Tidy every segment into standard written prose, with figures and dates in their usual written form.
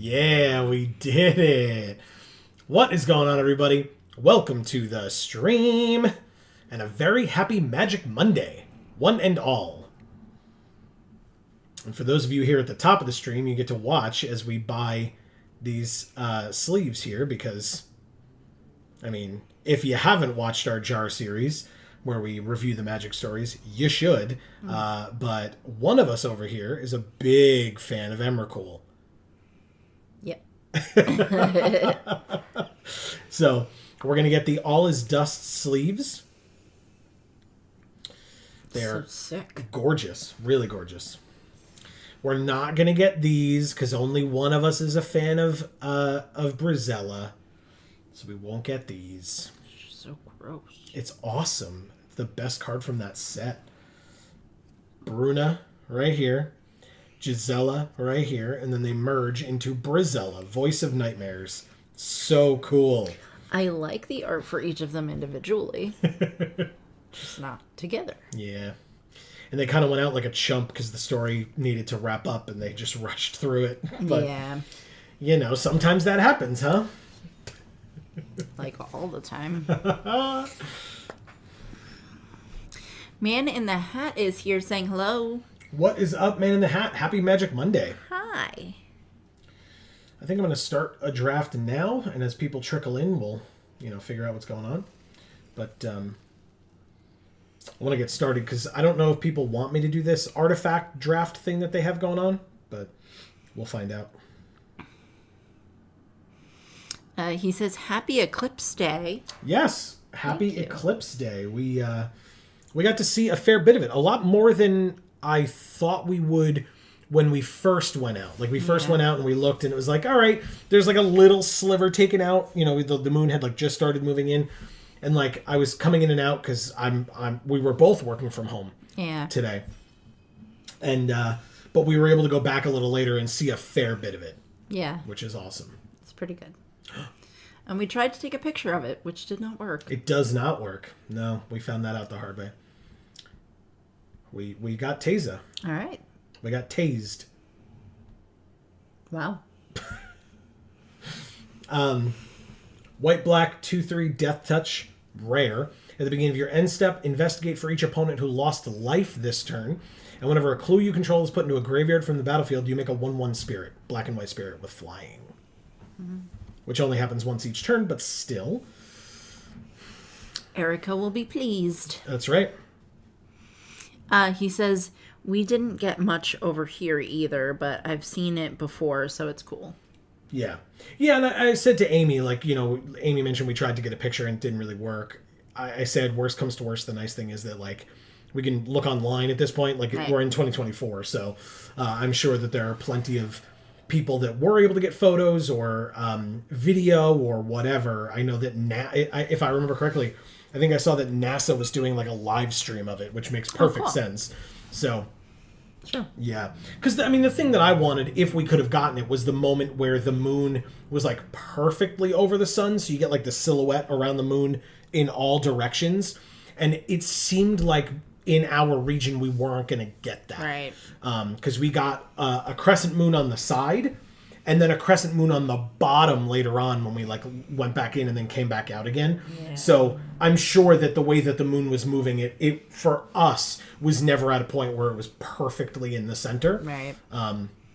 Yeah, we did it. What is going on, everybody? Welcome to the stream, and a very happy Magic Monday, one and all. And for those of you here at the top of the stream, you get to watch as we buy these sleeves here, because, I mean, if you haven't watched our Jar series, where we review the Magic stories, you should. But one of us over here is a big fan of Emrakul. Yep. So we're going to get the All Is Dust sleeves. They're so sick. Gorgeous. Really gorgeous. We're not going to get these because only one of us is a fan of Brizella. So we won't get these. So gross. It's awesome. It's the best card from that set. Bruna right here. Gisela right here. And then they merge into Brizella, Voice of Nightmares. So cool. I like the art for each of them individually. Just not together. Yeah. And they kind of went out like a chump because the story needed to wrap up and they just rushed through it. But, yeah. you know, sometimes that happens, huh? Like all the time. Man in the Hat is here saying hello. What is up, Man in the Hat? Happy Magic Monday. Hi. I think I'm going to start a draft now, and as people trickle in, we'll, figure out what's going on. But I want to get started because I don't know if people want me to do this artifact draft thing that they have going on, but we'll find out. He says, Happy Eclipse Day. Yes, Happy Eclipse Day. We got to see a fair bit of it. A lot more than I thought we would when we first went out. Like, we first went out and we looked and it was like, all right, there's like a little sliver taken out. You know, the moon had like just started moving in. And like, I was coming in and out because we were both working from home today. And, but we were able to go back a little later and see a fair bit of it. Yeah. Which is awesome. It's pretty good. And we tried to take a picture of it, which did not work. It does not work. No, we found that out the hard way. We got Taza. All right. We got tased. Wow. White, black, 2/3, Death Touch, rare. At the beginning of your end step, investigate for each opponent who lost life this turn. And whenever a clue you control is put into a graveyard from the battlefield, you make a 1/1 spirit. Black and white spirit with flying. Mm-hmm. Which only happens once each turn, but still. Erica will be pleased. That's right. He says, we didn't get much over here either, but I've seen it before, so it's cool. Yeah. Yeah, and I said to Amy, like, Amy mentioned we tried to get a picture and it didn't really work. I said, worst comes to worst, the nice thing is that, like, we can look online at this point. Like, We're in 2024, so I'm sure that there are plenty of people that were able to get photos or video or whatever. I know that, if I remember correctly, I think I saw that NASA was doing, like, a live stream of it, which makes perfect sense. So... Sure. Yeah. Because, the thing that I wanted, if we could have gotten it, was the moment where the moon was, like, perfectly over the sun. So you get, like, the silhouette around the moon in all directions. And it seemed like in our region we weren't going to get that. Right. Because we got a crescent moon on the side and then a crescent moon on the bottom later on when we, like, went back in and then came back out again. Yeah. So I'm sure that the way that the moon was moving, it for us was never at a point where it was perfectly in the center. Right.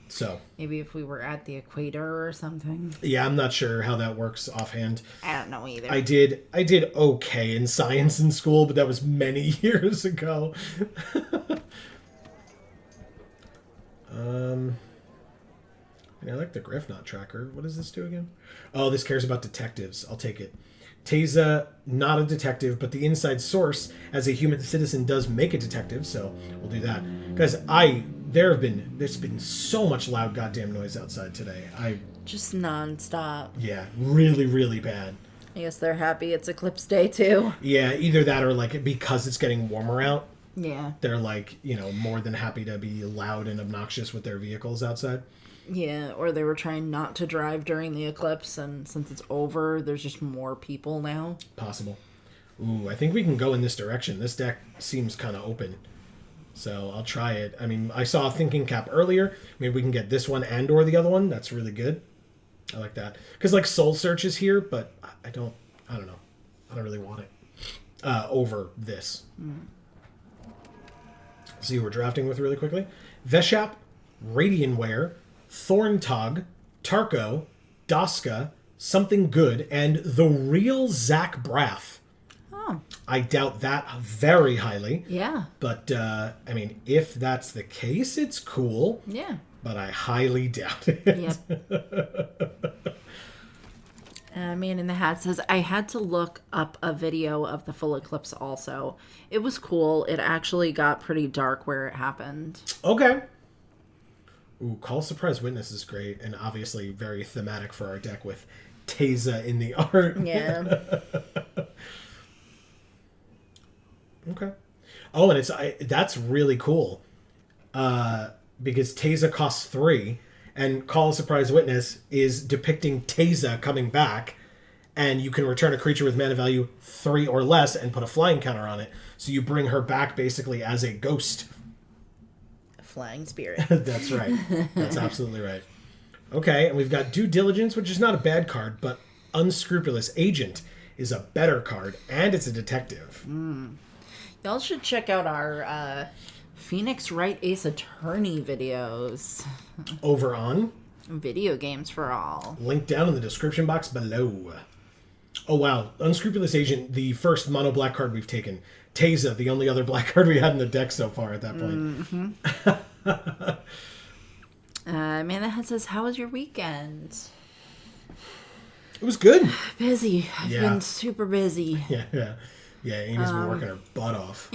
So maybe if we were at the equator or something. Yeah, I'm not sure how that works offhand. I don't know either. I did okay in science in school, but that was many years ago. I like the Griffnot tracker. What does this do again? Oh, this cares about detectives. I'll take it. Taza, not a detective, but the inside source as a human citizen does make a detective, so we'll do that. Because there's been so much loud goddamn noise outside today. Just nonstop. Yeah, really, really bad. I guess they're happy it's Eclipse Day too. Yeah, either that or like because it's getting warmer out. Yeah. They're like, more than happy to be loud and obnoxious with their vehicles outside. Yeah, or they were trying not to drive during the eclipse, and since it's over, there's just more people now. Possible. Ooh, I think we can go in this direction. This deck seems kind of open. So I'll try it. I mean, I saw Thinking Cap earlier. Maybe we can get this one and or the other one. That's really good. I like that. Because, like, Soul Search is here, but I don't know. I don't really want it over this. See who we're drafting with really quickly. Veshap, Radianware, Thorntog, Tarko, Doska, Something Good, and the real Zach Braff. Oh. I doubt that very highly. Yeah. But, I mean, if that's the case, it's cool. Yeah. But I highly doubt it. Yep. Man in the Hat says, I had to look up a video of the full eclipse also. It was cool. It actually got pretty dark where it happened. Okay. Ooh, Call Surprise Witness is great, and obviously very thematic for our deck with Taza in the art. Yeah. Okay. Oh, and that's really cool. Because Taza costs 3, and Call Surprise Witness is depicting Taza coming back, and you can return a creature with mana value 3 or less and put a flying counter on it. So you bring her back basically as a ghost. Flying spirit. That's right. That's absolutely right. Okay, and we've got Due Diligence, which is not a bad card, but Unscrupulous Agent is a better card, and it's a detective. Y'all should check out our Phoenix Wright Ace Attorney videos. Over on Video Games for All. link down in the description box below. Oh wow, Unscrupulous Agent, the first mono black card we've taken. Taza, the only other black card we had in the deck so far at that point. Man that says, how was your weekend? It was good. Busy. I've Yeah. been super busy. Yeah, Amy's been working her butt off.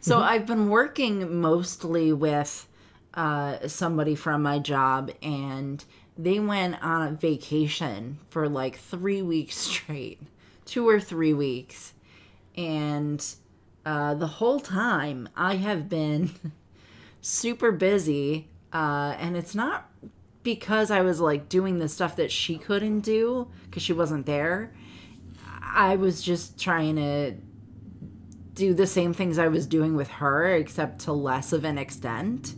So I've been working mostly with somebody from my job, and they went on a vacation for like 3 weeks straight, 2 or 3 weeks. And the whole time I have been super busy, and it's not because I was like doing the stuff that she couldn't do because she wasn't there. I was just trying to do the same things I was doing with her, except to less of an extent.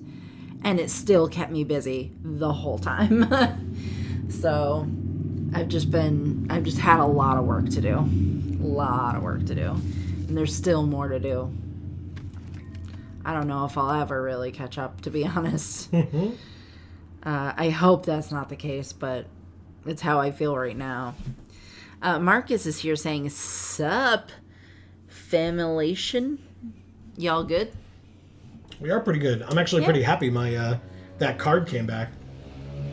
And it still kept me busy the whole time. So I've just had a lot of work to do. And there's still more to do. I don't know if I'll ever really catch up, to be honest. I hope that's not the case, but it's how I feel right now. Marcus is here saying, sup, familation? Y'all good? We are pretty good. I'm actually pretty happy my that card came back.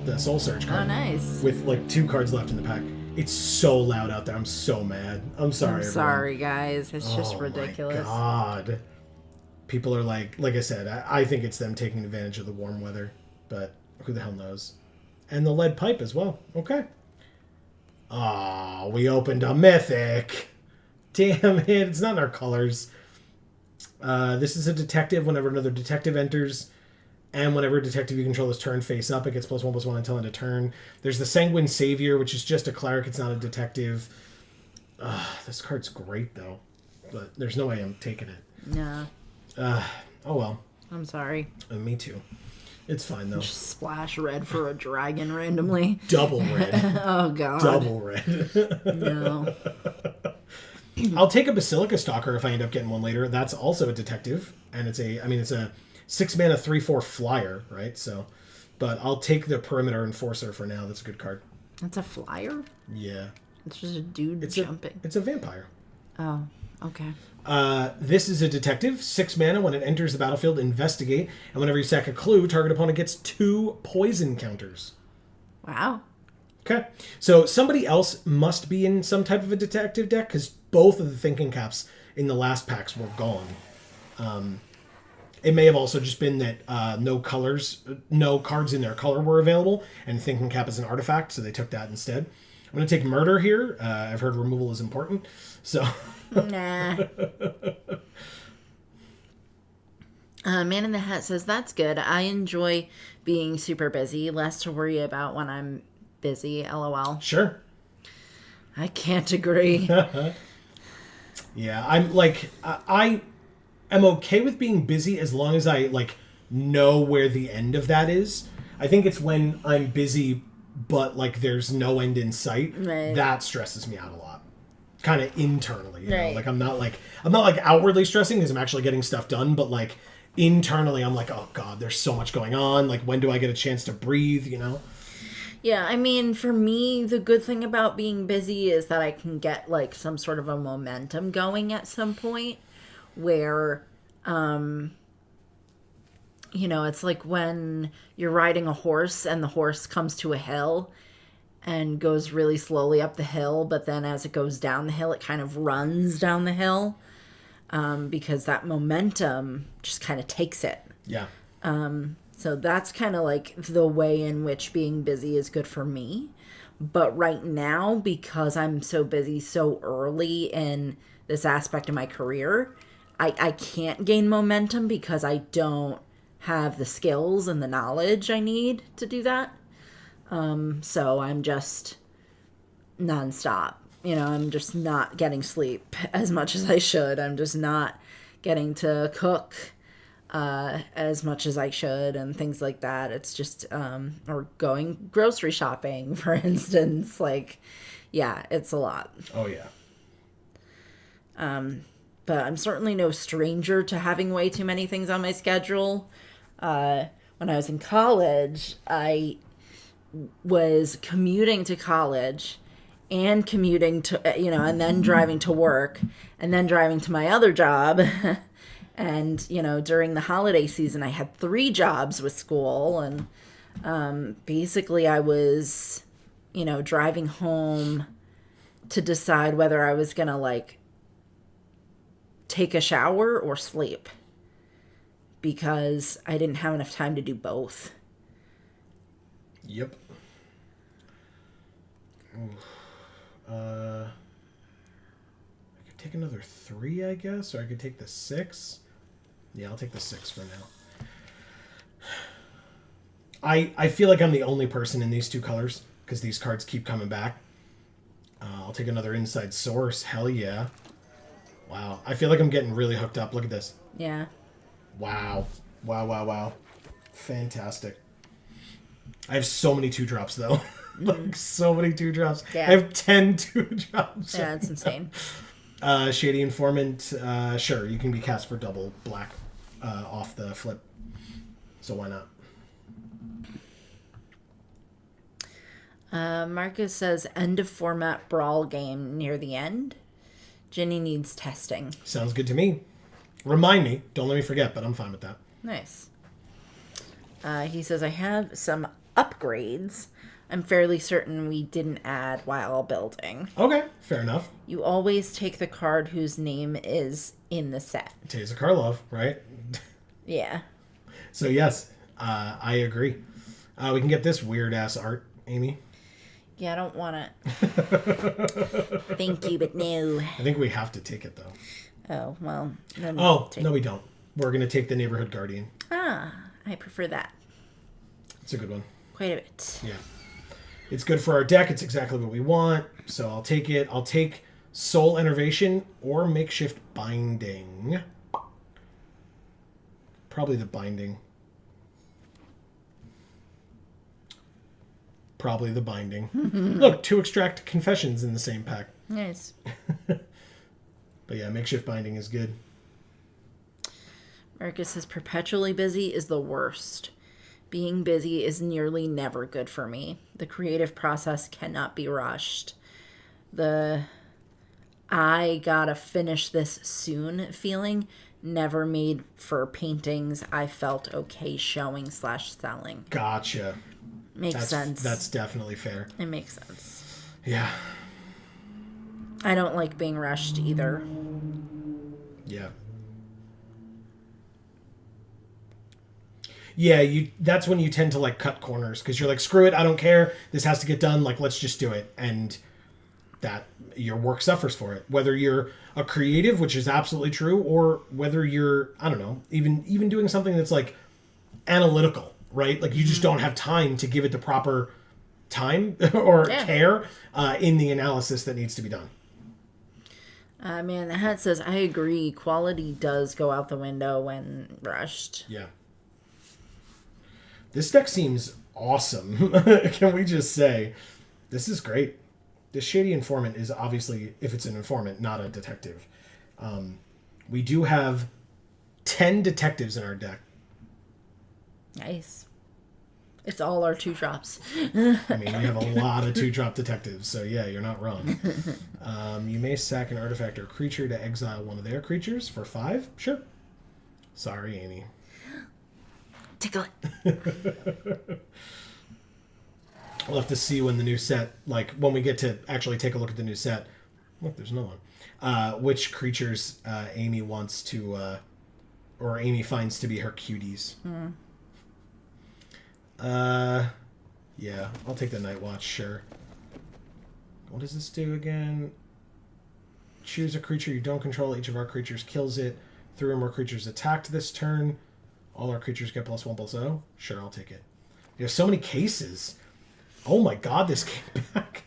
The Soul Search card. Oh, nice. With like 2 cards left in the pack. It's so loud out there. I'm so mad. I'm sorry, everyone. Sorry, guys. It's just ridiculous. My God. People are like I said, I think it's them taking advantage of the warm weather, but who the hell knows? And the lead pipe as well. Okay. Oh, we opened a mythic. Damn it. It's not in our colors. This is a detective. Whenever another detective enters, and whenever a detective you control is turned face up, it gets +1/+1 until end of turn. There's the Sanguine Savior, which is just a cleric. It's not a detective. This card's great, though. But there's no way I'm taking it. No. Oh, well. I'm sorry. Me too. It's fine, though. Just splash red for a dragon randomly. Double red. Oh, God. Double red. No. I'll take a Basilica Stalker if I end up getting one later. That's also a detective. And it's a 6-mana 3/4 flyer, right? So, but I'll take the Perimeter Enforcer for now. That's a good card. That's a flyer? Yeah. It's just a dude jumping. It's a vampire. Oh, okay. This is a detective. 6 mana. When it enters the battlefield, investigate. And whenever you sack a clue, target opponent gets 2 poison counters. Wow. Okay. So somebody else must be in some type of a detective deck because both of the thinking caps in the last packs were gone. It may have also just been that no cards in their color were available, and thinking cap is an artifact, so they took that instead. I'm going to take murder here. I've heard removal is important, so... Nah. Man in the Hat says, that's good. I enjoy being super busy. Less to worry about when I'm busy. LOL. Sure. I can't agree. Yeah, I'm like... I am okay with being busy as long as I, like, know where the end of that is. I think it's when I'm busy but like there's no end in sight, right. That stresses me out a lot. Kind of internally, you know? Right. Like I'm not like outwardly stressing because I'm actually getting stuff done, but like internally I'm like, oh god, there's so much going on. Like when do I get a chance to breathe, you know? Yeah, I mean, for me, the good thing about being busy is that I can get like some sort of a momentum going at some point where you know, it's like when you're riding a horse and the horse comes to a hill and goes really slowly up the hill, but then as it goes down the hill, it kind of runs down the hill because that momentum just kind of takes it. Yeah. So that's kind of like the way in which being busy is good for me. But right now, because I'm so busy so early in this aspect of my career, I can't gain momentum because I don't have the skills and the knowledge I need to do that. So I'm just nonstop. You know, I'm just not getting sleep as much as I should. I'm just not getting to cook as much as I should and things like that. It's just, or going grocery shopping, for instance. Like, yeah, it's a lot. Oh, yeah. But I'm certainly no stranger to having way too many things on my schedule. When I was in college, I was commuting to college and commuting to, you know, and then driving to work and then driving to my other job. And, you know, during the holiday season, I had 3 jobs with school. And basically I was, you know, driving home to decide whether I was going to, like, take a shower or sleep. Because I didn't have enough time to do both. Yep. I could take another 3, I guess, or I could take the 6. Yeah, I'll take the 6 for now. I feel like I'm the only person in these 2 colors because these cards keep coming back. I'll take another Inside Source. Hell yeah. Wow. I feel like I'm getting really hooked up. Look at this. Yeah. Wow. Wow. Fantastic. I have so many 2-drops, though. Like, so many 2-drops. Yeah. I have 10 2-drops. Yeah, it's insane. Shady Informant, sure, you can be cast for double black off the flip. So why not? Marcus says, end of format brawl game near the end. Ginny needs testing. Sounds good to me. Remind me. Don't let me forget, but I'm fine with that. Nice. He says, I have some upgrades I'm fairly certain we didn't add while building. Okay, fair enough. You always take the card whose name is in the set. Taser Karlov, right? Yeah. So yes, I agree. We can get this weird-ass art, Amy. Yeah, I don't want it. Thank you, but no. I think we have to take it, though. Oh, well. Then no, we don't. We're going to take the Neighborhood Guardian. Ah, I prefer that. It's a good one. Quite a bit. Yeah. It's good for our deck. It's exactly what we want. So I'll take it. I'll take Soul Enervation or Makeshift Binding. Probably the Binding. Probably the Binding. Look, 2 Extract Confessions in the same pack. Nice. But yeah, Makeshift Binding is good. Marcus says, perpetually busy is the worst. Being busy is nearly never good for me. The creative process cannot be rushed. The I gotta finish this soon feeling never made for paintings I felt okay showing/selling. Gotcha. Makes sense. That's definitely fair. It makes sense. Yeah. I don't like being rushed either. Yeah. Yeah, that's when you tend to like cut corners because you're like, screw it, I don't care. This has to get done. Like, let's just do it. And that your work suffers for it. Whether you're a creative, which is absolutely true, or whether you're, I don't know, even doing something that's like analytical, right? Like you just don't have time to give it the proper time or care in the analysis that needs to be done. Man, the hat says, I agree. Quality does go out the window when rushed. Yeah. This deck seems awesome. Can we just say, this is great. This shady informant is obviously, if it's an informant, not a detective. We do have 10 detectives in our deck. Nice. It's all our 2-drops. I mean, we have a lot of 2-drop detectives, so yeah, you're not wrong. You may sack an artifact or creature to exile one of their creatures for 5. Sure. Sorry, Amy. Tickle it. We'll have to see when the new set, like when we get to actually take a look at the new set. Look, there's no one. Which creatures Amy wants to, or Amy finds to be her cuties. Yeah, I'll take the Night Watch, sure. What does this do again? Choose a creature you don't control. Each of our creatures kills it. 3 or more creatures attacked this turn. All our creatures get +1/+0. Sure, I'll take it. There's so many cases. Oh my god, this came back.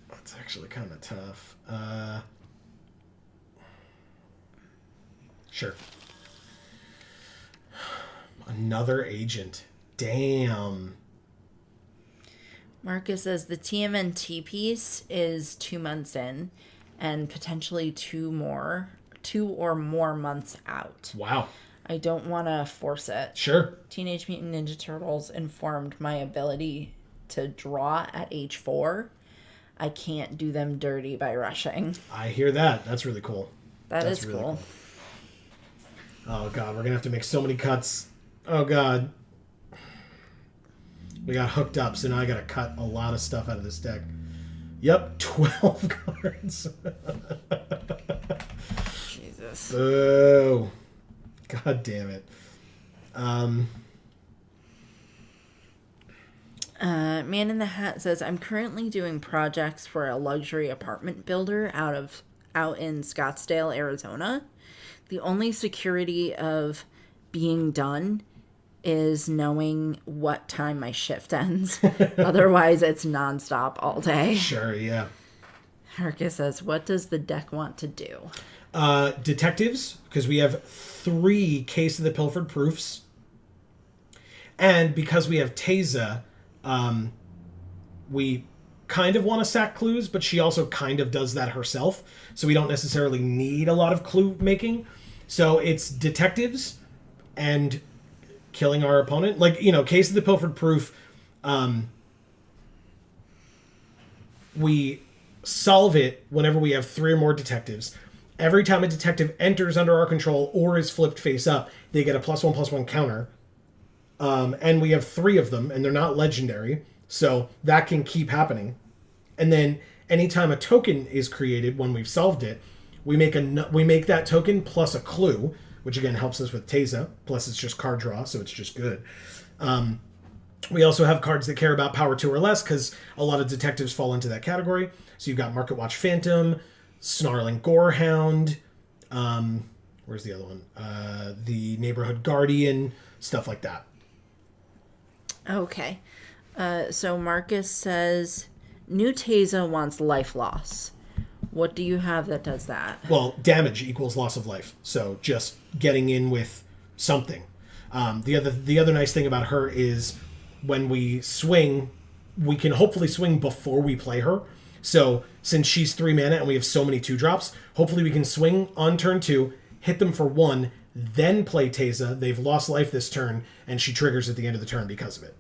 That's actually kind of tough. Sure. Another agent. Damn. Marcus says the TMNT piece is 2 months in and potentially 2 or more months out. Wow. I don't want to force it. Sure. Teenage Mutant Ninja Turtles informed my ability to draw at age 4. I can't do them dirty by rushing. I hear that. That's really cool. That's really cool. Oh, God. We're going to have to make so many cuts. Oh, God. We got hooked up, so now I got to cut a lot of stuff out of this deck. Yep, 12 cards. Jesus. Boo. God damn it. Man in the Hat says, I'm currently doing projects for a luxury apartment builder out in Scottsdale, Arizona. The only security of being done is knowing what time my shift ends. Otherwise, it's nonstop all day. Sure, yeah. Marcus says, what does the deck want to do? Detectives, because we have 3 Case of the Pilfered Proofs. And because we have Taza, we kind of want to sack clues, but she also kind of does that herself. So we don't necessarily need a lot of clue making. So it's detectives and killing our opponent. Like, Case of the Pilfered Proof, we solve it whenever we have 3 or more detectives. Every time a detective enters under our control or is flipped face up, they get a +1/+1 counter. And we have 3 of them, and they're not legendary, so that can keep happening. And then anytime a token is created when we've solved it, we make that token plus a clue, which again helps us with Taza. Plus it's just card draw, so it's just good. We also have cards that care about power 2 or less, because a lot of detectives fall into that category. So you've got Market Watch Phantom, Snarling Gorehound, where's the other one? The Neighborhood Guardian, stuff like that. Okay. So Marcus says, new Taza wants life loss. What do you have that does that? Well, damage equals loss of life. So just getting in with something. The other nice thing about her is when we swing, we can hopefully swing before we play her. So since she's 3 mana and we have so many 2-drops, hopefully we can swing on turn 2, hit them for 1, then play Taza. They've lost life this turn, and she triggers at the end of the turn because of it.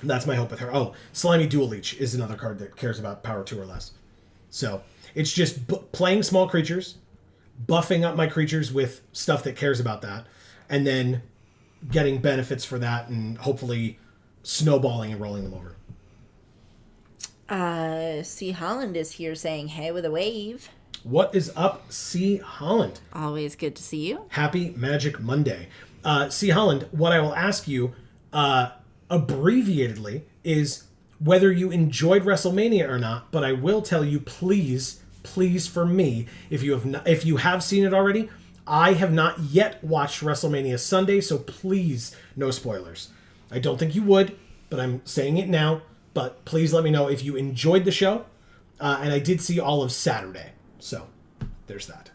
That's my hope with her. Oh, Slimy Dual Leech is another card that cares about power 2 or less. So it's just playing small creatures, buffing up my creatures with stuff that cares about that, and then getting benefits for that and hopefully snowballing and rolling them over. C. Holland is here saying, hey with a wave. What is up, C. Holland? Always good to see you. Happy Magic Monday. C. Holland, what I will ask you abbreviatedly is whether you enjoyed WrestleMania or not, but I will tell you, please for me, if you have seen it already, I have not yet watched WrestleMania Sunday, so please, no spoilers. I don't think you would, but I'm saying it now. But please let me know if you enjoyed the show. And I did see all of Saturday. So, there's that.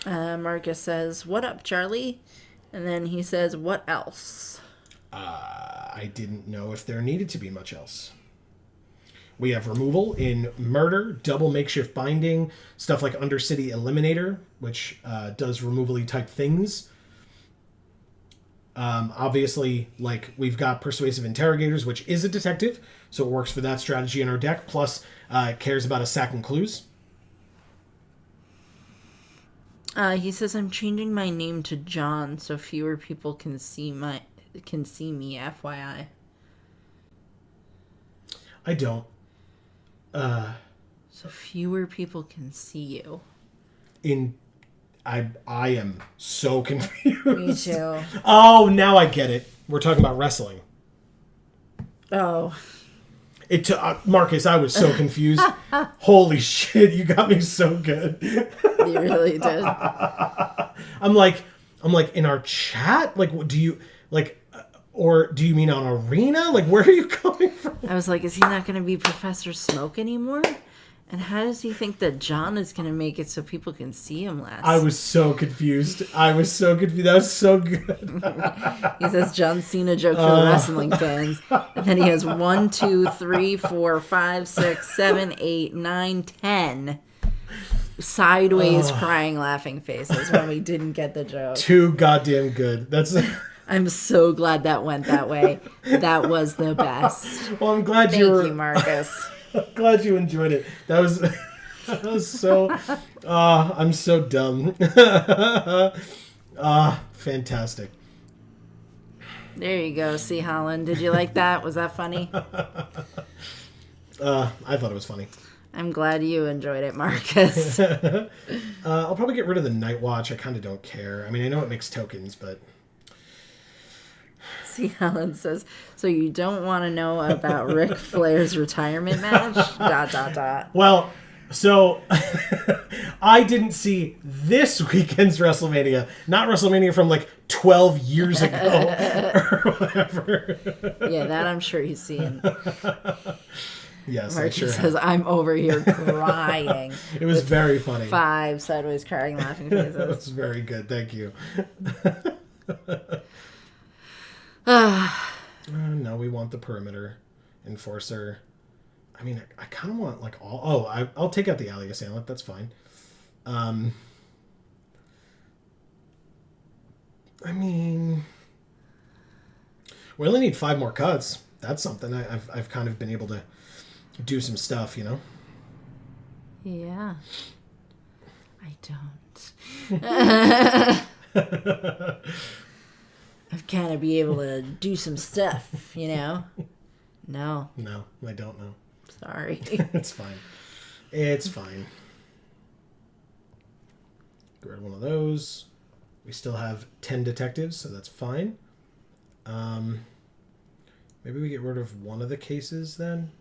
Marcus says, "What up, Charlie?" And then he says, "What else?" I didn't know if there needed to be much else. We have removal in murder, double makeshift binding, stuff like Undercity Eliminator, which does removal-y type things. Obviously, like, we've got Persuasive Interrogators, which is a detective, so it works for that strategy in our deck, plus it cares about a sack and clues. He says, "I'm changing my name to John so fewer people can see me, FYI." I don't. So fewer people can see you. I am so confused. Me too. Oh, now I get it. We're talking about wrestling. Oh. Marcus, I was so confused. Holy shit, you got me so good. You really did. I'm like, in our chat? Like, do you, like, or do you mean on Arena? Like, where are you coming from? I was like, is he not going to be Professor Smoke anymore? And how does he think that John is going to make it so people can see him less? I was so confused. That was so good. He says John Cena joke for the wrestling fans. And then he has 1, 2, 3, 4, 5, 6, 7, 8, 9, 10 sideways crying laughing faces when we didn't get the joke. Too goddamn good. I'm so glad that went that way. That was the best. Well, I'm glad Thank you, Marcus. I'm glad you enjoyed it. That was so. I'm so dumb. Fantastic. There you go. See, Holland. Did you like that? Was that funny? I thought it was funny. I'm glad you enjoyed it, Marcus. I'll probably get rid of the Night Watch. I kind of don't care. I mean, I know it makes tokens, but. See, Helen says, "So you don't want to know about Ric Flair's retirement match? ... Well, so I didn't see this weekend's WrestleMania, not WrestleMania from like 12 years ago or whatever. Yeah, that I'm sure he's seen. Yes, Marky I sure says, have. "I'm over here crying." It was very funny. 5 sideways crying laughing faces. That was very good. Thank you. No, we want the perimeter enforcer. I mean, I kind of want like all. Oh, I'll take out the alley assailant. That's fine. I mean, we only need 5 more cuts. That's something. I've kind of been able to do some stuff, you know. Yeah, I don't. I've kind of be able to do some stuff, you know? No. No, I don't know. Sorry. It's fine. It's fine. Get rid of one of those. We still have 10 detectives, so that's fine. Maybe we get rid of one of the cases then?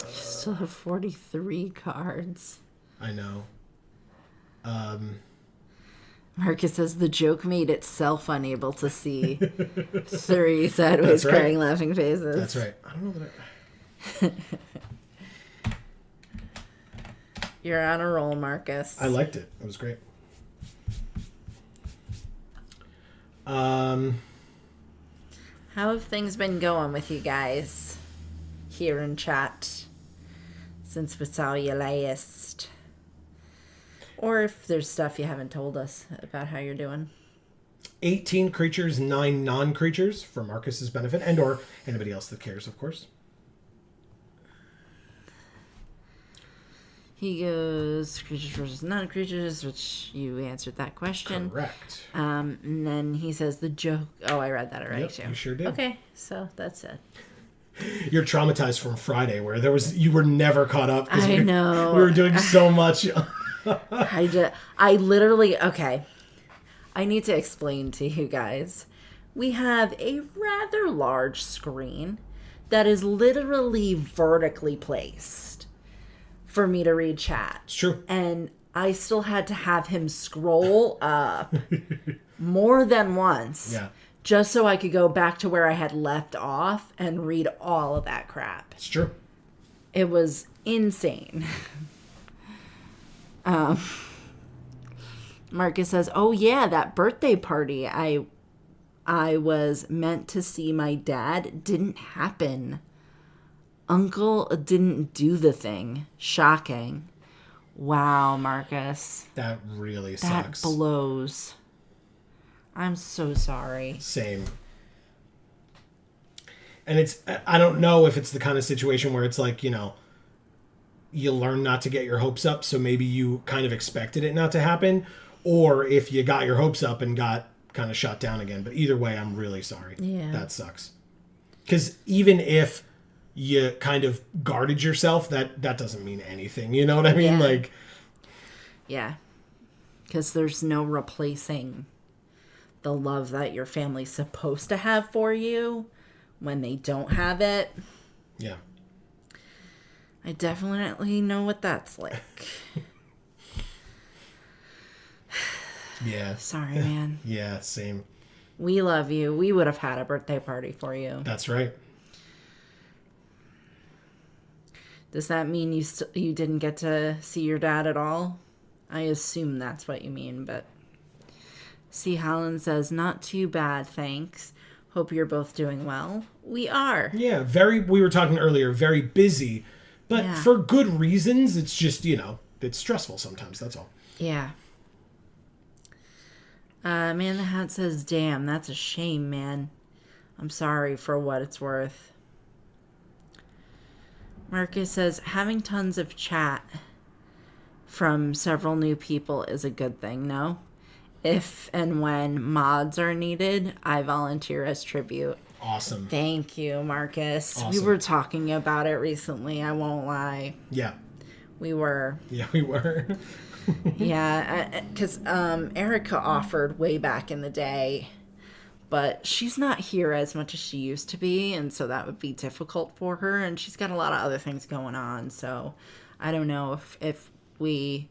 Still have 43 cards. I know. Marcus says the joke made itself unable to see. 3 sideways right. crying laughing faces. That's right. I don't know that You're on a roll, Marcus. I liked it. It was great. How have things been going with you guys here in chat since we saw you last? Or if there's stuff you haven't told us about how you're doing. 18 creatures, 9 non-creatures for Marcus's benefit, and or anybody else that cares, of course. He goes creatures versus non-creatures, which you answered that question. Correct. And then he says the joke. Oh, I read that already too. You sure did. Okay, so that's it. You're traumatized from Friday, where you were never caught up. I know. We were doing so much. I literally, okay. I need to explain to you guys. We have a rather large screen that is literally vertically placed for me to read chat. It's true. And I still had to have him scroll up more than once. Yeah. Just so I could go back to where I had left off and read all of that crap. It's true. It was insane. Marcus says, "Oh yeah, that birthday party I was meant to see my dad didn't happen. Uncle didn't do the thing. Shocking." Wow, Marcus. That really That sucks. blows. I'm so sorry. Same. And I don't know if it's the kind of situation where it's like, you learn not to get your hopes up, so maybe you kind of expected it not to happen, or if you got your hopes up and got kind of shot down again. But either way, I'm really sorry. Yeah. That sucks. Because even if you kind of guarded yourself, that doesn't mean anything. You know what I mean? Yeah. Like, Yeah. Because there's no replacing the love that your family's supposed to have for you when they don't have it. yeah. I definitely know what that's like. Yeah. Sorry, man. Yeah, same. We love you. We would have had a birthday party for you. That's right. Does that mean you didn't get to see your dad at all? I assume that's what you mean, but... C. Holland says, "Not too bad, thanks. Hope you're both doing well." We are. Yeah, we were talking earlier, very busy, but Yeah. for good reasons. It's just, it's stressful sometimes, that's all. Yeah. Man the Hat says, "Damn, that's a shame, man. I'm sorry for what it's worth." Marcus says, "Having tons of chat from several new people is a good thing, no? If and when mods are needed, I volunteer as tribute." Awesome. Thank you, Marcus. We Awesome. were talking about it recently, I won't lie. Yeah. We were. Yeah, we were. Yeah, because Erica offered way back in the day, but she's not here as much as she used to be, and so that would be difficult for her, and she's got a lot of other things going on, so I don't know if we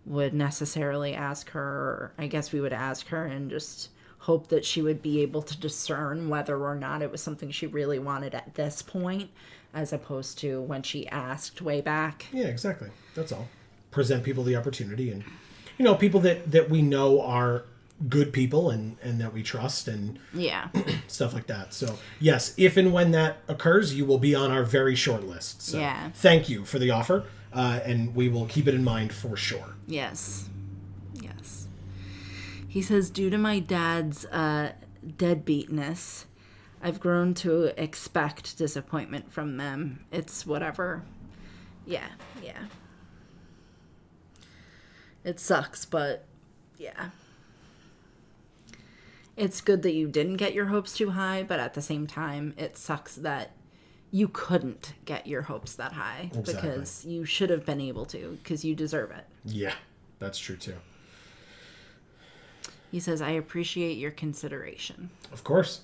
would necessarily ask her, or I guess we would ask her and just hope that she would be able to discern whether or not it was something she really wanted at this point, as opposed to when she asked way back. Yeah, exactly. That's all. Present people the opportunity, and people that we know are good people and that we trust and Yeah. stuff like that. So yes, if and when that occurs, you will be on our very short list. So Yeah. thank you for the offer, and we will keep it in mind for sure. Yes. Yes. He says, "Due to my dad's deadbeatness, I've grown to expect disappointment from them. It's whatever." Yeah. Yeah. It sucks, but yeah. It's good that you didn't get your hopes too high, but at the same time, it sucks that you couldn't get your hopes that high. Exactly. Because you should have been able to, because you deserve it. Yeah, that's true too. He says, "I appreciate your consideration." Of course.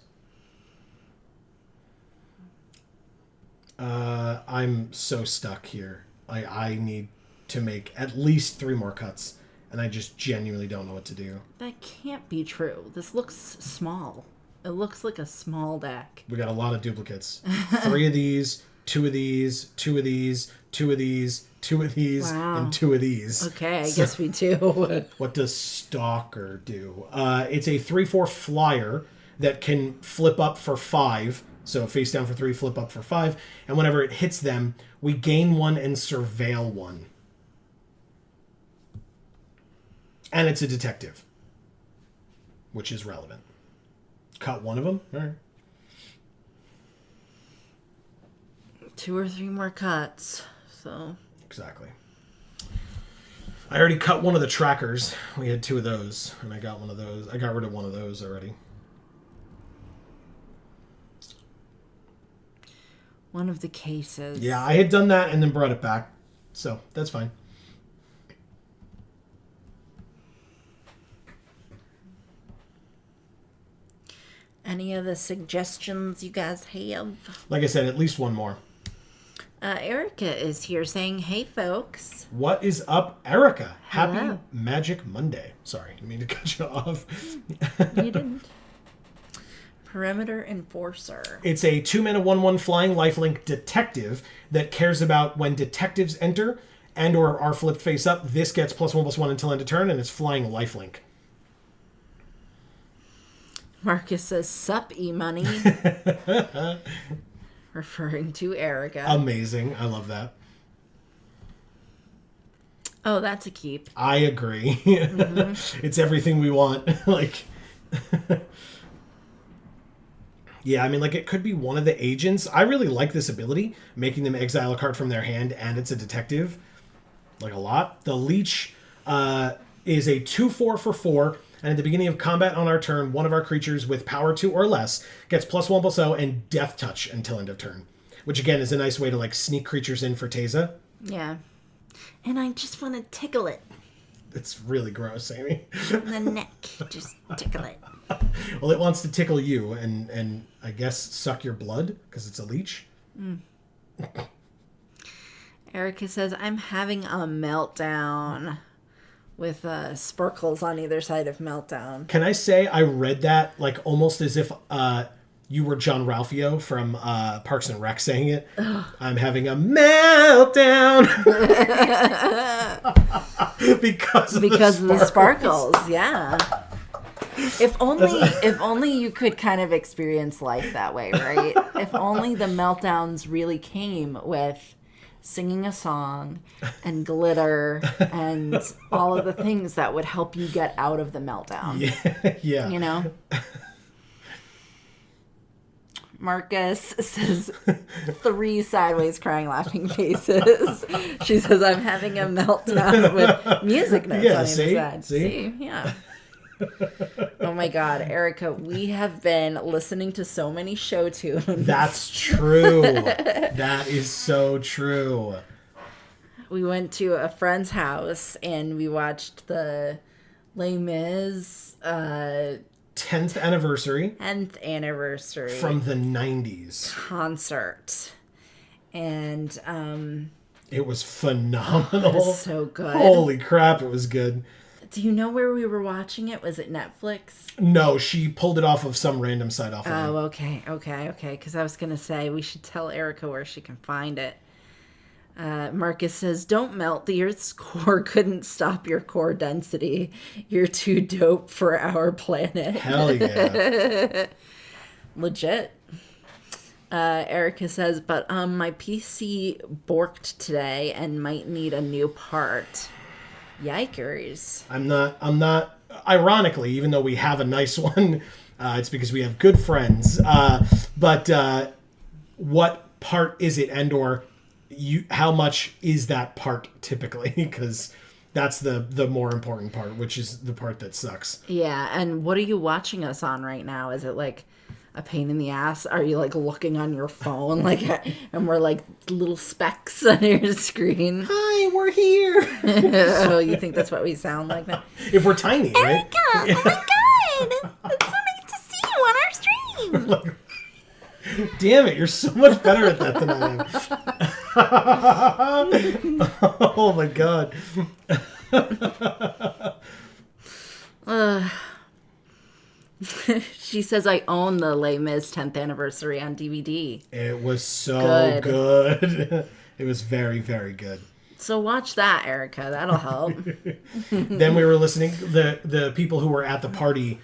I'm so stuck here. I need to make at least 3 more cuts, and I just genuinely don't know what to do. That can't be true. This looks small. It looks like a small deck. We got a lot of duplicates. 3 of these, 2 of these, 2 of these, 2 of these, 2 of these, Wow. and 2 of these. Okay, I guess we do. What does Stalker do? It's a 3/4 flyer that can flip up for 5. So face down for 3, flip up for 5. And whenever it hits them, we gain 1 and surveil 1. And it's a detective, which is relevant. Cut 1 of them? All right. 2 or 3 more cuts. So Exactly. I already cut 1 of the trackers. We had 2 of those, and I got 1 of those. I got rid of 1 of those already. one of the cases. Yeah, I had done that and then brought it back. So, that's fine. Any other suggestions you guys have? Like I said, at least 1 more. Erica is here saying, "Hey, folks." What is up, Erica? Happy Hello. Magic Monday. Sorry, I mean to cut you off. You didn't. Perimeter Enforcer. It's a 2-mana 1/1 flying lifelink detective that cares about when detectives enter, and or are flipped face up, this gets +1/+1 until end of turn, and it's flying lifelink. Marcus says, "Sup, e-money," referring to Erica. Amazing. I love that. Oh, that's a keep. I agree. It's everything we want. Like, yeah, I mean, like, it could be one of the agents. I really like this ability, making them exile a card from their hand, and it's a detective. Like, a lot. The Leech is a 2/4 for 4, and at the beginning of combat on our turn, one of our creatures with power 2 or less gets +1/+0 and Death Touch until end of turn. Which, again, is a nice way to, like, sneak creatures in for Teysa. Yeah. And I just want to tickle it. It's really gross, Amy. In the neck. Just tickle it. Well, it wants to tickle you and I guess suck your blood because it's a leech. Erica says, "I'm having a meltdown," with sparkles on either side of meltdown. Can I say I read that like almost as if you were John Ralphio from Parks and Rec saying it. Ugh. I'm having a meltdown because of the sparkles. Yeah. If only you could kind of experience life that way, right? If only the meltdowns really came with singing a song and glitter and all of the things that would help you get out of the meltdown. Yeah. You know? Marcus says 3 sideways crying laughing faces. She says, "I'm having a meltdown," with music notes on either side. See? Yeah. Oh my God, Erica, we have been listening to so many show tunes. That's true. That is so true. We went to a friend's house and we watched the Les Mis 10th anniversary. 10th anniversary. From the 90s. Concert. And it was phenomenal. It was so good. Holy crap, it was good. Do you know where we were watching it? Was it Netflix? No, she pulled it off of some random site off of Oh, okay. Because I was going to say we should tell Erica where she can find it. Marcus says, "Don't melt. The Earth's core couldn't stop your core density. You're too dope for our planet." Hell yeah. Legit. Erica says, "But my PC borked today and might need a new part." Yikers. I'm not, ironically, even though we have a nice one, it's because we have good friends. But what part is it, and or how much is that part typically? Because that's the more important part, which is the part that sucks. Yeah, and what are you watching us on right now? Is it like a pain in the ass? Are you like looking on your phone and we're like little specks on your screen? Hi, we're here. Oh, you think that's what we sound like now? If we're tiny, right? Erica, oh my God, it's so nice to see you on our stream. Damn it, you're so much better at that than I am. Oh my God. She says, "I own the Les Mis 10th anniversary on DVD." It was so good. It was very, very good. So watch that, Erica. That'll help. Then we were listening. The people who were at the party,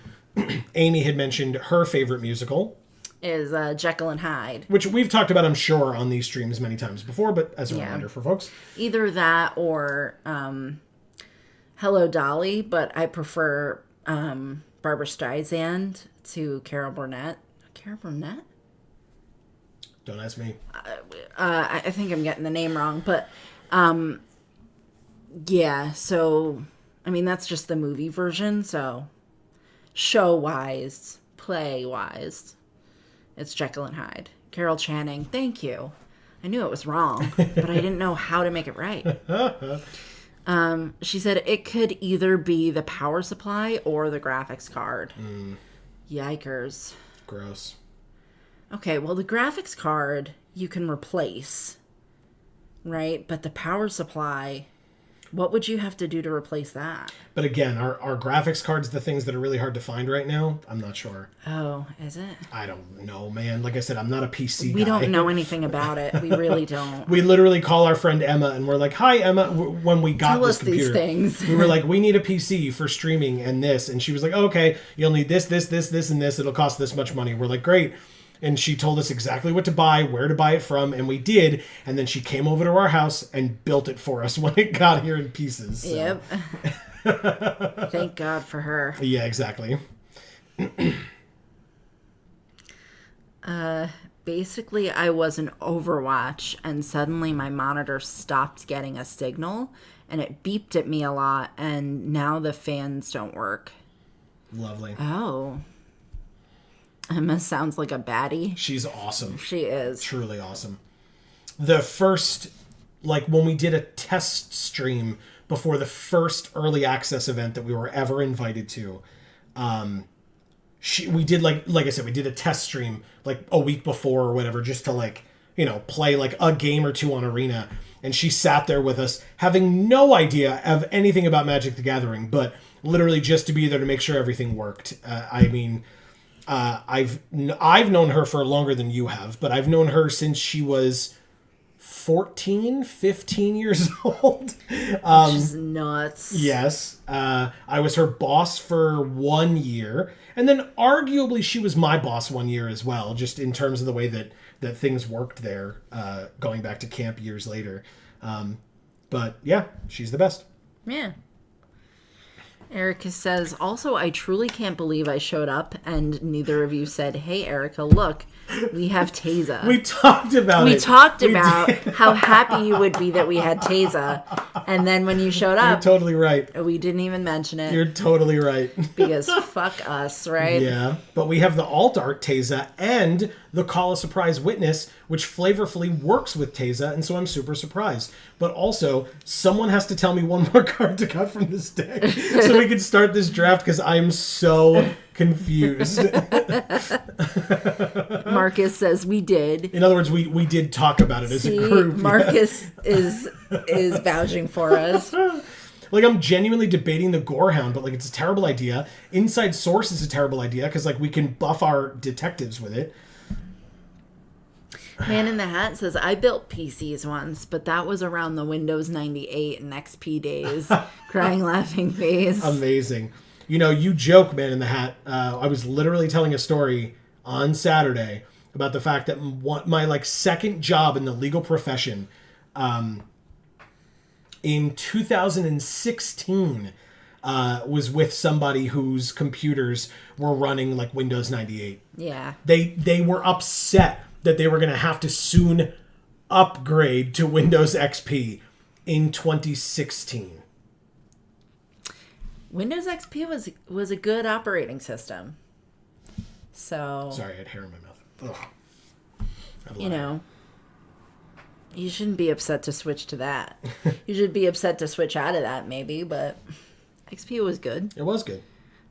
Amy had mentioned her favorite musical is Jekyll and Hyde. Which we've talked about, I'm sure, on these streams many times before, but as a reminder for folks. Either that or Hello, Dolly, but I prefer Barbra Streisand to Carol Burnett. Carol Burnett? Don't ask me. I think I'm getting the name wrong, but yeah, so I mean that's just the movie version, so show-wise, play-wise, it's Jekyll and Hyde. Carol Channing, thank you. I knew it was wrong, but I didn't know how to make it right. She said it could either be the power supply or the graphics card. Yikers. Gross. Okay, well, the graphics card you can replace, right? But the power supply, What would you have to do to replace that? But again, our graphics cards the things that are really hard to find right now? I'm not sure. Oh, is it? I don't know, man. Like I said, I'm not a PC guy. We don't know anything about it. We really don't. We literally call our friend Emma and we're like, "Hi, Emma." When we got Tell this us computer, these things. we were like, "We need a PC for streaming and this," and she was like, oh, "Okay, you'll need this, and this. It'll cost this much money." We're like, "Great." And she told us exactly what to buy, where to buy it from, and we did. And then she came over to our house and built it for us when it got here in pieces. So. Yep. Thank God for her. Yeah, exactly. Basically, I was in Overwatch, and suddenly my monitor stopped getting a signal, and it beeped at me a lot, and now the fans don't work. Lovely. Oh. Emma sounds like a baddie. She's awesome. She is. Truly awesome. The first, like when we did a test stream before the first early access event that we were ever invited to, we did like I said, we did a test stream like a week before or whatever, just to like, play like a game or two on Arena. And she sat there with us having no idea of anything about Magic the Gathering, but literally just to be there to make sure everything worked. I've known her for longer than you have, but I've known her since she was 14, 15 years old. Which is nuts. Yes. I was her boss for 1 year, and then arguably she was my boss 1 year as well, just in terms of the way that things worked there, going back to camp years later. But yeah, she's the best. Yeah. Erica says, also, I truly can't believe I showed up and neither of you said, hey, Erica, look, we have Taza. We talked about it. We talked about how happy you would be that we had Taza. And then when you showed up, You're totally right. we didn't even mention it. You're totally right. Because fuck us, right? Yeah, but we have the alt art Taza and the Call a Surprise Witness, which flavorfully works with Taza, and so I'm super surprised. But also, someone has to tell me one more card to cut from this deck so we can start this draft, because I'm so confused. Marcus says we did. In other words, we did talk about it as a group. Marcus is vouching for us. Like, I'm genuinely debating the Gorehound, but like, it's a terrible idea. Inside Source is a terrible idea because like we can buff our detectives with it. Man in the Hat says, I built PCs once, but that was around the Windows 98 and XP days. Crying, laughing face. Amazing. You joke, Man in the Hat. I was literally telling a story on Saturday about the fact that my like second job in the legal profession, in 2016, was with somebody whose computers were running like Windows 98. Yeah. They were upset that they were going to have to soon upgrade to Windows XP in 2016. Windows XP was a good operating system. So... Sorry, I had hair in my mouth. Ugh. You shouldn't be upset to switch to that. You should be upset to switch out of that, maybe, but XP was good. It was good.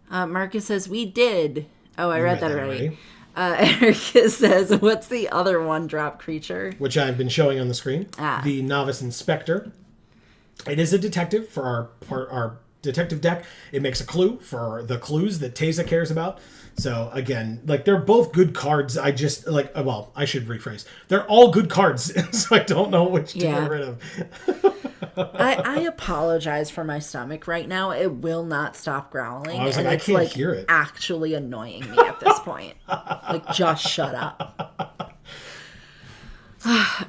Marcus says, we did. Oh, I read that already. Erica says, what's the other one-drop creature? Which I've been showing on the screen. The Novice Inspector. It is a detective for our detective deck. It makes a clue for the clues that Taza cares about. So, again, like, they're both good cards. I just, like, well, I should rephrase. They're all good cards, so I don't know which to get rid of. I apologize for my stomach right now. It will not stop growling. I was like, and I it's can't like hear it. Actually annoying me at this point. Like, just shut up.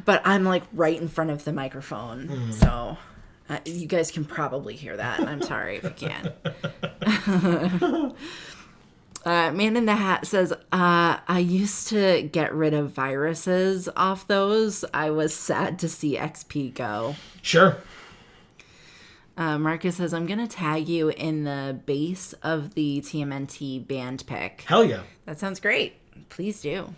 But I'm like right in front of the microphone, so you guys can probably hear that. I'm sorry if you can't. Man in the Hat says, I used to get rid of viruses off those. I was sad to see XP go. Sure. Marcus says, I'm going to tag you in the base of the TMNT band pick. Hell yeah. That sounds great. Please do.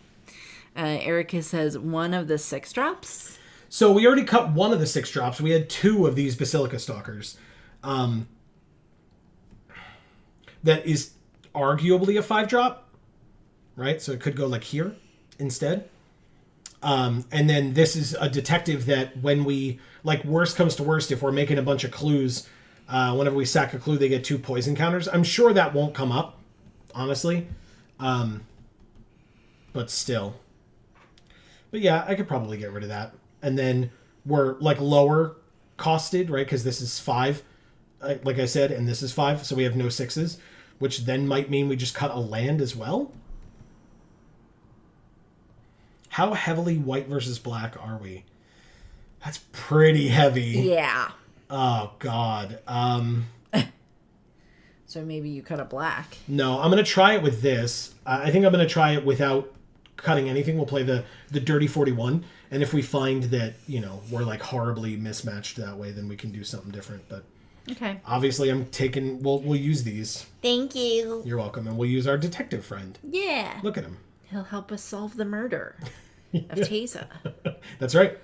Erica says, one of the 6 drops. So we already cut one of the 6 drops. We had 2 of these Basilica Stalkers. That is arguably a 5 drop, right? So it could go like here instead. And then this is a detective that when we, like, worst comes to worst, if we're making a bunch of clues, whenever we sack a clue, they get 2 poison counters. I'm sure that won't come up, honestly. But still. But yeah, I could probably get rid of that. And then we're, like, lower costed, right? Because this is 5, like I said, and this is 5, so we have no 6s, which then might mean we just cut a land as well. How heavily white versus black are we? That's pretty heavy. Yeah. Oh, God. So maybe you cut a black. No, I'm going to try it with this. I think I'm going to try it without cutting anything. We'll play the Dirty 41. And if we find that, you know, we're like horribly mismatched that way, then we can do something different. But okay. Obviously, we'll use these. Thank you. You're welcome. And we'll use our detective friend. Yeah. Look at him. He'll help us solve the murder of Teza. That's right.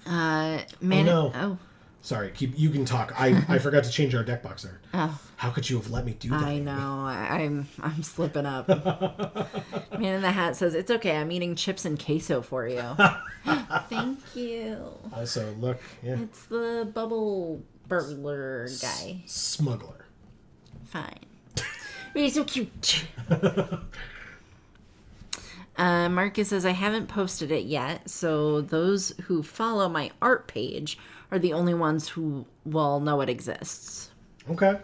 Man. Oh, no. Oh. Sorry, you can talk. I forgot to change our deck box there. Oh. How could you have let me do that? I know. I'm slipping up. Man in the Hat says, it's okay. I'm eating chips and queso for you. Thank you. Also, look. Yeah. It's the bubble burglar guy. Smuggler. Fine. He's so cute. Marcus says, I haven't posted it yet, so those who follow my art page are the only ones who will know it exists. Okay.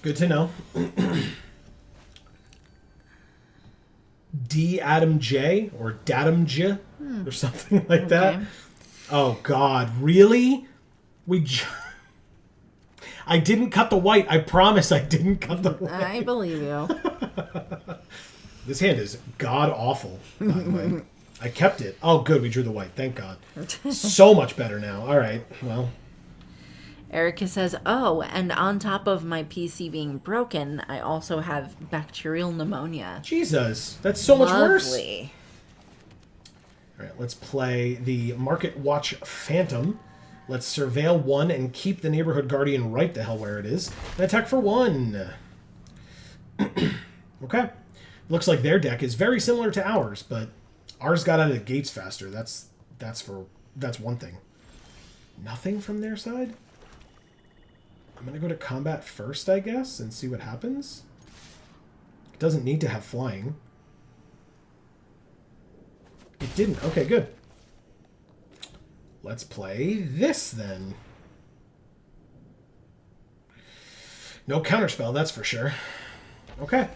Good to know. D. Adam J. or Datum J. Or something like that. Oh, God. Really? I didn't cut the white. I promise I didn't cut the white. I believe you. This hand is god-awful, by the way. I kept it. Oh, good. We drew the white. Thank God. So much better now. All right. Well. Erica says, oh, and on top of my PC being broken, I also have bacterial pneumonia. Jesus. That's so much worse. Lovely. All right. Let's play the Market Watch Phantom. Let's surveil 1 and keep the Neighborhood Guardian right the hell where it is. And attack for 1. Okay. Looks like their deck is very similar to ours, but ours got out of the gates faster. That's one thing. Nothing from their side? I'm going to go to combat first, I guess, and see what happens. It doesn't need to have flying. It didn't. Okay, good. Let's play this, then. No counterspell, that's for sure. Okay.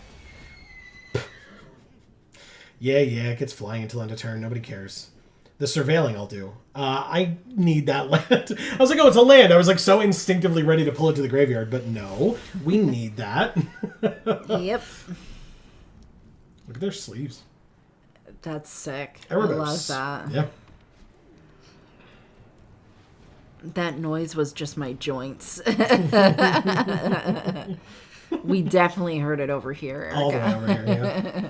Yeah, it gets flying until end of turn. Nobody cares. The surveilling I'll do. I need that land. I was like, oh, it's a land. I was like so instinctively ready to pull it to the graveyard, but no, we need that. Yep. Look at their sleeves. That's sick. Erebos. I love that. Yeah. That noise was just my joints. We definitely heard it over here, Erica. All the way over here, yeah.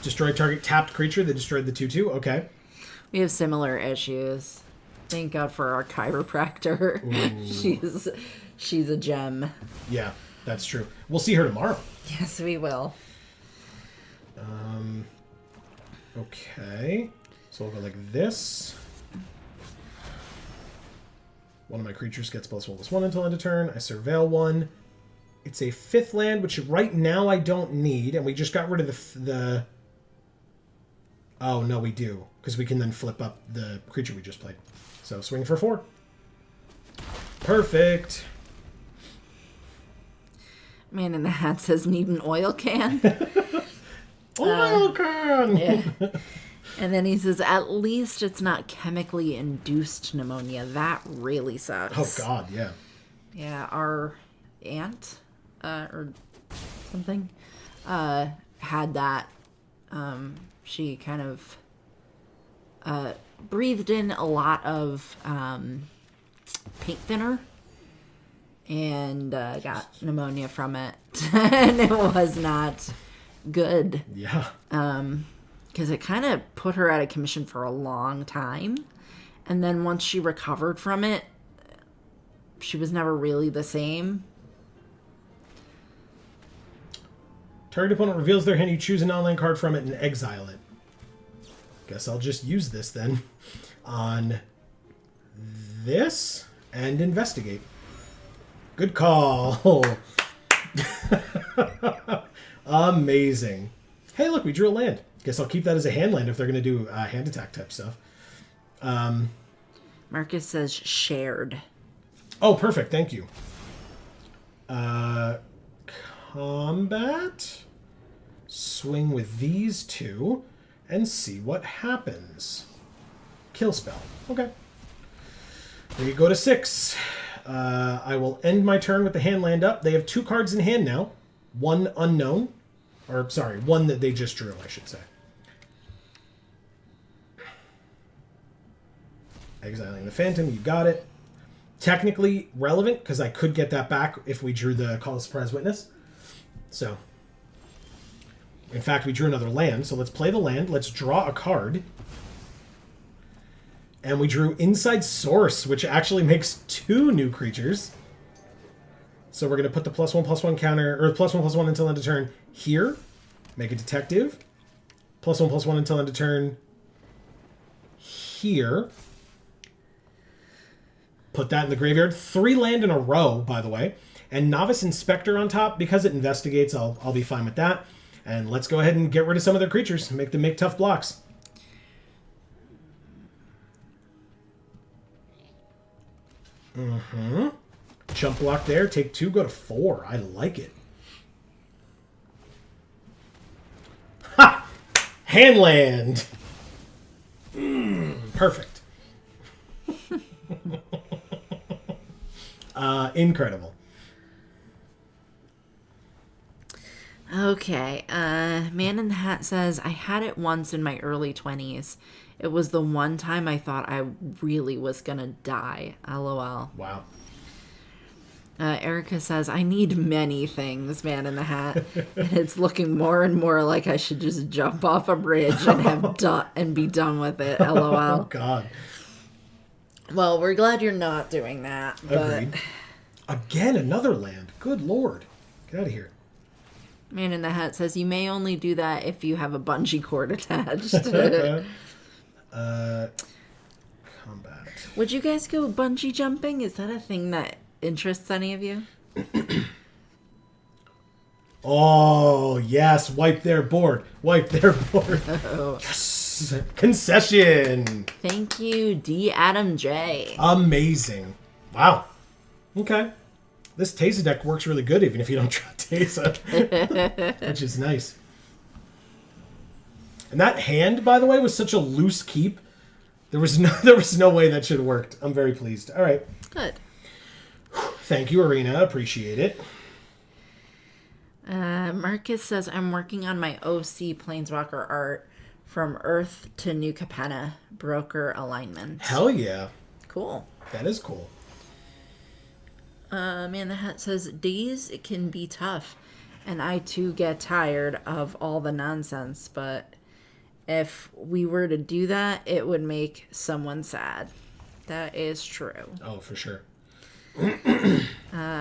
Destroy target tapped creature. They destroyed the 2/2. Okay. We have similar issues. Thank God for our chiropractor. She's a gem. Yeah, that's true. We'll see her tomorrow. Yes, we will. Okay. So we'll go like this. One of my creatures gets +1/+1 until end of turn. I surveil 1. It's a 5th land, which right now I don't need, and we just got rid of the... Oh, no, we do, because we can then flip up the creature we just played. So swing for 4. Perfect. Man in the Hat says, need an oil can. Oil can! Yeah. And then he says, at least it's not chemically induced pneumonia. That really sucks. Oh, God, yeah. Yeah, our aunt, or something, had that. She kind of breathed in a lot of paint thinner and got pneumonia from it. And it was not good. Yeah. Because it kind of put her out of commission for a long time. And then once she recovered from it, she was never really the same. Target opponent reveals their hand. You choose an online card from it and exile it. Guess I'll just use this then on this and investigate. Good call. Amazing. Hey, look, we drew a land. Guess I'll keep that as a hand land if they're going to do hand attack type stuff. Marcus says shared. Oh, perfect. Thank you. Combat. Swing with these two and see what happens. Kill spell. Okay. We go to 6. I will end my turn with the hand land up. They have 2 cards in hand now. One unknown. Or, sorry, one that they just drew, I should say. Exiling the Phantom, you got it. Technically relevant, because I could get that back if we drew the Call of Surprise Witness. So, in fact, we drew another land, so let's play the land. Let's draw a card. And we drew Inside Source, which actually makes 2 new creatures. So we're going to put the +1/+1 counter, or +1/+1 until end of turn here. Make a detective. +1/+1 until end of turn here. Put that in the graveyard. 3 land in a row, by the way. And Novice Inspector on top. Because it investigates, I'll be fine with that. And let's go ahead and get rid of some of their creatures. Make them make tough blocks. Mm-hmm. Jump block there. Take 2, go to 4. I like it. Ha! Handland. Perfect. Incredible. Okay. Man in the Hat says, I had it once in my early 20s. It was the one time I thought I really was gonna die. LOL. Wow. Erica says, I need many things, Man in the Hat. And it's looking more and more like I should just jump off a bridge and and be done with it. LOL. Oh, God. Well, we're glad you're not doing that. Agreed. But... Again, another land. Good Lord. Get out of here. Man in the Hat says, you may only do that if you have a bungee cord attached. Combat. Would you guys go bungee jumping? Is that a thing that interests any of you? Oh, yes. Wipe their board. Wipe their board. Oh. Yes. Concession. Thank you, D. Adam J. Amazing. Wow. Okay. This Taser deck works really good even if you don't draw Taser. Which is nice. And that hand, by the way, was such a loose keep. There was no way that should have worked. I'm very pleased. All right. Good. Thank you, Arena. Appreciate it. Marcus says, I'm working on my OC Planeswalker art from Earth to New Capenna, broker alignment. Hell yeah. Cool. That is cool. Man the Hat says, days it can be tough, and I too get tired of all the nonsense, but if we were to do that, it would make someone sad. That is true. Oh, for sure.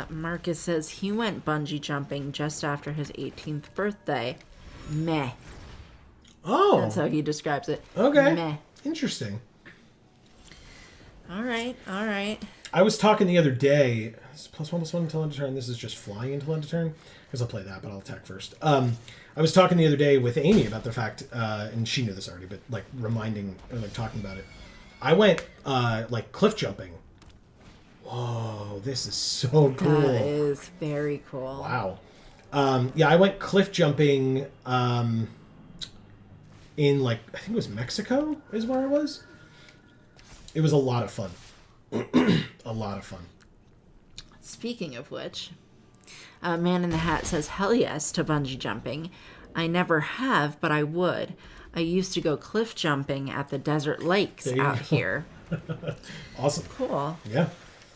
Marcus says he went bungee jumping just after his 18th birthday. Meh. Oh. That's how he describes it. Okay. Meh. Interesting. All right. I was talking the other day. +1/+1 until end of turn. This is just flying until end of turn. Because I'll play that, but I'll attack first. I was talking the other day with Amy about the fact, and she knew this already, but like reminding or like talking about it. I went like cliff jumping. Whoa, this is so cool. That is very cool. Wow. Yeah, I went cliff jumping in like I think it was Mexico is where I was. It was a lot of fun. A lot of fun. Speaking of which, Man in the Hat says, hell yes to bungee jumping. I never have, but I would. I used to go cliff jumping at the desert lakes out here. Awesome. Cool. Yeah.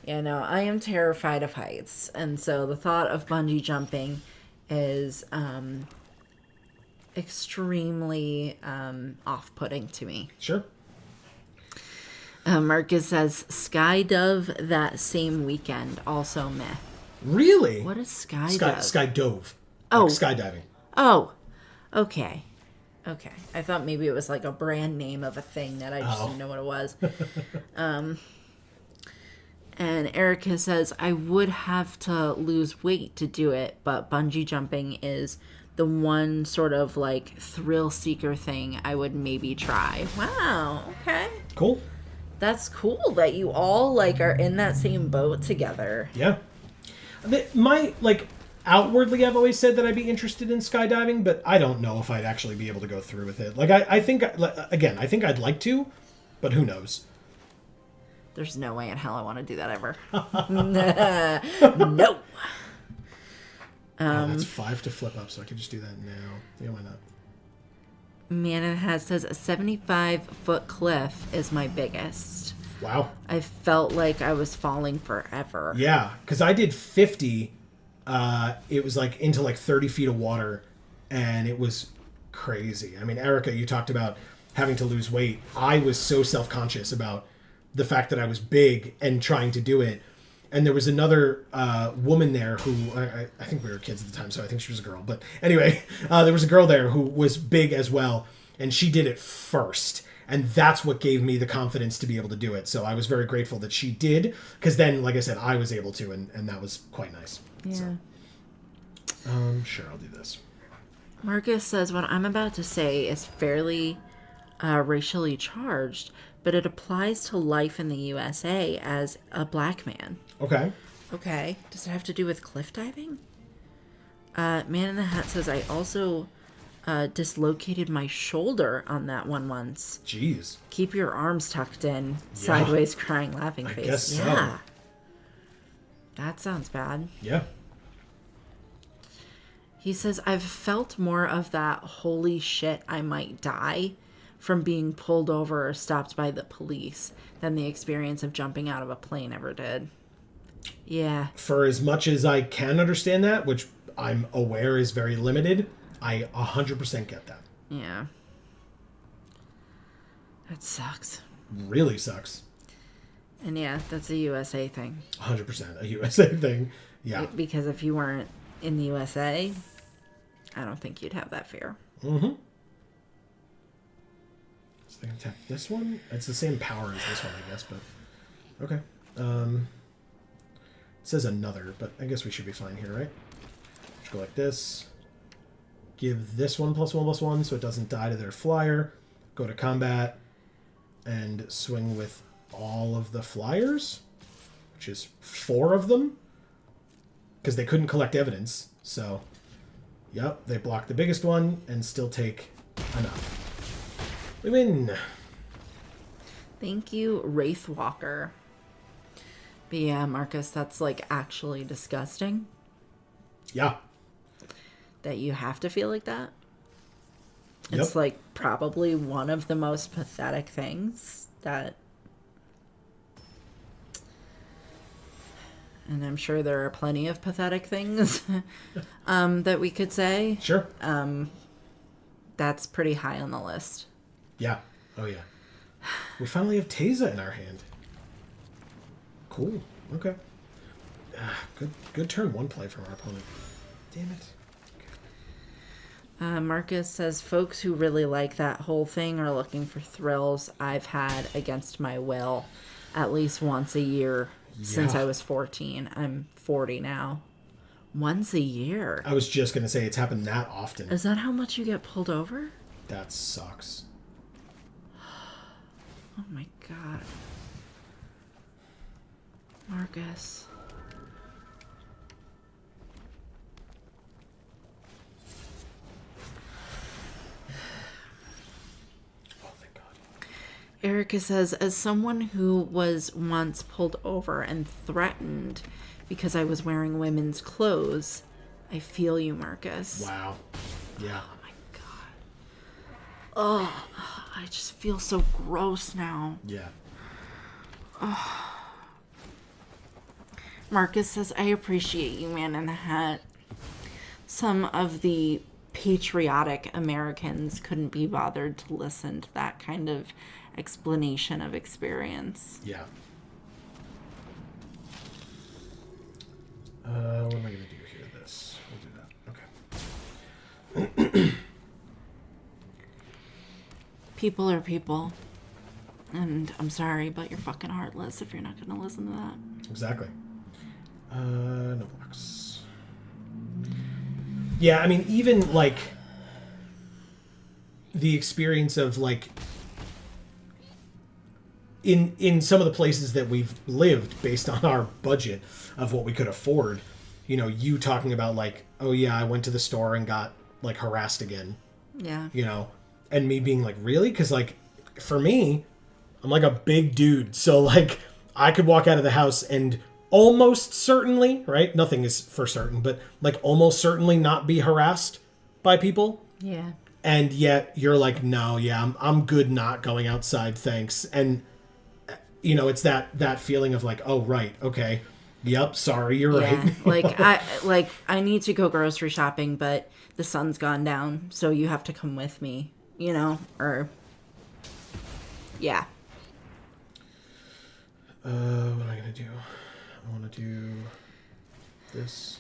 Yeah, no, I am terrified of heights. And so the thought of bungee jumping is extremely off-putting to me. Sure. Marcus says, Skydove that same weekend, also meh. Really? What is skydove? Skydove. Oh. Like skydiving. Oh, okay. Okay. I thought maybe it was like a brand name of a thing that I just didn't know what it was. And Erica says, I would have to lose weight to do it, but bungee jumping is the one sort of like thrill seeker thing I would maybe try. Wow. Okay. Cool. That's cool that you all like are in that same boat together. Yeah. Outwardly, I've always said that I'd be interested in skydiving, but I don't know if I'd actually be able to go through with it. Like, I think I'd like to, but who knows? There's no way in hell I want to do that ever. No. That's 5 to flip up, so I could just do that now. Yeah, why not? Man in the Hat says a 75-foot cliff is my biggest. Wow. I felt like I was falling forever. Yeah, because I did 50. It was like into like 30 feet of water, and it was crazy. I mean, Erica, you talked about having to lose weight. I was so self-conscious about the fact that I was big and trying to do it. And there was another woman there who, I think we were kids at the time, so I think she was a girl. But anyway, there was a girl there who was big as well, and she did it first. And that's what gave me the confidence to be able to do it. So I was very grateful that she did, because then, like I said, I was able to, and that was quite nice. Yeah. So, sure, I'll do this. Marcus says, what I'm about to say is fairly racially charged, but it applies to life in the USA as a black man. Okay. Okay. Does it have to do with cliff diving? Man in the Hat says, I also dislocated my shoulder on that one once. Jeez. Keep your arms tucked in, sideways, crying, laughing face. I guess so. Yeah. That sounds bad. Yeah. He says, I've felt more of that holy shit, I might die from being pulled over or stopped by the police than the experience of jumping out of a plane ever did. Yeah. For as much as I can understand that, which I'm aware is very limited, I 100% get that. Yeah. That sucks. Really sucks. And yeah, that's a USA thing. 100% a USA thing. Yeah. Because if you weren't in the USA, I don't think you'd have that fear. Mm-hmm. So I can tap this one. It's the same power as this one, I guess, but okay. It says another, but I guess we should be fine here, right? Just go like this. Give this one +1/+1 so it doesn't die to their flyer. Go to combat and swing with all of the flyers, which is 4 of them, because they couldn't collect evidence. So, yep, they block the biggest one and still take enough. We win. Thank you, Wraithwalker. But yeah, Marcus, that's like actually disgusting. Yeah. That you have to feel like that. Yep. It's like probably one of the most pathetic things that... And I'm sure there are plenty of pathetic things that we could say. Sure. That's pretty high on the list. Yeah. Oh, yeah. We finally have Taza in our hand. Cool. Okay. Good turn 1 play from our opponent. Damn it. Marcus says, folks who really like that whole thing are looking for thrills I've had against my will at least once a year since I was 14. I'm 40 now. Once a year. I was just going to say it's happened that often. Is that how much you get pulled over? That sucks. Oh my god. Marcus. Oh, thank God. Erica says, as someone who was once pulled over and threatened because I was wearing women's clothes, I feel you, Marcus. Wow. Yeah. Oh my god. Oh, I just feel so gross now. Yeah. Oh. Marcus says, I appreciate you, Man in the Hat. Some of the patriotic Americans couldn't be bothered to listen to that kind of explanation of experience. Yeah. What am I going to do here? This. We'll do that. Okay. People are people. And I'm sorry, but you're fucking heartless if you're not going to listen to that. Exactly. No box. Yeah, I mean, even, like, the experience of, like, in some of the places that we've lived based on our budget of what we could afford, you know, you talking about, like, oh, yeah, I went to the store and got, like, harassed again. Yeah. You know, and me being like, really? Because, like, for me, I'm, like, a big dude. So, like, I could walk out of the house and almost certainly, right? Nothing is for certain, but, like, almost certainly not be harassed by people. Yeah. And yet you're like, no, yeah, I'm good not going outside, thanks. And, you know, it's that feeling of like, oh, right, okay. Yep, sorry, you're right. I need to go grocery shopping, but the sun's gone down, so you have to come with me, you know? Or, yeah. What am I going to do? I want to do this.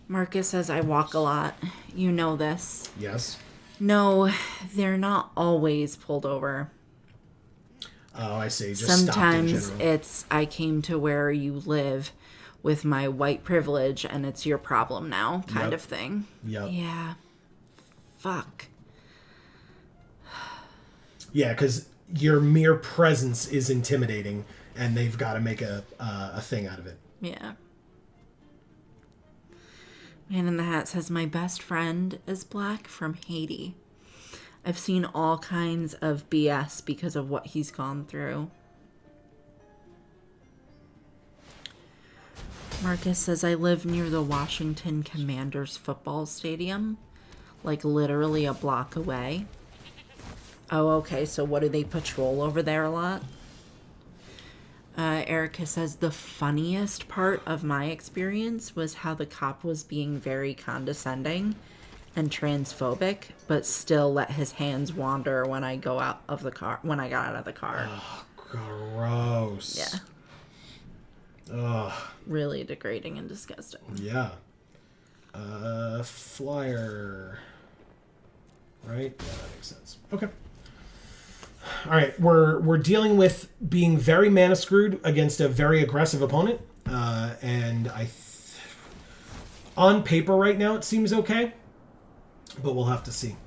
Marcus says I walk a lot. You know this. Yes. No, they're not always pulled over. Oh, I see. Just sometimes stopped in general. it's I came to where you live with my white privilege and it's your problem now kind of thing. Yep. Yeah. Fuck. Yeah, because your mere presence is intimidating, and they've got to make a thing out of it. Yeah. Man in the Hat says, my best friend is black from Haiti. I've seen all kinds of BS because of what he's gone through. Marcus says, I live near the Washington Commanders football stadium. Like literally a block away. Oh, okay. So what do they patrol over there a lot? Erica says, the funniest part of my experience was how the cop was being very condescending and transphobic, but still let his hands wander when I got out of the car. Oh, gross. Yeah. Ugh. Really degrading and disgusting. Yeah. Flyer. Right? Yeah, that makes sense. Okay. All right, we're dealing with being very mana screwed against a very aggressive opponent, and on paper right now it seems okay, but we'll have to see.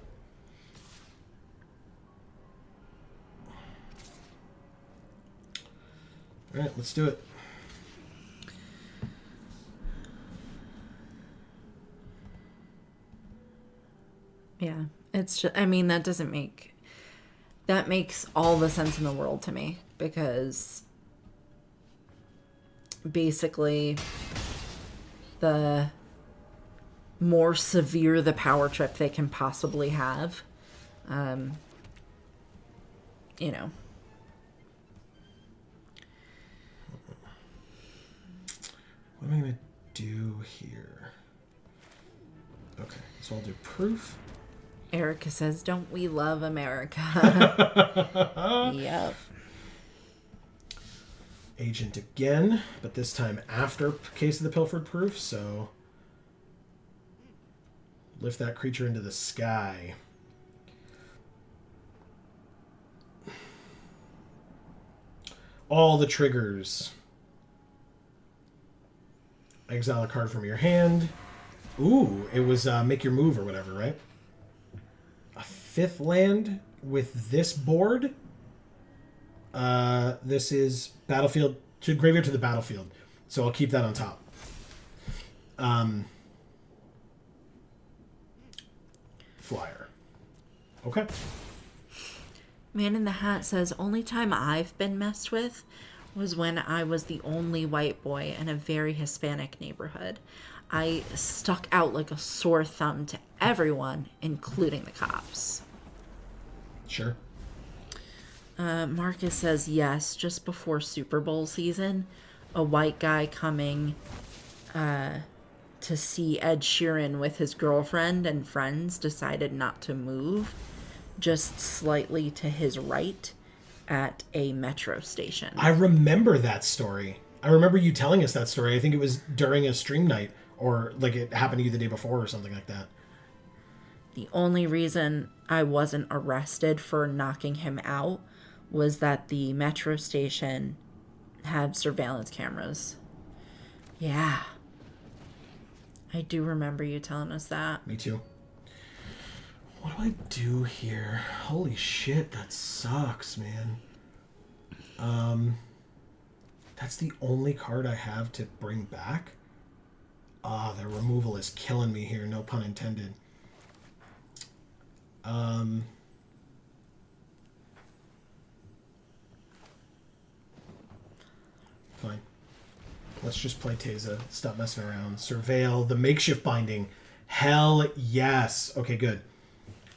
All right, let's do it. Yeah, it's just, I mean, that makes all the sense in the world to me, because basically the more severe the power trip they can possibly have, you know. What am I going to do here? Okay, so I'll do proof. Erica says, don't we love America? Yep. Agent again, but this time after Case of the Pilfered Proof, so lift that creature into the sky. All the triggers. Exile a card from your hand. Ooh, it was make your move or whatever, right? A 5th land with this board. This is battlefield to graveyard to the battlefield, so I'll keep that on top. Flyer. Okay. Man in the Hat says, only time I've been messed with was when I was the only white boy in a very Hispanic neighborhood. I stuck out like a sore thumb to everyone, including the cops. Sure. Marcus says, yes, just before Super Bowl season, a white guy coming to see Ed Sheeran with his girlfriend and friends decided not to move, just slightly to his right at a metro station. I remember that story. I remember you telling us that story. I think it was during a stream night, or like it happened to you the day before or something like that. The only reason I wasn't arrested for knocking him out was that the metro station had surveillance cameras. Yeah. I do remember you telling us that. Me too. What do I do here? Holy shit, that sucks, man. That's the only card I have to bring back? The removal is killing me here, no pun intended. Fine. Let's just play Teza. Stop messing around. Surveil. The makeshift binding. Hell yes. Okay, good.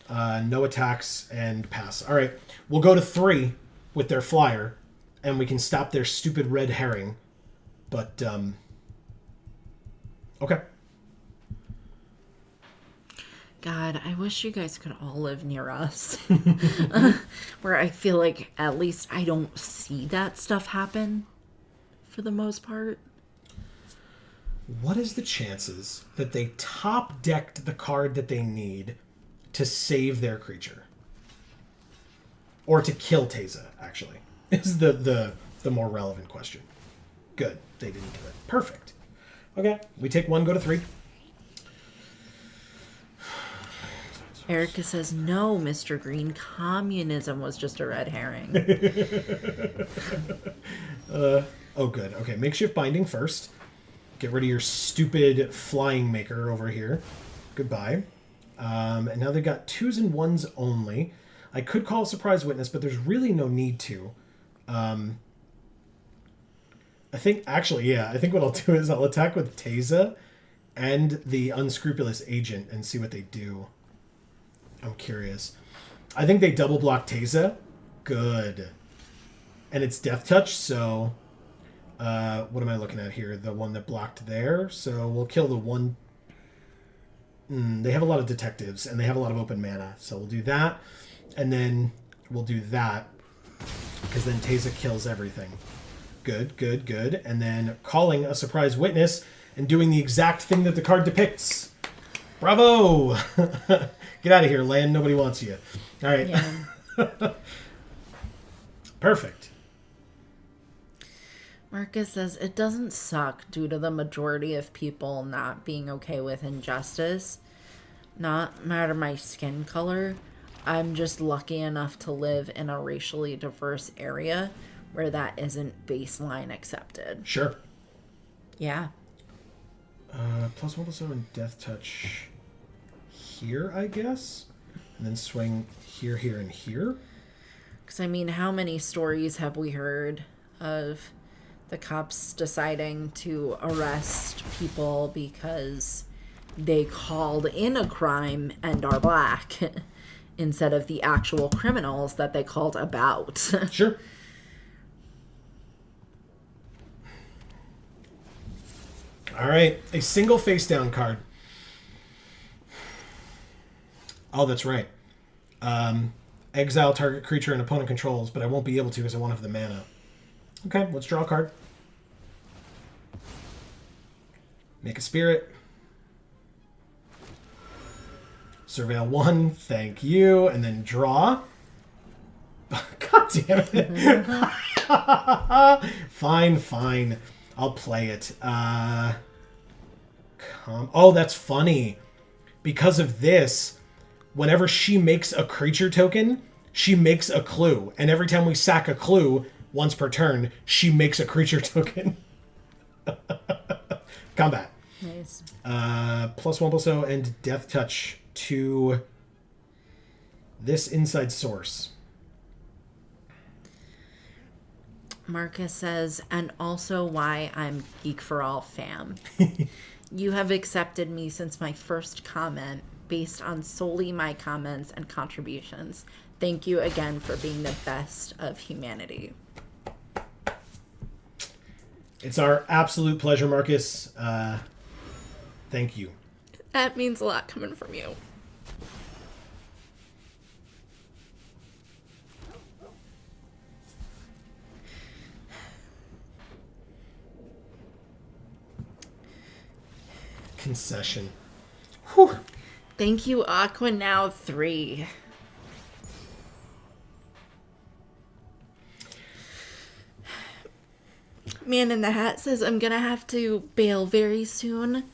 No attacks and pass. All right. We'll go to 3 with their flyer, and we can stop their stupid red herring. But, okay. God, I wish you guys could all live near us. Where I feel like at least I don't see that stuff happen for the most part. What is the chances that they top decked the card that they need to save their creature? Or to kill Teza, actually, is the more relevant question. Good. They didn't do it. Perfect. Okay. We take 1, go to 3. Erica says, no, Mr. Green, communism was just a red herring. Oh, good. Okay, makeshift binding first. Get rid of your stupid flying maker over here. Goodbye. And now they've got 2s and 1s only. I could call a surprise witness, but there's really no need to. I think what I'll do is I'll attack with Teza and the unscrupulous agent and see what they do. I'm curious. I think they double block Teza. Good. And it's Death Touch, so... what am I looking at here? The one that blocked there. So we'll kill the one... they have a lot of detectives, and they have a lot of open mana. So we'll do that, and then we'll do that, because then Teza kills everything. Good, good, good. And then calling a surprise witness and doing the exact thing that the card depicts. Bravo! Get out of here, land. Nobody wants you. All right. Yeah. Perfect. Marcus says, it doesn't suck due to the majority of people not being okay with injustice. Not matter my skin color. I'm just lucky enough to live in a racially diverse area where that isn't baseline accepted. Sure. Yeah. +1/+0 and Death Touch here, I guess? And then swing here, here, and here? Because, I mean, how many stories have we heard of the cops deciding to arrest people because they called in a crime and are black instead of the actual criminals that they called about? Sure. All right, a single face down card. Oh, that's right. Exile target creature an opponent controls, but I won't be able to because I won't have the mana. Okay, let's draw a card. Make a spirit. Surveil 1, thank you, and then draw. God damn it. Fine. I'll play it. Oh, that's funny. Because of this, whenever she makes a creature token, she makes a clue. And every time we sack a clue, once per turn, she makes a creature token. Combat. Nice. +1/+0 and Death Touch to this inside source. Marcus says, and also why I'm Geek for All fam. You have accepted me since my first comment based on solely my comments and contributions. Thank you again for being the best of humanity. It's our absolute pleasure, Marcus. Thank you. That means a lot coming from you. Concession. Whew. Thank you, Aqua Now 3. Man in the Hat says, I'm gonna have to bail very soon.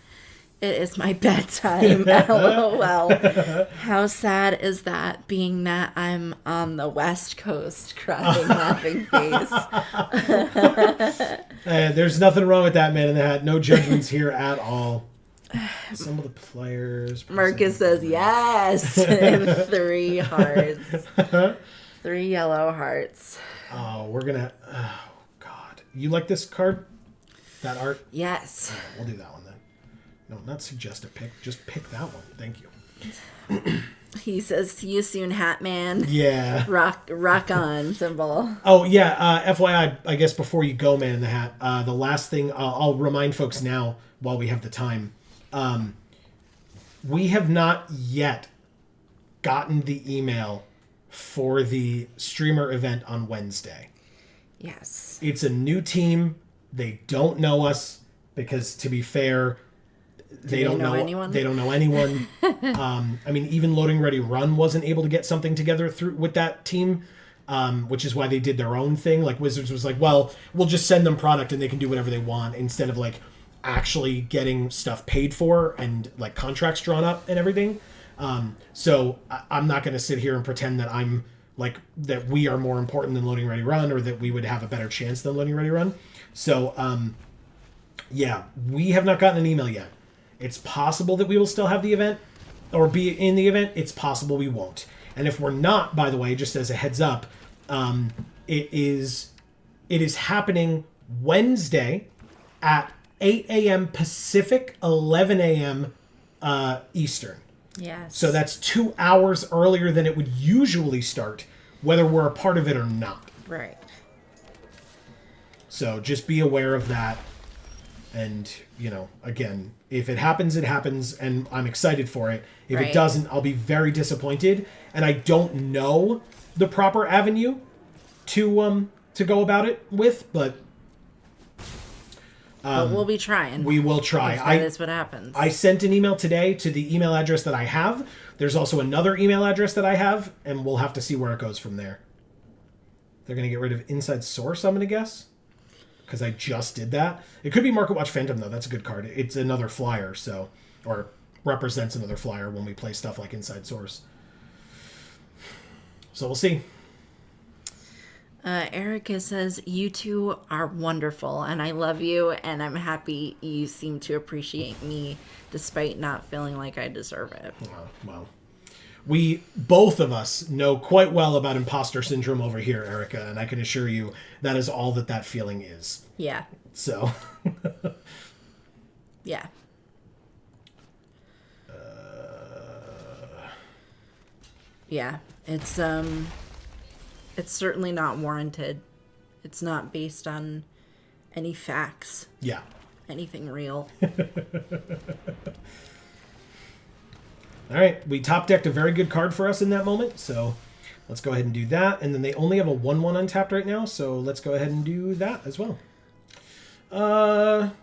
It is my bedtime. LOL. How sad is that, being that I'm on the West Coast crying, laughing face? There's nothing wrong with that, Man in the Hat. No judgments here at all. Some of the players. Marcus says, yes! 3 hearts. 3 yellow hearts. Oh, we're gonna... Oh, God. You like this card? That art? Yes. All right, we'll do that one then. No, not suggest a pick. Just pick that one. Thank you. He says, see you soon, Hat Man. Yeah. Rock on symbol. Oh, yeah. FYI, I guess before you go, Man in the Hat, the last thing I'll remind folks now while we have the time. We have not yet gotten the email for the streamer event on Wednesday. Yes. It's a new team. They don't know us because, to be fair, they don't know anyone. They don't know anyone. I mean, even Loading Ready Run wasn't able to get something together with that team, which is why they did their own thing. Like Wizards was like, well, we'll just send them product and they can do whatever they want, instead of like actually getting stuff paid for and like contracts drawn up and everything. So I'm not going to sit here and pretend that I'm like that we are more important than Loading Ready Run, or that we would have a better chance than Loading Ready Run. So yeah, we have not gotten an email yet. It's possible that we will still have the event or be in the event. It's possible we won't. And if we're not, by the way, just as a heads up, it is happening Wednesday at 8 a.m. Pacific, 11 a.m. Eastern. Yes. So that's 2 hours earlier than it would usually start, whether we're a part of it or not. Right. So just be aware of that. And, again, if it happens, it happens, and I'm excited for it. If it doesn't, I'll be very disappointed. And I don't know the proper avenue to go about it with, but we'll be trying. We will try. That is what happens. I sent an email today to the email address that I have. There's also another email address that I have, and we'll have to see where it goes from there. They're going to get rid of Inside Source, I'm going to guess, because I just did that. It could be Market Watch Phantom, though. That's a good card. It's another flyer, or represents another flyer when we play stuff like Inside Source. So we'll see. Erica says, you two are wonderful, and I love you, and I'm happy you seem to appreciate me despite not feeling like I deserve it. Well, we, both of us, know quite well about imposter syndrome over here, Erica, and I can assure you that is all that feeling is. Yeah. So. Yeah. Yeah. It's certainly not warranted. It's not based on any facts. Yeah. Anything real. All right. We top decked a very good card for us in that moment. So let's go ahead and do that. And then they only have a 1/1 untapped right now. So let's go ahead and do that as well.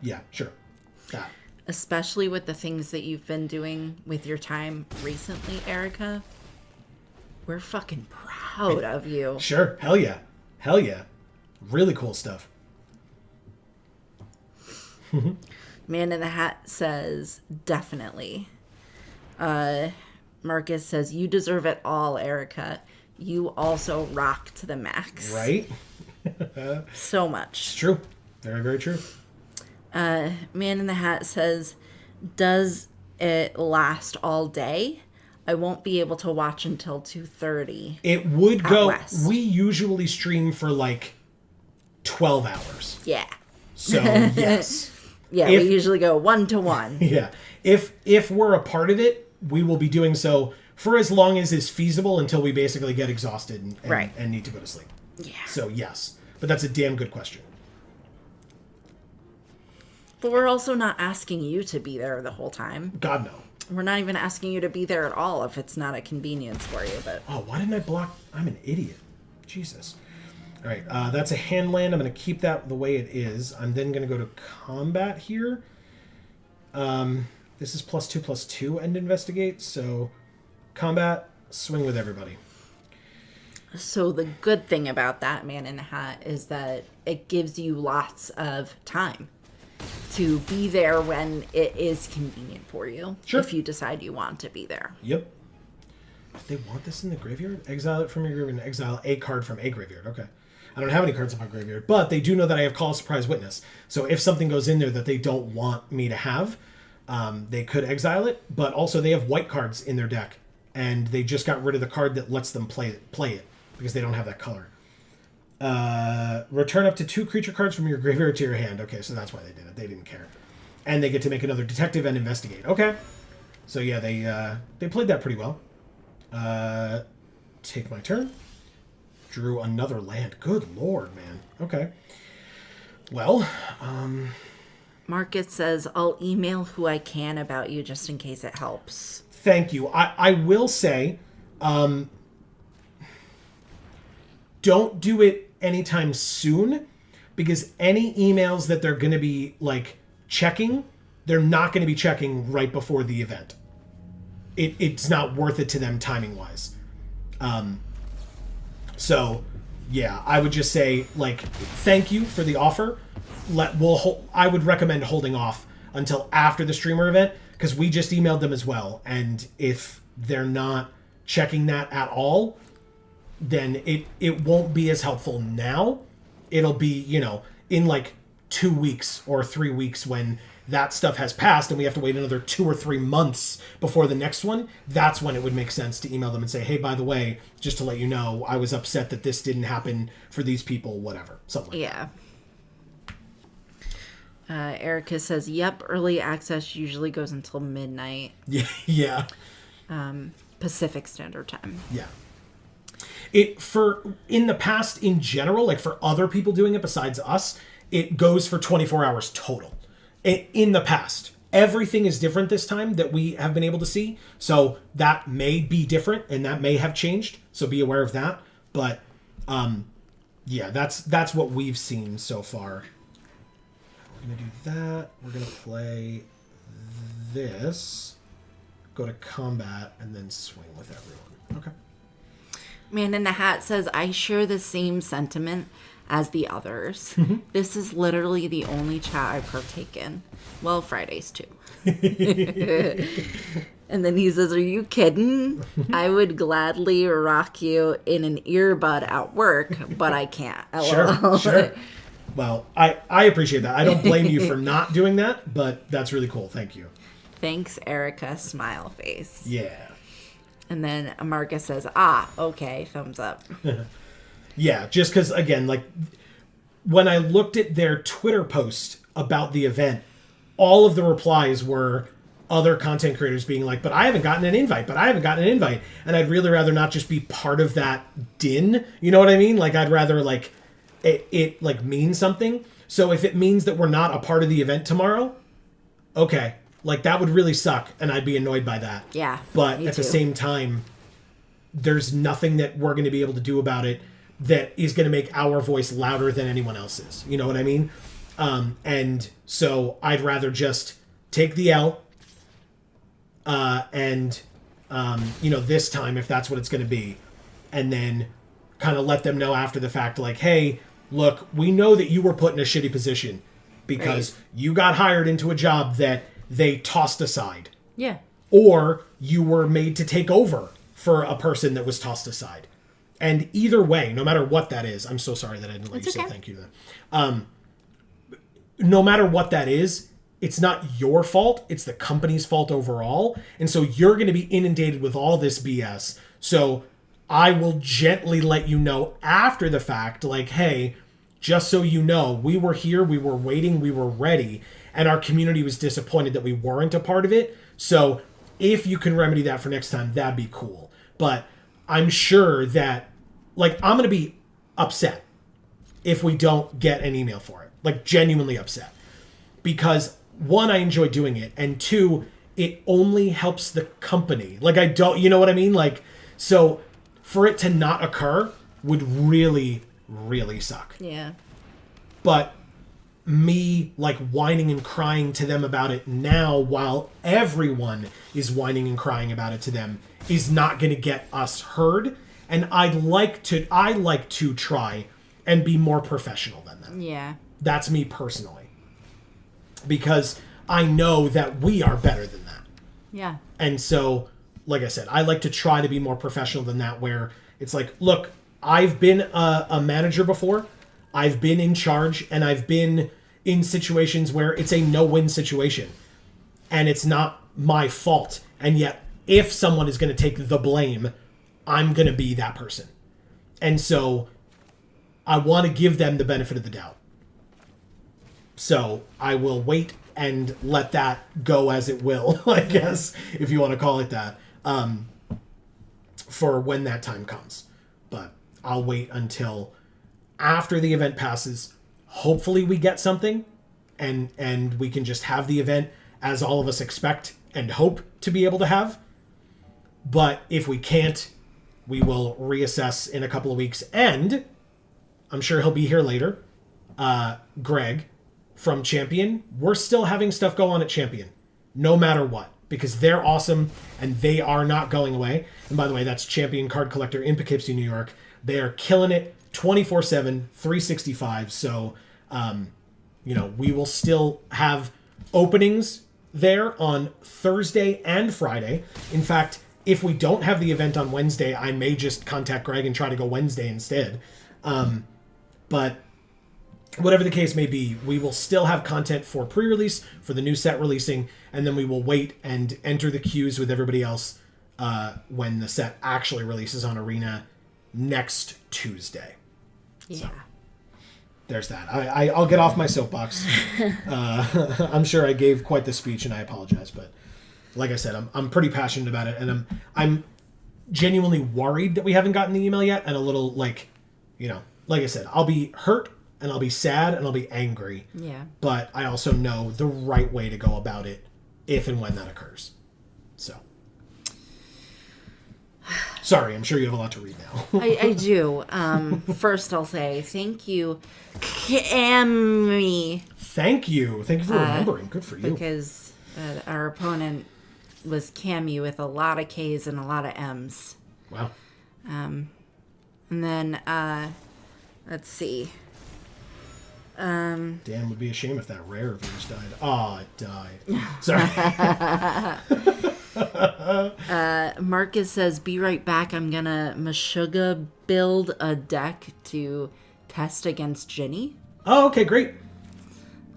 Yeah, sure. That. Especially with the things that you've been doing with your time recently, Erica. We're fucking proud of you. Sure. Hell yeah. Hell yeah. Really cool stuff. Man in the Hat says, definitely. Marcus says, you deserve it all, Erica. You also rock to the max. Right? So much. It's true. Very, very true. Man in the Hat says, does it last all day? I won't be able to watch until 2:30. It would go. West. We usually stream for like 12 hours. Yeah. So, yes. Yeah, we usually go 1-to-1. Yeah. If we're a part of it, we will be doing so for as long as is feasible until we basically get exhausted and need to go to sleep. Yeah. So, yes. But that's a damn good question. But we're also not asking you to be there the whole time. God, no. We're not even asking you to be there at all if it's not a convenience for you. But oh, why didn't I block? I'm an idiot. Jesus. All right, that's a hand land. I'm going to keep that the way it is. I'm then going to go to combat here. This is +2/+2 and investigate, so combat, swing with everybody. So the good thing about that Man in the Hat is that it gives you lots of time to be there when it is convenient for you. Sure. If you decide you want to be there. Yep. They want this in the graveyard? Exile it from your graveyard and exile a card from a graveyard. Okay. I don't have any cards in my graveyard, but they do know that I have Call Surprise Witness. So if something goes in there that they don't want me to have, they could exile it. But also they have white cards in their deck, and they just got rid of the card that lets them play it because they don't have that color. Return up to 2 creature cards from your graveyard to your hand. Okay, so that's why they did it. They didn't care. And they get to make another detective and investigate. Okay. So yeah, they played that pretty well. Take my turn. Drew another land. Good lord, man. Okay. Well, Marcus says, I'll email who I can about you just in case it helps. Thank you. I will say, don't do it anytime soon, because any emails that they're going to be, like, checking, they're not going to be checking right before the event. It's not worth it to them timing-wise. So, yeah, I would just say, like, thank you for the offer. I would recommend holding off until after the streamer event, because we just emailed them as well. And if they're not checking that at all, then it won't be as helpful now. It'll be, in like 2 weeks or 3 weeks when that stuff has passed and we have to wait another 2 or 3 months before the next one. That's when it would make sense to email them and say, hey, by the way, just to let you know, I was upset that this didn't happen for these people, whatever. Something like that. Erica says, yep, early access usually goes until midnight. Yeah. Pacific Standard Time. Yeah. In the past, in general, like for other people doing it besides us, it goes for 24 hours total. In the past, everything is different this time that we have been able to see. So that may be different and that may have changed. So be aware of that. But yeah, that's what we've seen so far. We're going to do that. We're going to play this, go to combat, and then swing with everyone. Okay. Man in the Hat says, I share the same sentiment as the others. This is literally the only chat I partake in. Well, Fridays too. And then he says, are you kidding? I would gladly rock you in an earbud at work, but I can't. Sure. Well, I appreciate that. I don't blame you for not doing that, but that's really cool. Thank you. Thanks, Erica. Smile face. Yeah. And then Marcus says, okay, thumbs up. Yeah, just because, again, like, when I looked at their Twitter post about the event, all of the replies were other content creators being like, but I haven't gotten an invite, and I'd really rather not just be part of that din, you know what I mean? Like, I'd rather, like, it like, mean something. So if it means that we're not a part of the event tomorrow, okay, like, that would really suck, and I'd be annoyed by that. Yeah, but at the same time, there's nothing that we're going to be able to do about it that is going to make our voice louder than anyone else's. You know what I mean? And so I'd rather just take the L this time, if that's what it's going to be, and then kind of let them know after the fact, like, hey, look, we know that you were put in a shitty position because you got hired into a job that they tossed aside. Yeah. Or you were made to take over for a person that was tossed aside. And either way, no matter what that is, I'm so sorry that I didn't let you say thank you then. No matter what that is, it's not your fault. It's the company's fault overall. And so you're going to be inundated with all this BS. So I will gently let you know after the fact, like, hey, just so you know, we were here, we were waiting, we were ready, and our community was disappointed that we weren't a part of it. So if you can remedy that for next time, that'd be cool. But I'm sure that, like, I'm going to be upset if we don't get an email for it. Like, genuinely upset. Because, one, I enjoy doing it, and two, it only helps the company. Like, I don't, you know what I mean? Like, so for it to not occur would really, really suck. Yeah. But me like whining and crying to them about it now while everyone is whining and crying about it to them is not going to get us heard. And I like to try and be more professional than them. Yeah. That's me personally. Because I know that we are better than that. Yeah. And so, like I said, I like to try to be more professional than that, where it's like, look, I've been a manager before. I've been in charge, and I've been in situations where it's a no-win situation. And it's not my fault. And yet, if someone is going to take the blame, I'm going to be that person. And so, I want to give them the benefit of the doubt. So, I will wait and let that go as it will, I guess, if you want to call it that, for when that time comes. But I'll wait until after the event passes. Hopefully we get something, and we can just have the event as all of us expect and hope to be able to have. But if we can't, we will reassess in a couple of weeks. And I'm sure he'll be here later. Greg from Champion, we're still having stuff go on at Champion, no matter what, because they're awesome and they are not going away. And by the way, that's Champion Card Collector in Poughkeepsie, New York. They are killing it 24/7, 365. So, we will still have openings there on Thursday and Friday. In fact, if we don't have the event on Wednesday, I may just contact Greg and try to go Wednesday instead. But whatever the case may be, we will still have content for pre-release, for the new set releasing, and then we will wait and enter the queues with everybody else when the set actually releases on Arena next Tuesday. Yeah. So, there's that. I'll get off my soapbox. I'm sure I gave quite the speech, and I apologize, but like I said, I'm pretty passionate about it, and I'm genuinely worried that we haven't gotten the email yet, and a little like I said, I'll be hurt, and I'll be sad, and I'll be angry. Yeah. But I also know the right way to go about it if and when that occurs. So. Sorry, I'm sure you have a lot to read now. I do. First, I'll say thank you, Cammy. Thank you for remembering. Good for you. Because our opponent was Cammy with a lot of K's and a lot of M's. Wow. And then, let's see. Dan would be ashamed if that rare of yours died. Oh, it died. Sorry. Marcus says, be right back. I'm gonna Meshuggah build a deck to test against Ginny. Oh, okay, great.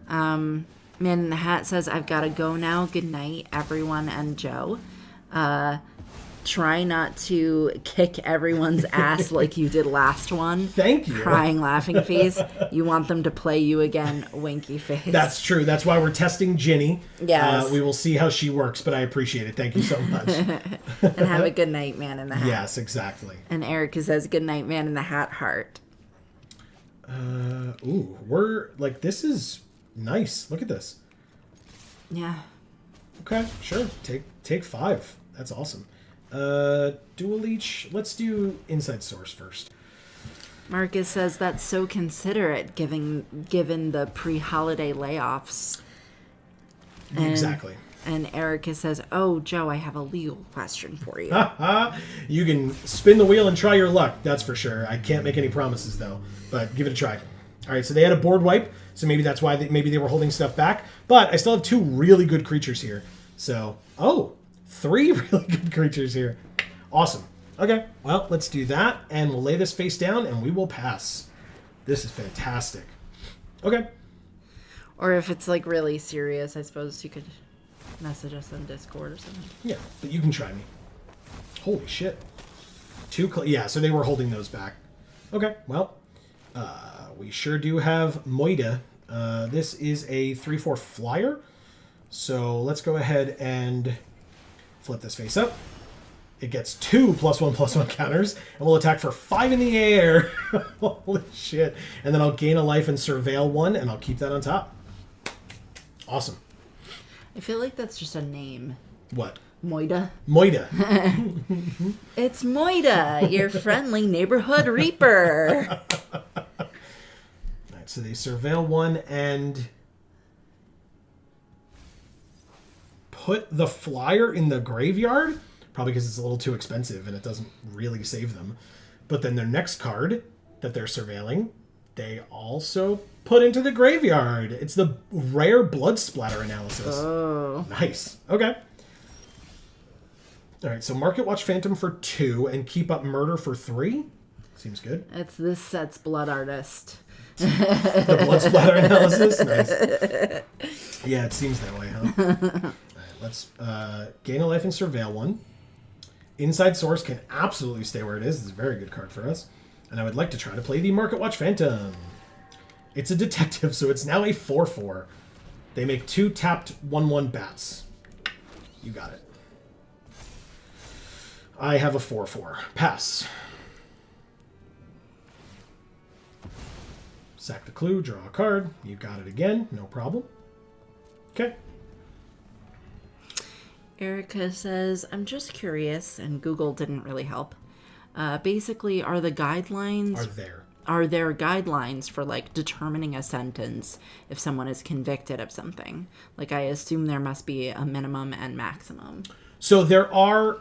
Man in the Hat says, I've gotta go now. Good night, everyone and Joe. Try not to kick everyone's ass like you did last one. Thank you. Crying, laughing face. You want them to play you again, winky face. That's true. That's why we're testing Ginny. Yes. We will see how she works, but I appreciate it. Thank you so much. And have a good night, Man in the Hat. Yes, exactly. And Erica says, good night, Man in the Hat, heart. We're like, this is nice. Look at this. Yeah. Okay, sure. Take 5. That's awesome. Dual Leech. Let's do Inside Source first. Marcus says that's so considerate given the pre-holiday layoffs. Exactly. And Erica says, oh, Joe, I have a legal question for you. You can spin the wheel and try your luck, that's for sure. I can't make any promises, though, but give it a try. All right, so they had a board wipe, so maybe that's why maybe they were holding stuff back. But I still have 2 really good creatures here. So, 3 really good creatures here. Awesome. Okay, well, let's do that, and we'll lay this face down, and we will pass. This is fantastic. Okay. Or if it's, like, really serious, I suppose you could message us on Discord or something. Yeah, but you can try me. Holy shit. 2... yeah, so they were holding those back. Okay, well, we sure do have Moida. This is a 3/4 flyer, so let's go ahead and flip this face up. It gets 2 +1/+1 counters, and we'll attack for 5 in the air. Holy shit. And then I'll gain a life and surveil 1, and I'll keep that on top. Awesome. I feel like that's just a name. What? Moida. Moida. It's Moida, your friendly neighborhood reaper. Alright, so they surveil one and put the flyer in the graveyard, probably because it's a little too expensive and it doesn't really save them. But then their next card that they're surveilling, they also put into the graveyard. It's the rare blood splatter analysis. Oh. Nice. Okay. All right, so Market Watch Phantom for 2 and Keep Up Murder for 3. Seems good. It's this set's Blood Artist. The blood splatter analysis? Nice. Yeah, it seems that way, huh? All right, let's gain a life and surveil one. Inside Source can absolutely stay where it is. It's a very good card for us. And I would like to try to play the Market Watch Phantom. It's a detective, so it's now a 4/4. They make 2 tapped 1/1 bats. You got it. I have a 4/4. Pass. Sack the clue, draw a card. You got it again. No problem. Okay. Erica says, I'm just curious, and Google didn't really help. Basically, are there guidelines for like determining a sentence if someone is convicted of something? Like, I assume there must be a minimum and maximum. So there are,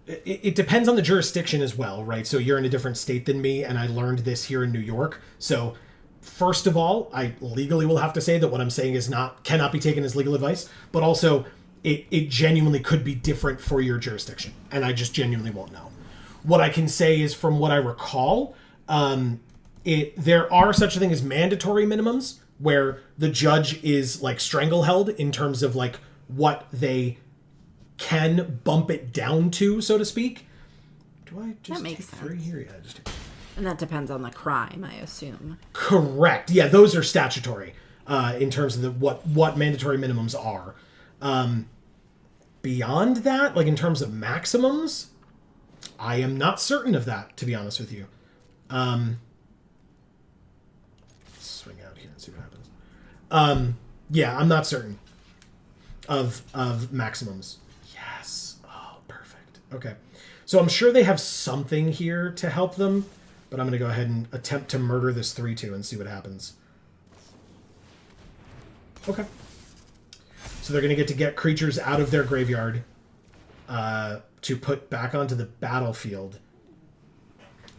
it depends on the jurisdiction as well, right? So you're in a different state than me, and I learned this here in New York. So first of all, I legally will have to say that what I'm saying cannot be taken as legal advice, but also it genuinely could be different for your jurisdiction, and I just genuinely won't know. What I can say is, from what I recall, there are such a thing as mandatory minimums, where the judge is like strangleheld in terms of like what they can bump it down to, so to speak. Do I just that makes take 3 here? Yeah, just take 3. And that depends on the crime, I assume. Correct. Yeah, those are statutory in terms of what mandatory minimums are. Beyond that, like in terms of maximums, I am not certain of that, to be honest with you. Let's swing out here and see what happens. Yeah, I'm not certain of maximums. Yes. Oh, perfect. Okay. So I'm sure they have something here to help them, but I'm going to go ahead and attempt to murder this 3/2 and see what happens. Okay. So they're going to get creatures out of their graveyard to put back onto the battlefield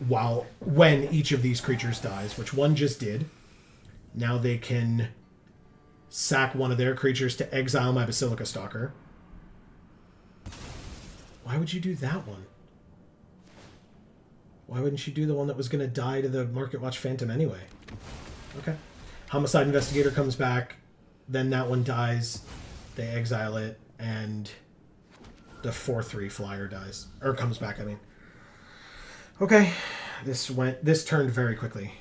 when each of these creatures dies, which one just did. Now they can sack one of their creatures to exile my Basilica Stalker. Why would you do that one? Why wouldn't you do the one that was going to die to the Market Watch Phantom anyway? Okay. Homicide Investigator comes back. Then that one dies. They exile it, and the 4/3 flyer dies. Or comes back, I mean. Okay. This turned very quickly.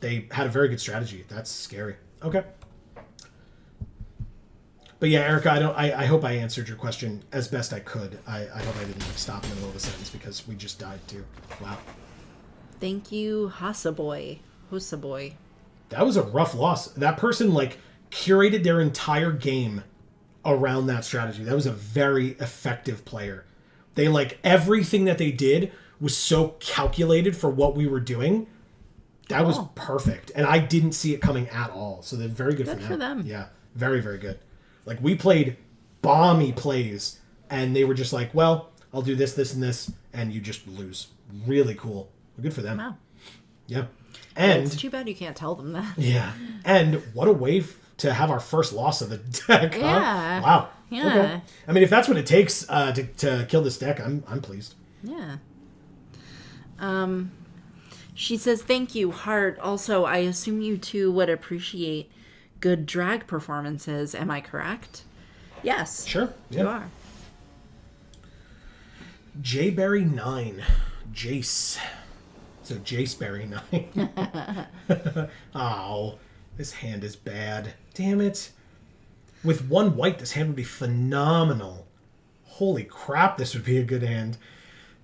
They had a very good strategy. That's scary. Okay. But yeah, Erica, I hope I answered your question as best I could. I hope I didn't stop in the middle of a sentence because we just died too. Wow. Thank you, Husaboy. That was a rough loss. That person curated their entire game around that strategy. That was a very effective player. They everything that they did was so calculated for what we were doing. That was perfect. And I didn't see it coming at all. So they're very good for them. Yeah, very, very good. We played bomby plays, and they were just well, I'll do this, this, and this, and you just lose. Really cool. Good for them. Wow. Yeah. And it's too bad you can't tell them that. Yeah. And what a way to have our first loss of the deck, huh? Yeah. Wow. Yeah. Okay. I mean, if that's what it takes to kill this deck, I'm pleased. Yeah. She says, thank you, Heart. Also, I assume you two would appreciate good drag performances. Am I correct? Yes. Sure. Yeah. You are. Jberry 9. Jace. So Jaceberry 9. Oh, this hand is bad. Damn it. With one white, this hand would be phenomenal. Holy crap, this would be a good hand.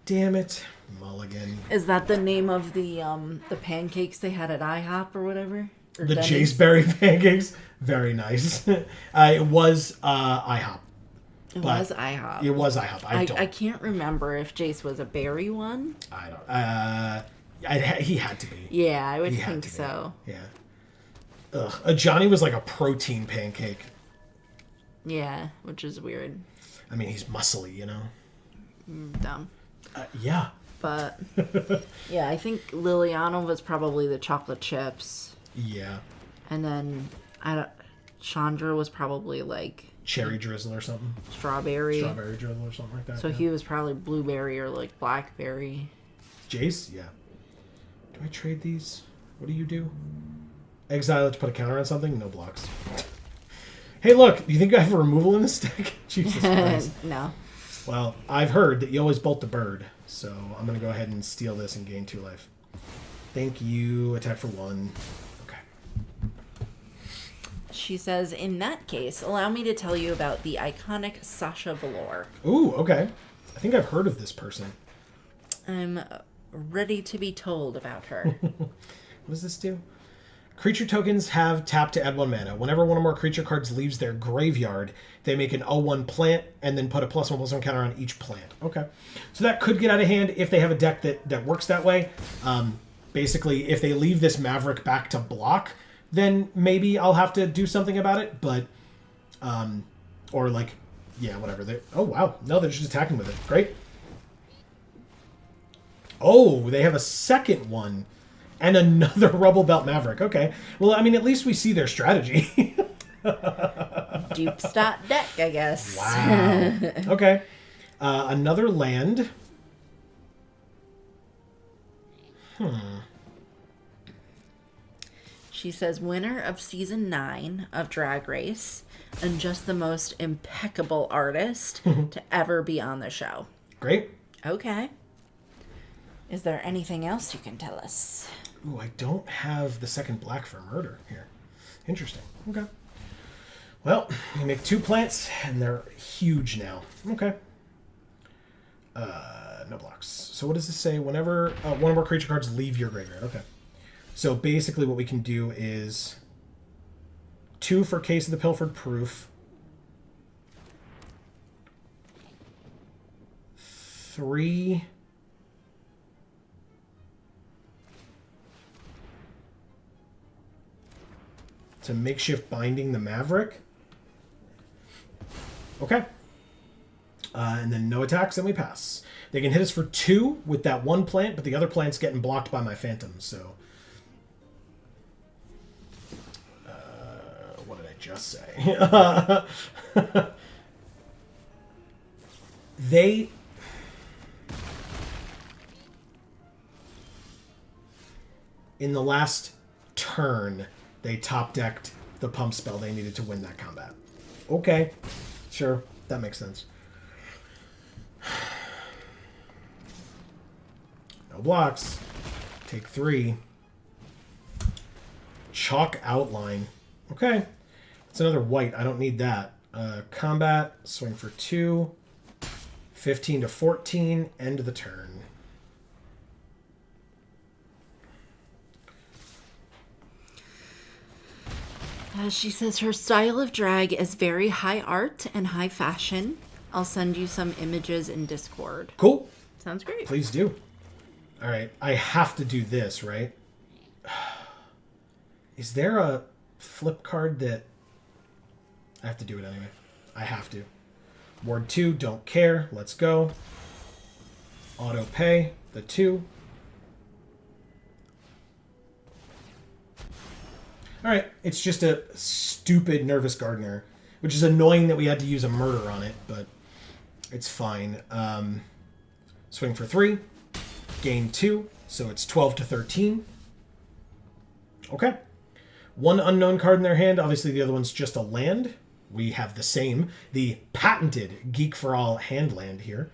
Damn it. Mulligan. Is that the name of the pancakes they had at IHOP or whatever? Or the Denny's? Jaceberry pancakes? Very nice. It was IHOP. It was IHOP. It was IHOP. I can't remember if Jace was a berry one. I don't. He had to be. Yeah, I would He had think to be. so. Yeah. Ugh. A Johnny was like a protein pancake. Yeah, which is weird. I mean, he's muscly, you know? Dumb. Yeah. But, yeah, I think Liliana was probably the chocolate chips. Yeah. And then, Chandra was probably like... Cherry drizzle or something. Strawberry. Strawberry drizzle or something like that. So he was probably blueberry or like blackberry. Jace? Yeah. Do I trade these? What do you do? Exile to put a counter on something? No blocks. Hey, look. Do you think I have a removal in this deck? Jesus Christ. No. Well, I've heard that you always bolt the bird. So I'm going to go ahead and steal this and gain 2 life. Thank you. Attack for 1. Okay. She says, in that case, allow me to tell you about the iconic Sasha Velour. Ooh, okay. I think I've heard of this person. I'm ready to be told about her. What does this do? Creature tokens have tap to add 1 mana. Whenever one or more creature cards leaves their graveyard, they make an 0/1 plant and then put a +1/+1 counter on each plant. Okay. So that could get out of hand if they have a deck that works that way. Basically, if they leave this Maverick back to block, then maybe I'll have to do something about it. But, or like, yeah, whatever. Oh, wow. No, they're just attacking with it. Great. Oh, they have a second one. And another Rubble Belt Maverick. Okay. Well, I mean, at least we see their strategy. Dupe stat deck, I guess. Wow. Okay. Another land. She says, winner of season 9 of Drag Race and just the most impeccable artist to ever be on the show. Great. Okay. Is there anything else you can tell us? Ooh, I don't have the second black for murder here. Interesting. Okay. Well, you make 2 plants, and they're huge now. Okay. No blocks. So what does this say? Whenever one or more creature cards leave your graveyard. Okay. So basically what we can do is 2 for Case of the Pilfered Proof. 3... to Makeshift Binding the Maverick. Okay. And then no attacks, and we pass. They can hit us for 2 with that 1 plant, but the other plant's getting blocked by my phantoms, so... what did I just say? They... In the last turn... They top-decked the pump spell they needed to win that combat. Okay. Sure. That makes sense. No blocks. Take 3. Chalk Outline. Okay. It's another white. I don't need that. Combat. Swing for 2. 15 to 14. End of the turn. She says her style of drag is very high art and high fashion. I'll send you some images in Discord. Cool. Sounds great. Please do. All right. I have to do this, right? Is there a flip card that... I have to do it anyway. I have to. Ward 2, don't care. Let's go. Auto pay the 2. All right, it's just a stupid Nervous Gardener, which is annoying that we had to use a murder on it, but it's fine. Swing for 3, gain 2, so it's 12 to 13. Okay. 1 unknown card in their hand. Obviously, the other one's just a land. We have the same, the patented Geek for All hand land here.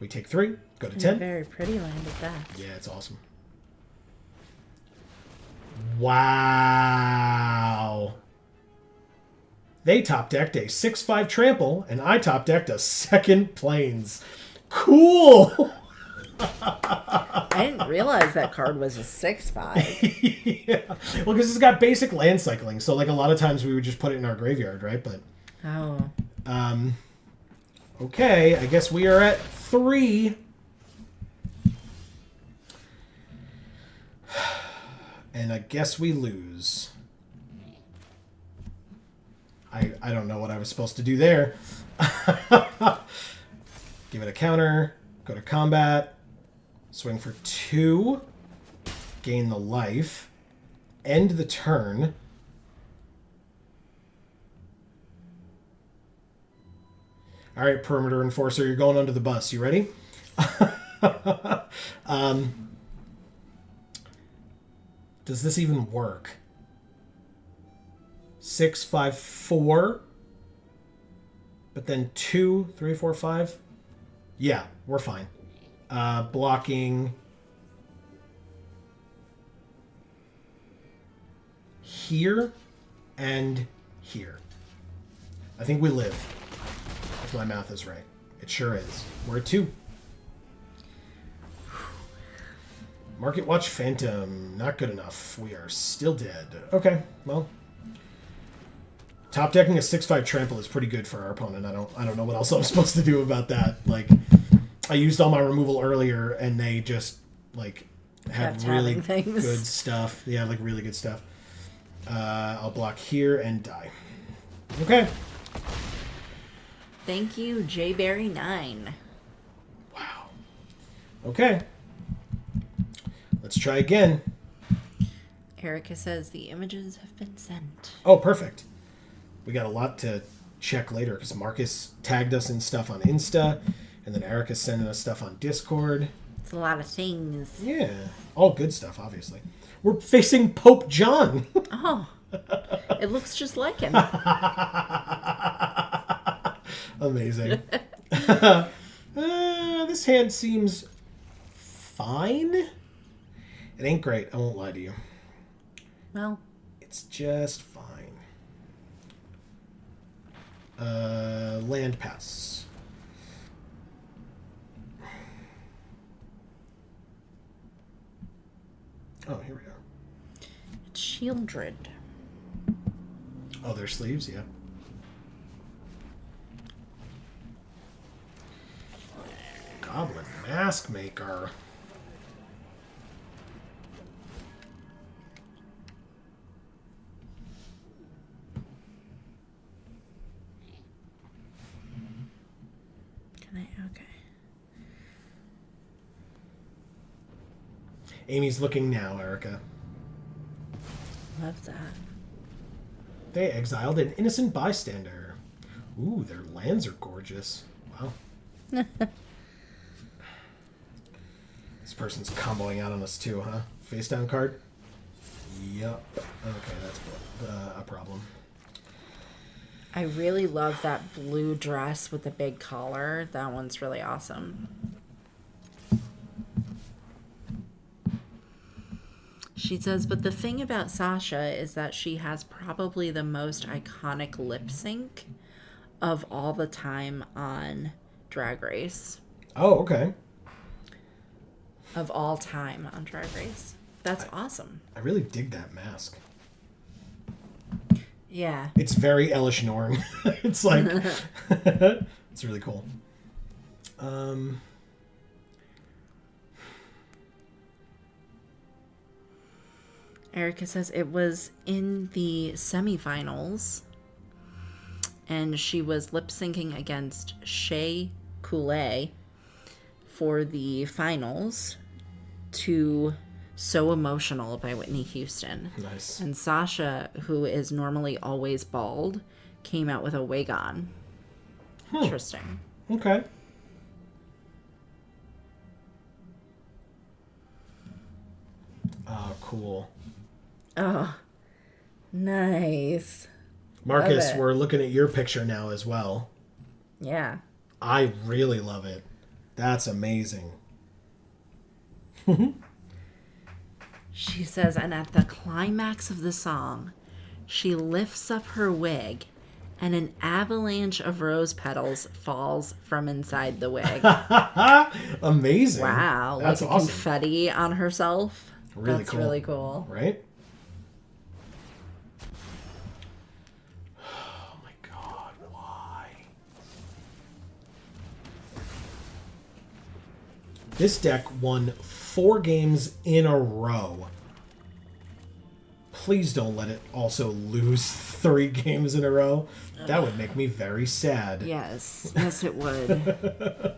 We take 3, go to 10. Very pretty land at that. Yeah, it's awesome. Wow. They top-decked a 6/5 trample, and I top-decked a second plains. Cool! I didn't realize that card was a 6/5. Yeah. Well, because it's got basic land cycling, so like a lot of times we would just put it in our graveyard, right? But oh. Okay, I guess we are at 3. And I guess we lose. I don't know what I was supposed to do there. Give it a counter. Go to combat. Swing for 2. Gain the life. End the turn. All right, Perimeter Enforcer, you're going under the bus. You ready? Does this even work? 6, 5, 4. But then 2, 3, 4, 5. Yeah, we're fine. Blocking here and here. I think we live, if my math is right. It sure is. We're at 2. Market Watch Phantom, not good enough. We are still dead. Okay, well. Top decking a 6/5 trample is pretty good for our opponent. I don't know what else I'm supposed to do about that. Like, I used all my removal earlier, and they just like had really good stuff. Yeah, like really good stuff. I'll block here and die. Okay. Thank you, JBerry9. Wow. Okay. Let's try again. Erica says the images have been sent. Oh, perfect. We got a lot to check later because Marcus tagged us in stuff on Insta, and then Erica's sending us stuff on Discord. It's a lot of things. Yeah. All good stuff, obviously. We're facing Pope John. Oh. It looks just like him. Amazing. This hand seems fine. It ain't great. I won't lie to you. Well. It's just fine. Land pass. Oh, here we are. It's Shieldred. Oh, their sleeves, yeah. Goblin Mask Maker. Okay. Amy's looking now, Erica. Love that. They exiled an innocent bystander. Ooh, their lands are gorgeous. Wow. This person's comboing out on us too, huh? Face down card? Yup. Okay, that's a problem. I really love that blue dress with the big collar. That one's really awesome. She says, but the thing about Sasha is that she has probably the most iconic lip sync of all the time on Drag Race. Oh, okay. Of all time on Drag Race. That's awesome. I really dig that mask. Yeah. It's very Elish Norn. It's like... it's really cool. Erica says it was in the semifinals, and she was lip syncing against Shea Coulee for the finals to So Emotional by Whitney Houston. Nice. And Sasha, who is normally always bald, came out with a wig on. Interesting. Okay. Oh, cool. Oh, nice. Marcus, we're looking at your picture now as well. Yeah. I really love it. That's amazing. She says, and at the climax of the song, she lifts up her wig and an avalanche of rose petals falls from inside the wig. Amazing. Wow. That's like awesome. confetti on herself. Really That's cool. really cool. Right? Oh my god, why? This deck won 4 games in a row. Please don't let it also lose 3 games in a row. That would make me very sad. Yes. Yes, it would.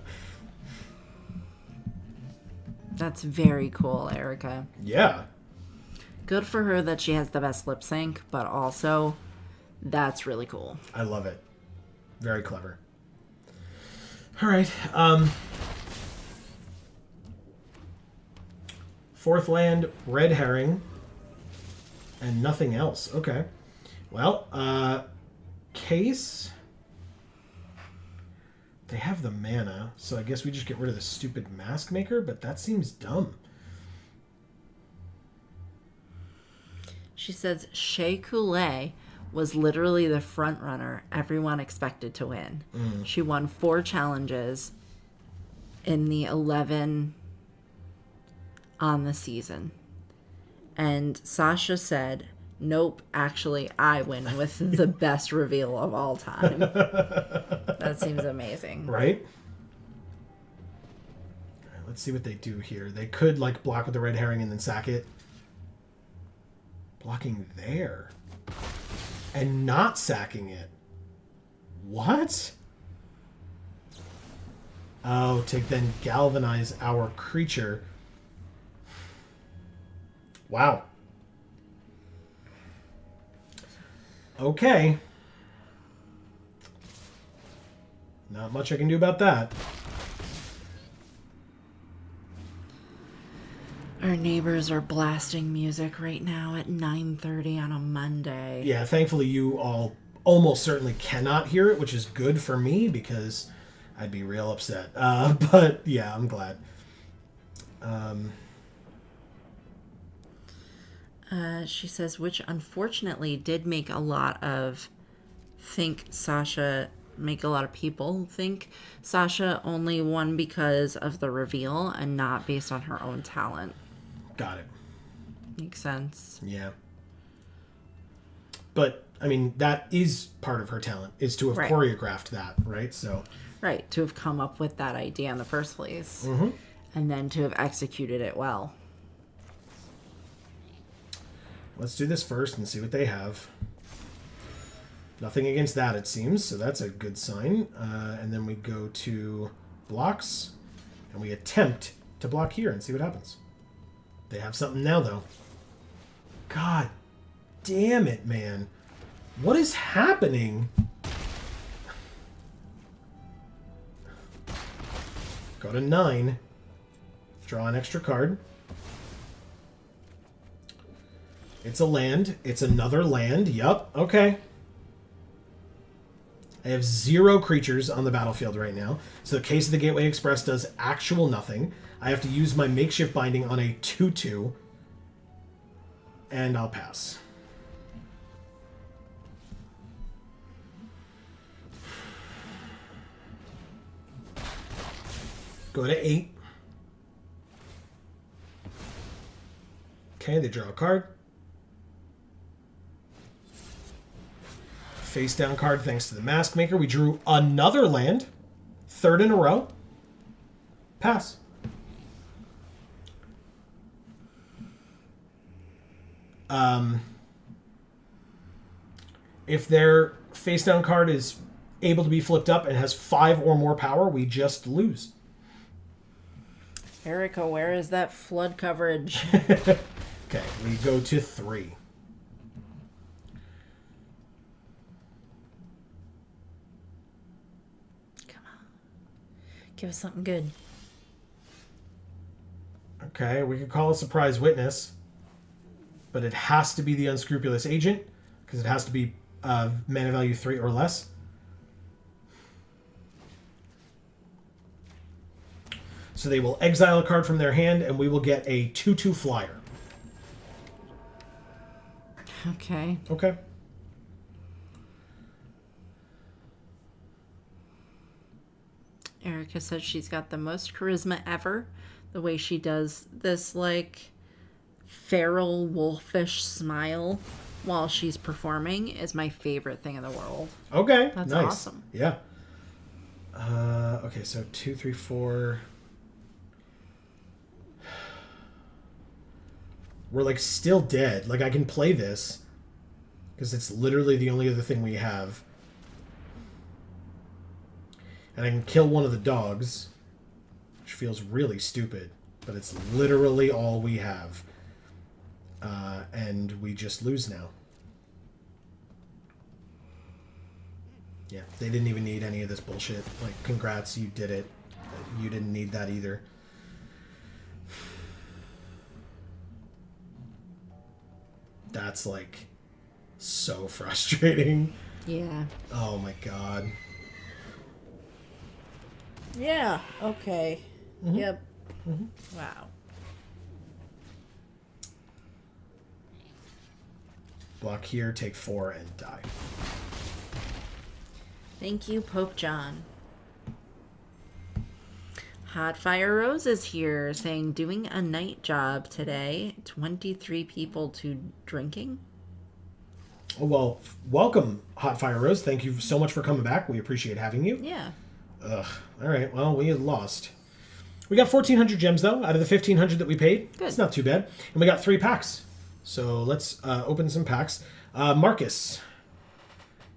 That's very cool, Erica. Yeah. Good for her that she has the best lip sync, but also, that's really cool. I love it. Very clever. All right. 4th land, red herring, and nothing else. Okay. Well, case. They have the mana, so I guess we just get rid of the stupid mask maker, but that seems dumb. She says Shea Coulee was literally the front runner everyone expected to win. She won 4 challenges in the 11 on the season. And Sasha said, nope, actually, I win with the best reveal of all time. That seems amazing. Right? All right, let's see what they do here. They could, like, block with the red herring and then sack it. Blocking there. And not sacking it. What? Oh, to then galvanize our creature. Wow. Okay. Not much I can do about that. Our neighbors are blasting music right now at 9:30 on a Monday. Yeah, thankfully you all almost certainly cannot hear it, which is good for me because I'd be real upset. But yeah, I'm glad. She says, which unfortunately did make a lot of people think Sasha only won because of the reveal and not based on her own talent. Got it. Makes sense. Yeah. But, I mean, that is part of her talent, is to have choreographed that, right? So. Right, to have come up with that idea in the first place. Mm-hmm. And then to have executed it well. Let's do this first and see what they have. Nothing against that, it seems, so that's a good sign. And then we go to blocks, and we attempt to block here and see what happens. They have something now, though. God damn it, man. What is happening? Go to 9. Draw an extra card. It's a land. It's another land. Yup. Okay. I have 0 creatures on the battlefield right now. So the Case of the Gateway Express does actual nothing. I have to use my makeshift binding on a 2/2. And I'll pass. Go to 8. Okay, they draw a card. Face down card thanks to the Mask Maker. We drew another land. 3rd in a row. Pass. If their face down card is able to be flipped up and has 5 or more power, we just lose. Erica, where is that flood coverage? Okay, we go to 3. Come on. Give us something good. Okay, we could call a surprise witness, but it has to be the unscrupulous agent because it has to be mana value 3 or less. So they will exile a card from their hand, and we will get a 2/2 flyer. Okay. Okay. Erica says she's got the most charisma ever. The way she does this, like, feral wolfish smile while she's performing is my favorite thing in the world. Okay. That's nice. awesome. Yeah. Okay, so 2, 3, 4. we're like still dead. Like I can play this because it's literally the only other thing we have. And I can kill one of the dogs, which feels really stupid, but it's literally all we have. And we just lose now. Yeah, they didn't even need any of this bullshit. Like, congrats, you did it. You didn't need that either. That's, like, so frustrating. Yeah. Oh, my God. Yeah, okay. Mm-hmm. Yep. Mm-hmm. Wow. Block here, take 4, and die. Thank you, Pope John. Hot Fire Rose is here saying, doing a night job today. 23 people to drinking. Oh, well, welcome, Hot Fire Rose. Thank you so much for coming back. We appreciate having you. Yeah. Ugh. All right, well, we had lost. We got 1,400 gems, though, out of the 1,500 that we paid. Good. It's not too bad. And we got 3 packs. So let's open some packs. Marcus,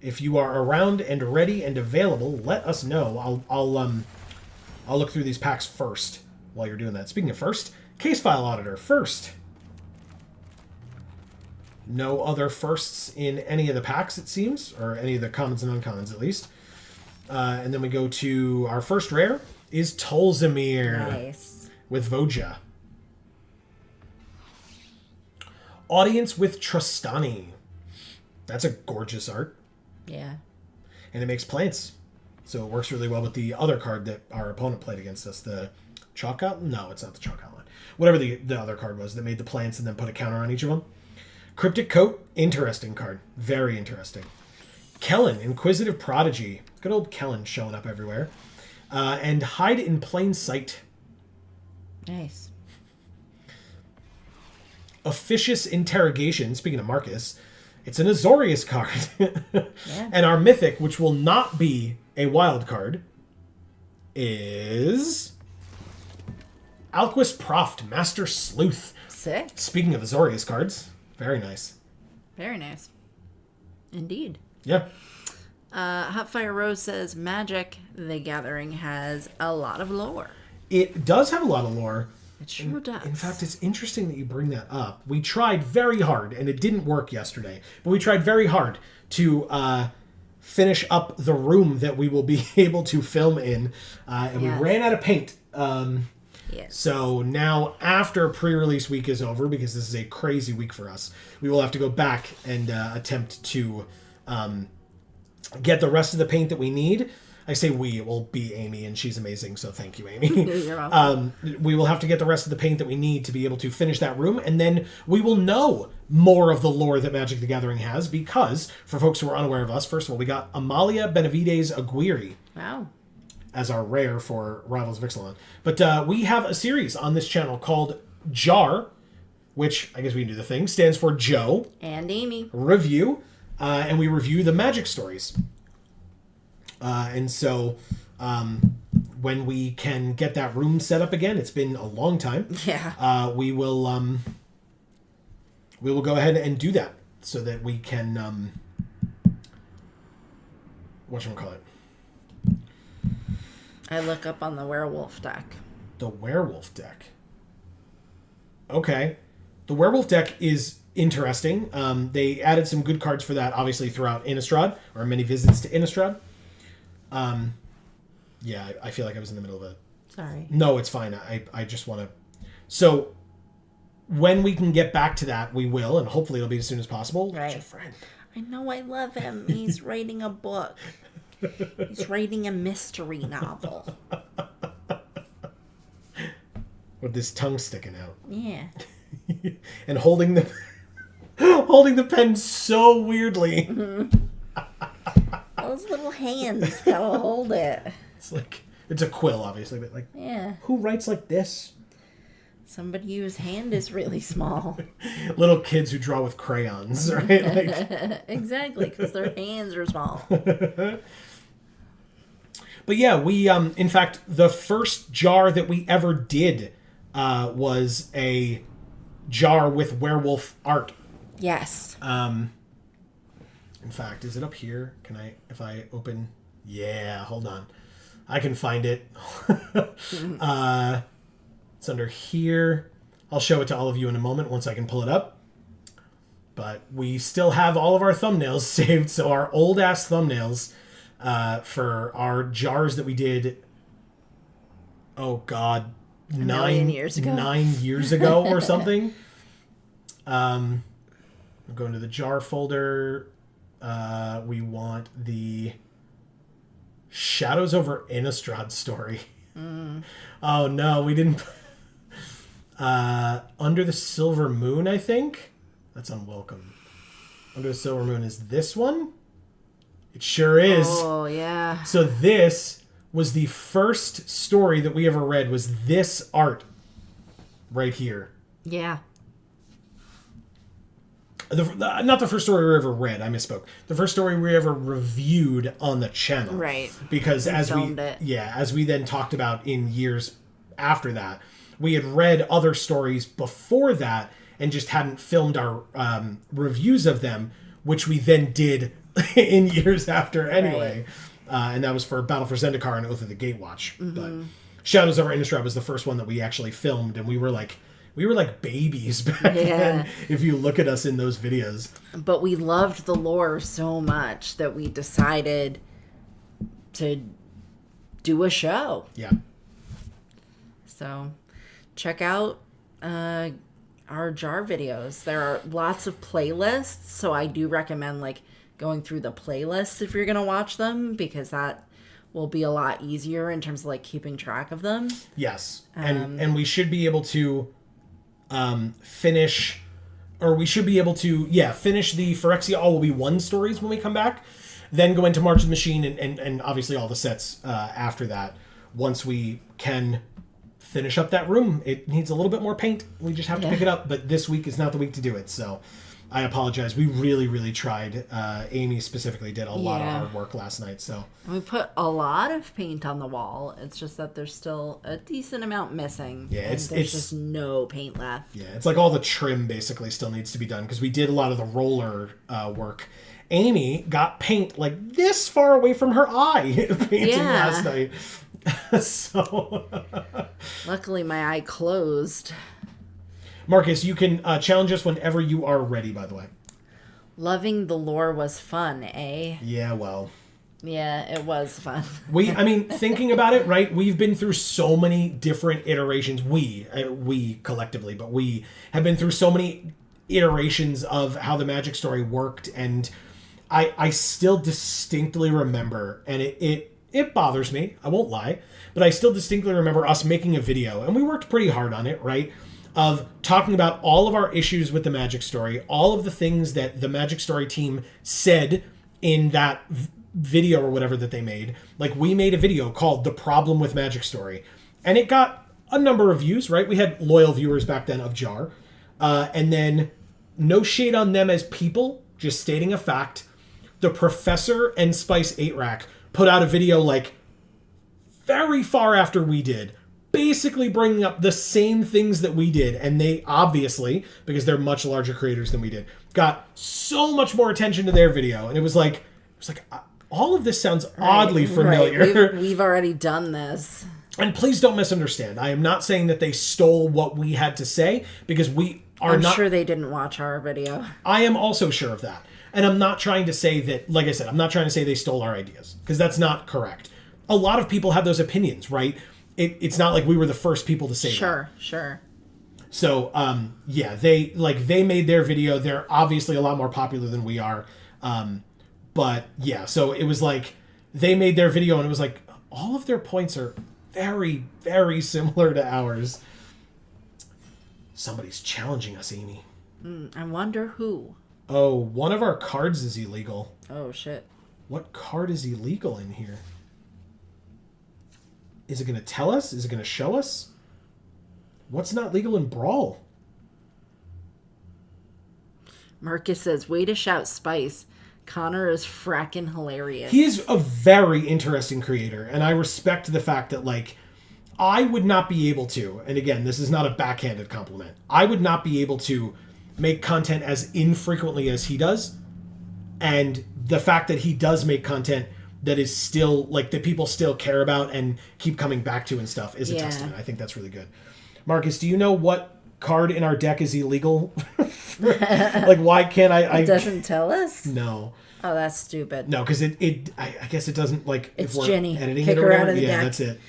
if you are around and ready and available, let us know. I'll look through these packs first while you're doing that. Speaking of first, Case File Auditor first. No other firsts in any of the packs, it seems, or any of the commons and uncommons at least. And then we go to our first rare is Tolzamir. Nice. With Voja. Audience with Trostani. That's a gorgeous art. Yeah. And it makes plants. So it works really well with the other card that our opponent played against us. The Chalk Outline? No, it's not the Chalk Outline. Whatever the other card was that made the plants and then put a counter on each of them. Cryptic Coat. Interesting card. Very interesting. Kellen, Inquisitive Prodigy. Good old Kellen showing up everywhere. And Hide in Plain Sight. Nice. Officious Interrogation, speaking of Marcus, it's an Azorius card. Yeah. And our mythic, which will not be a wild card, is Alquist Proft, Master Sleuth. Sick. Speaking of Azorius cards, very nice. Very nice. Indeed. Yeah. Hot Fire Rose says, Magic the Gathering has a lot of lore. It does have a lot of lore. It sure does. In fact, it's interesting that you bring that up. We tried very hard, and it didn't work yesterday, but we tried very hard to finish up the room that we will be able to film in, and Yes. we ran out of paint. Yes. So now, after pre-release week is over, because this is a crazy week for us, we will have to go back and attempt to get the rest of the paint that we need. I say we, it will be Amy, and she's amazing, so thank you, Amy. You're welcome. We will have to get the rest of the paint that we need to be able to finish that room, and then we will know more of the lore that Magic the Gathering has, because, for folks who are unaware of us, first of all, we got Amalia Benavides Aguirre Wow. as our rare for Rivals of Ixalan. But we have a series on this channel called JAR, which, I guess we can do the thing, stands for Joe And Amy. Review, and we review the Magic stories. And so when we can get that room set up again, it's been a long time. Yeah. We will go ahead and do that so that we can whatchamacallit? I look up on the werewolf deck. The werewolf deck. Okay. The werewolf deck is interesting. They added some good cards for that, obviously, throughout Innistrad, or many visits to Innistrad. Yeah, I feel like I was in the middle of it. Sorry. No, it's fine. I just want to... So, when we can get back to that, we will, and hopefully it'll be as soon as possible. Right. That's your friend. I know I love him. He's writing a book. He's writing a mystery novel. With his tongue sticking out. Yeah. And holding the pen so weirdly. Mm-hmm. Those little hands gotta hold it. It's like... It's a quill, obviously, but like... Yeah. Who writes like this? Somebody whose hand is really small. Little kids who draw with crayons, right? Like... Exactly, because their hands are small. But yeah, we, in fact, the first jar that we ever did was a jar with werewolf art. Yes. In fact, is it up here? Can I, if I open? Yeah, hold on. I can find it. It's under here. I'll show it to all of you in a moment once I can pull it up. But we still have all of our thumbnails saved. So our old ass thumbnails for our jars that we did. Oh God, 9 years ago. 9 years ago or something. I'm going to the jar folder. We want the Shadows over Innistrad story. Oh no, we didn't. Under the Silver Moon, I think. That's unwelcome. Under the Silver Moon is this one. It sure is. Oh yeah. So this was the first story that we ever read. Was this art right here? Yeah. Not the first story we ever read. I misspoke. The first story we ever reviewed on the channel. Right. Because as we then talked about in years after that, we had read other stories before that and just hadn't filmed our reviews of them, which we then did in years after anyway. Right. And that was for Battle for Zendikar and Oath of the Gatewatch. Mm-hmm. But Shadows over Innistrad was the first one that we actually filmed, and we were like babies back then, if you look at us in those videos. But we loved the lore so much that we decided to do a show. Yeah. So check out our jar videos. There are lots of playlists, so I do recommend like going through the playlists if you're going to watch them, because that will be a lot easier in terms of like keeping track of them. Yes. And we should be able to finish the Phyrexia All Will Be One stories when we come back, then go into March of the Machine and obviously all the sets after that. Once we can finish up that room, it needs a little bit more paint. We just have to pick it up, but this week is not the week to do it, so I apologize. We really, really tried. Amy specifically did a lot of hard work last night. So we put a lot of paint on the wall. It's just that there's still a decent amount missing. Yeah, there's just no paint left. Yeah, it's like all the trim basically still needs to be done because we did a lot of the roller work. Amy got paint like this far away from her eye painting last night. So luckily my eye closed. Marcus, you can challenge us whenever you are ready, by the way. Loving the lore was fun, eh? Yeah, well. Yeah, it was fun. Thinking about it, right? We've been through so many different iterations. We collectively, but we have been through so many iterations of how the Magic story worked, and I still distinctly remember, and it bothers me, I won't lie, but I still distinctly remember us making a video, and we worked pretty hard on it, right? Of talking about all of our issues with the Magic story, all of the things that the Magic story team said in that video or whatever that they made. Like, we made a video called The Problem with Magic Story, and it got a number of views, right? We had loyal viewers back then of Jar. And then, no shade on them as people, just stating a fact, the Professor and Spice 8-Rack put out a video like very far after we did, basically bringing up the same things that we did, and they obviously, because they're much larger creators than we did, got so much more attention to their video, and it was like all of this sounds oddly familiar. Right. We've already done this. And please don't misunderstand. I am not saying that they stole what we had to say, because I'm sure they didn't watch our video. I am also sure of that. And I'm not trying to say that, like I said, I'm not trying to say they stole our ideas, because that's not correct. A lot of people have those opinions, right? It's not like we were the first people to say that. Sure. So, they made their video. They're obviously a lot more popular than we are. But yeah, so it was like they made their video, and it was like all of their points are very, very similar to ours. Somebody's challenging us, Amy. I wonder who. Oh, one of our cards is illegal. Oh, shit. What card is illegal in here? Is it going to tell us? Is it going to show us? What's not legal in Brawl? Marcus says, way to shout Spice. Connor is fracking hilarious. He is a very interesting creator, and I respect the fact that, like, I would not be able to, and again, this is not a backhanded compliment, I would not be able to make content as infrequently as he does. And the fact that he does make content that is still, like, that people still care about and keep coming back to and stuff is a testament. I think that's really good. Marcus, do you know what card in our deck is illegal? Like, why can't I... It doesn't tell us? No. Oh, that's stupid. No, because I guess it doesn't, like... It's if we're Jenny. editing Kick it or her whatever. out of the yeah, deck. That's it.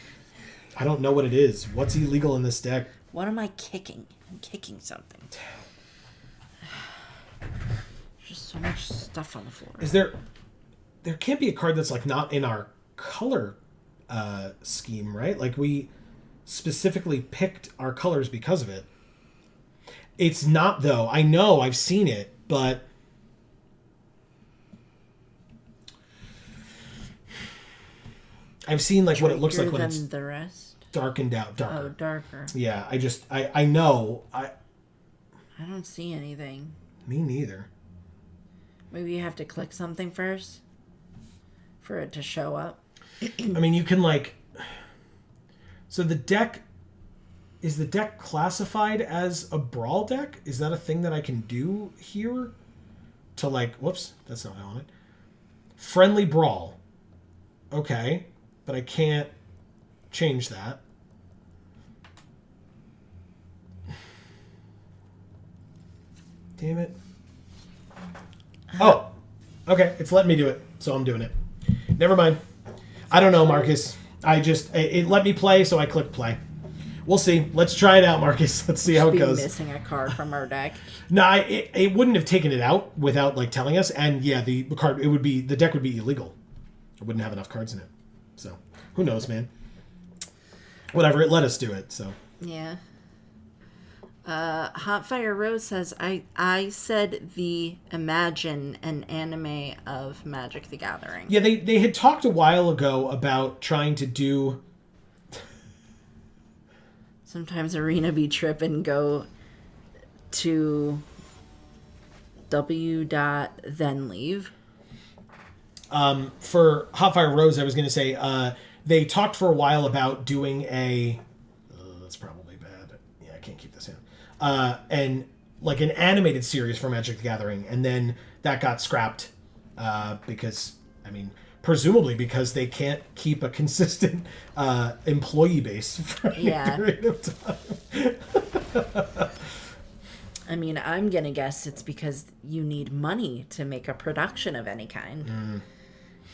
I don't know what it is. What's illegal in this deck? What am I kicking? I'm kicking something. Just so much stuff on the floor. Is there can't be a card that's, like, not in our color scheme, right? Like, we specifically picked our colors because of it. It's not, though. I know, I've seen it, but I've seen, like, what it looks like when it's the rest. darkened out. Darker. Oh, darker. Yeah, I know. I don't see anything. Me neither. Maybe you have to click something first for it to show up. I mean, you can, like... So the deck... Is the deck classified as a brawl deck? Is that a thing that I can do here? To, like... Whoops, that's not what I wanted. Friendly brawl. Okay, but I can't change that. Damn it. Oh, okay. It's letting me do it, so I'm doing it. Never mind. I don't know, Marcus. It let me play, so I clicked play. We'll see. Let's try it out, Marcus. Let's see how it goes. Missing a card from our deck. No, it wouldn't have taken it out without, like, telling us. And yeah, the deck would be illegal. It wouldn't have enough cards in it. So who knows, man? Whatever. It let us do it. So yeah. Hot Fire Rose says, I said the Imagine an anime of Magic the Gathering. Yeah, they had talked a while ago about trying to do... Sometimes Arena be tripping, go to W dot then leave. For Hot Fire Rose, I was going to say, they talked for a while about doing a... that's probably bad. Yeah, I can't keep this in. And like an animated series for Magic the Gathering, and then that got scrapped because, I mean, presumably because they can't keep a consistent employee base for a period of time. I mean, I'm gonna guess it's because you need money to make a production of any kind.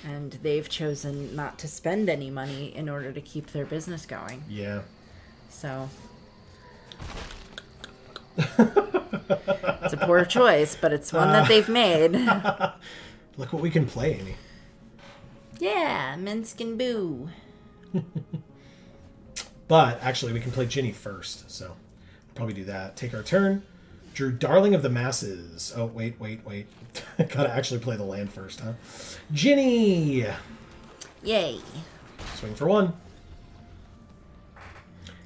And they've chosen not to spend any money in order to keep their business going. Yeah. So it's a poor choice, but it's one that they've made. Look what we can play, Amy. Yeah, Minsk and Boo. But actually, we can play Ginny first, so we'll probably do that. Take our turn. Drew Darling of the Masses. Oh, wait. Gotta actually play the land first, huh? Ginny! Yay. Swing for one.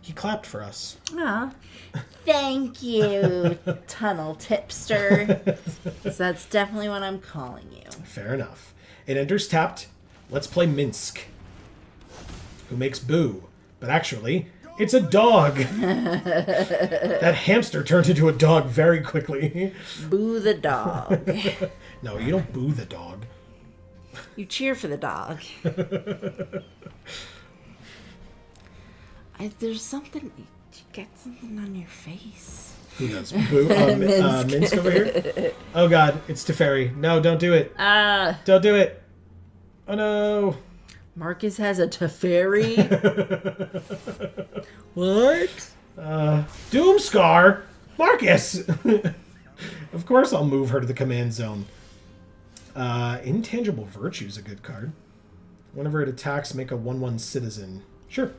He clapped for us. Aw. Thank you, Tunnel Tipster. So that's definitely what I'm calling you. Fair enough. It enters tapped. Let's play Minsk. Who makes Boo. But actually, it's a dog. That hamster turned into a dog very quickly. Boo the dog. No, you don't boo the dog. You cheer for the dog. There's something... You get something on your face. Who does? Boo? Minsk over here? Oh god, it's Teferi. No, don't do it. Don't do it. Oh no. Marcus has a Teferi? What? Doomscar? Marcus! Of course I'll move her to the command zone. Intangible Virtue is a good card. Whenever it attacks, make a 1/1 citizen. Sure.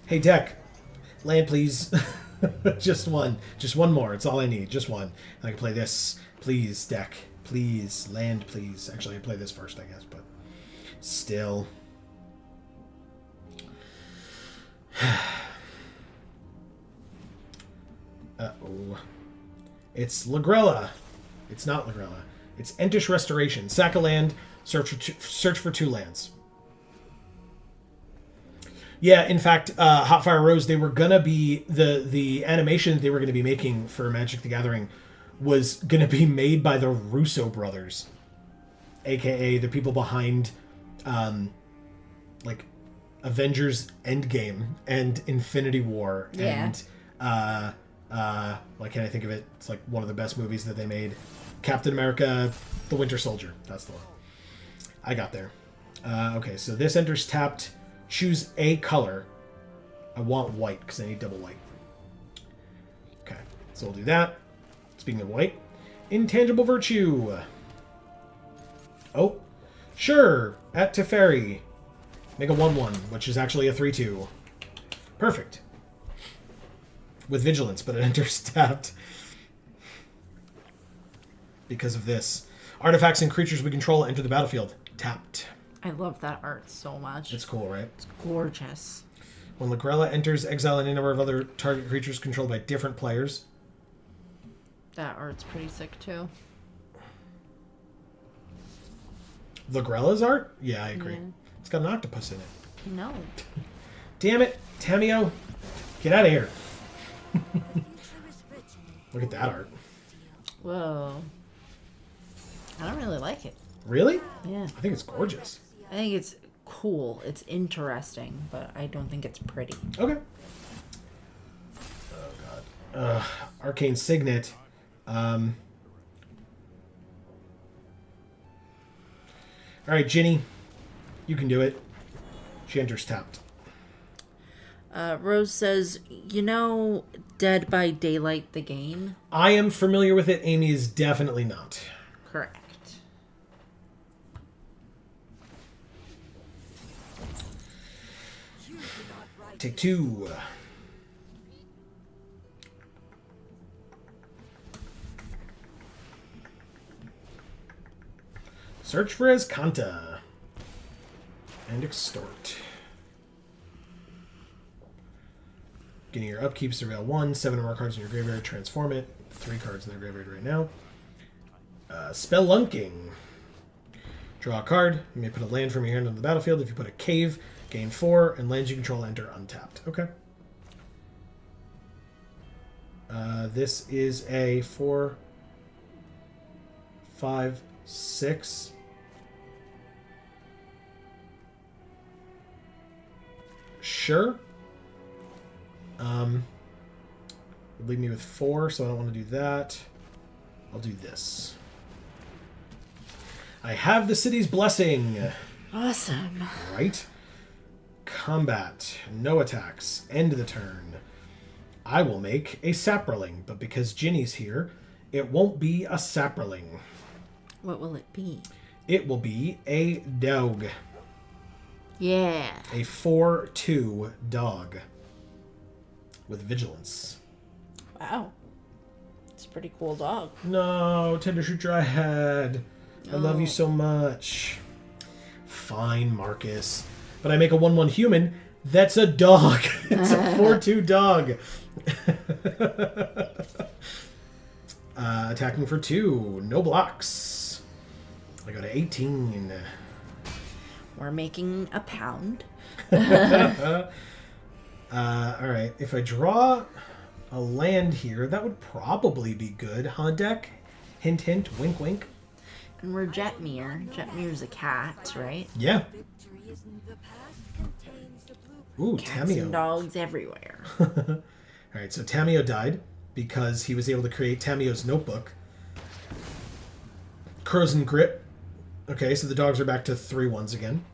Hey, deck. Land, please. Just one. Just one more. It's all I need. Just one. And I can play this. Please, deck. Please. Land, please. Actually, I play this first, I guess, but still. Uh-oh. It's Lagrella. It's not Lagrella. It's Entish Restoration. Sack a land. Search for 2 lands. Yeah, in fact, Hot Fire Rose, they were gonna be the animation that they were gonna be making for Magic the Gathering was gonna be made by the Russo brothers, aka the people behind, like Avengers Endgame and Infinity War, Yeah. and why can't I think of it? It's like one of the best movies that they made. Captain America, The Winter Soldier. That's the one. I got there. Okay, so this enters tapped. Choose a color. I want white because I need double white. Okay, so we'll do that. Speaking of white, Intangible Virtue. Oh, sure. At Teferi. Make a 1/1, which is actually a 3/2. Perfect. With Vigilance, but it enters tapped. Because of this. Artifacts and creatures we control enter the battlefield. Tapped. I love that art so much. It's cool, right? It's gorgeous. When Lagrella enters, exile any number of other target creatures controlled by different players. That art's pretty sick too. Lagrella's art? Yeah, I agree. Yeah. It's got an octopus in it. No. Damn it, Tamio. Get out of here. Look at that art. Whoa. I don't really like it. Really? Yeah. I think it's gorgeous. I think it's cool. It's interesting, but I don't think it's pretty. Okay. Oh, God. Arcane Signet. All right, Ginny. You can do it. She enters tapped. Rose says, you know Dead by Daylight, the game? I am familiar with it. Amy is definitely not. Correct. Take two. Search for Escanta. And extort. Getting your upkeep, surveil 1, 7 or more cards in your graveyard, transform it. 3 cards in their graveyard right now. Spelunking. Draw a card. You may put a land from your hand on the battlefield. If you put a cave, gain 4, and lands you control enter untapped. Okay. This is a 4, 5, 6. Sure. Would leave me with 4, so I don't want to do that. I'll do this. I have the city's blessing. Awesome. Right. Combat. No attacks. End of the turn. I will make a sapperling, but because Ginny's here, it won't be a sapperling. What will it be? It will be a dog. Yeah. A 4/2 dog. With vigilance. Wow. It's a pretty cool dog. No, Tender Shoot Dryad. I love you so much. Fine, Marcus. But I make a 1/1 human. That's a dog. It's a 4/2 dog. Attacking for 2. No blocks. I go to 18. We're making a pound. Alright. If I draw a land here, that would probably be good, huh, deck? Hint, hint, wink, wink. And we're Jetmir. Jetmir's a cat, right? Yeah. Ooh, Cats and Tamio. dogs everywhere. Alright, so Tamio died because he was able to create Tamio's notebook. Crows and Grip. Okay, so the dogs are back to 3/1s again.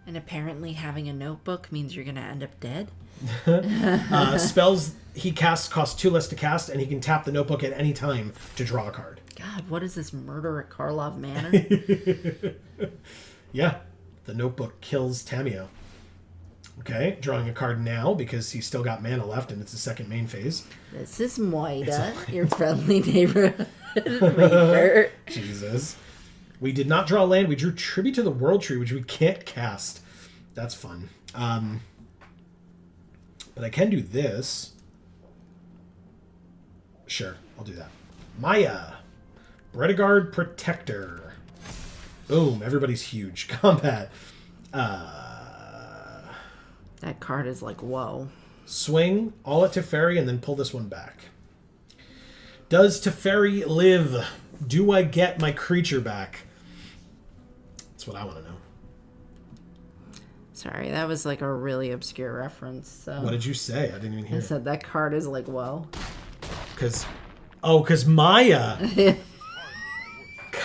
And apparently having a notebook means you're going to end up dead. Spells he casts cost 2 less to cast, and he can tap the notebook at any time to draw a card. God, what is this murder at Karlov Manor? Yeah, the notebook kills Tamio. Okay, drawing a card now because he's still got mana left and it's the second main phase. This is Moida, your friendly neighborhood neighbor. Jesus. We did not draw land. We drew Tribute to the World Tree, which we can't cast. That's fun. But I can do this. Sure, I'll do that. Maya. Bredegard Protector. Boom, everybody's huge. Combat. That card is like, whoa. Swing all at Teferi and then pull this one back. Does Teferi live? Do I get my creature back? That's what I want to know. Sorry, that was like a really obscure reference. So. What did you say? I didn't even hear I it. said that card is like, whoa. Because Maya.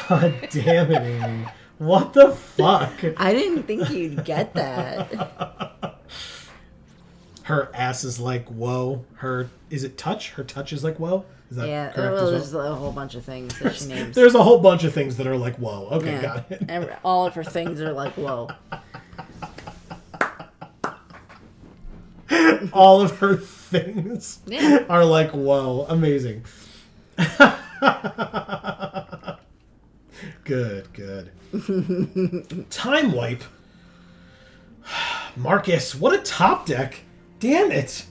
God damn it, Amy. What the fuck? I didn't think you'd get that. Her ass is like, whoa. Is it touch? Her touch is like, whoa? Is that Yeah, correct well, as well? there's a whole bunch of things that she names. There's a whole bunch of things that are like, whoa. Okay, Yeah. got it. And all of her things are like, whoa. All of her things Yeah. are like, whoa. Amazing. Good. Time wipe. Marcus, what a top deck. Damn it.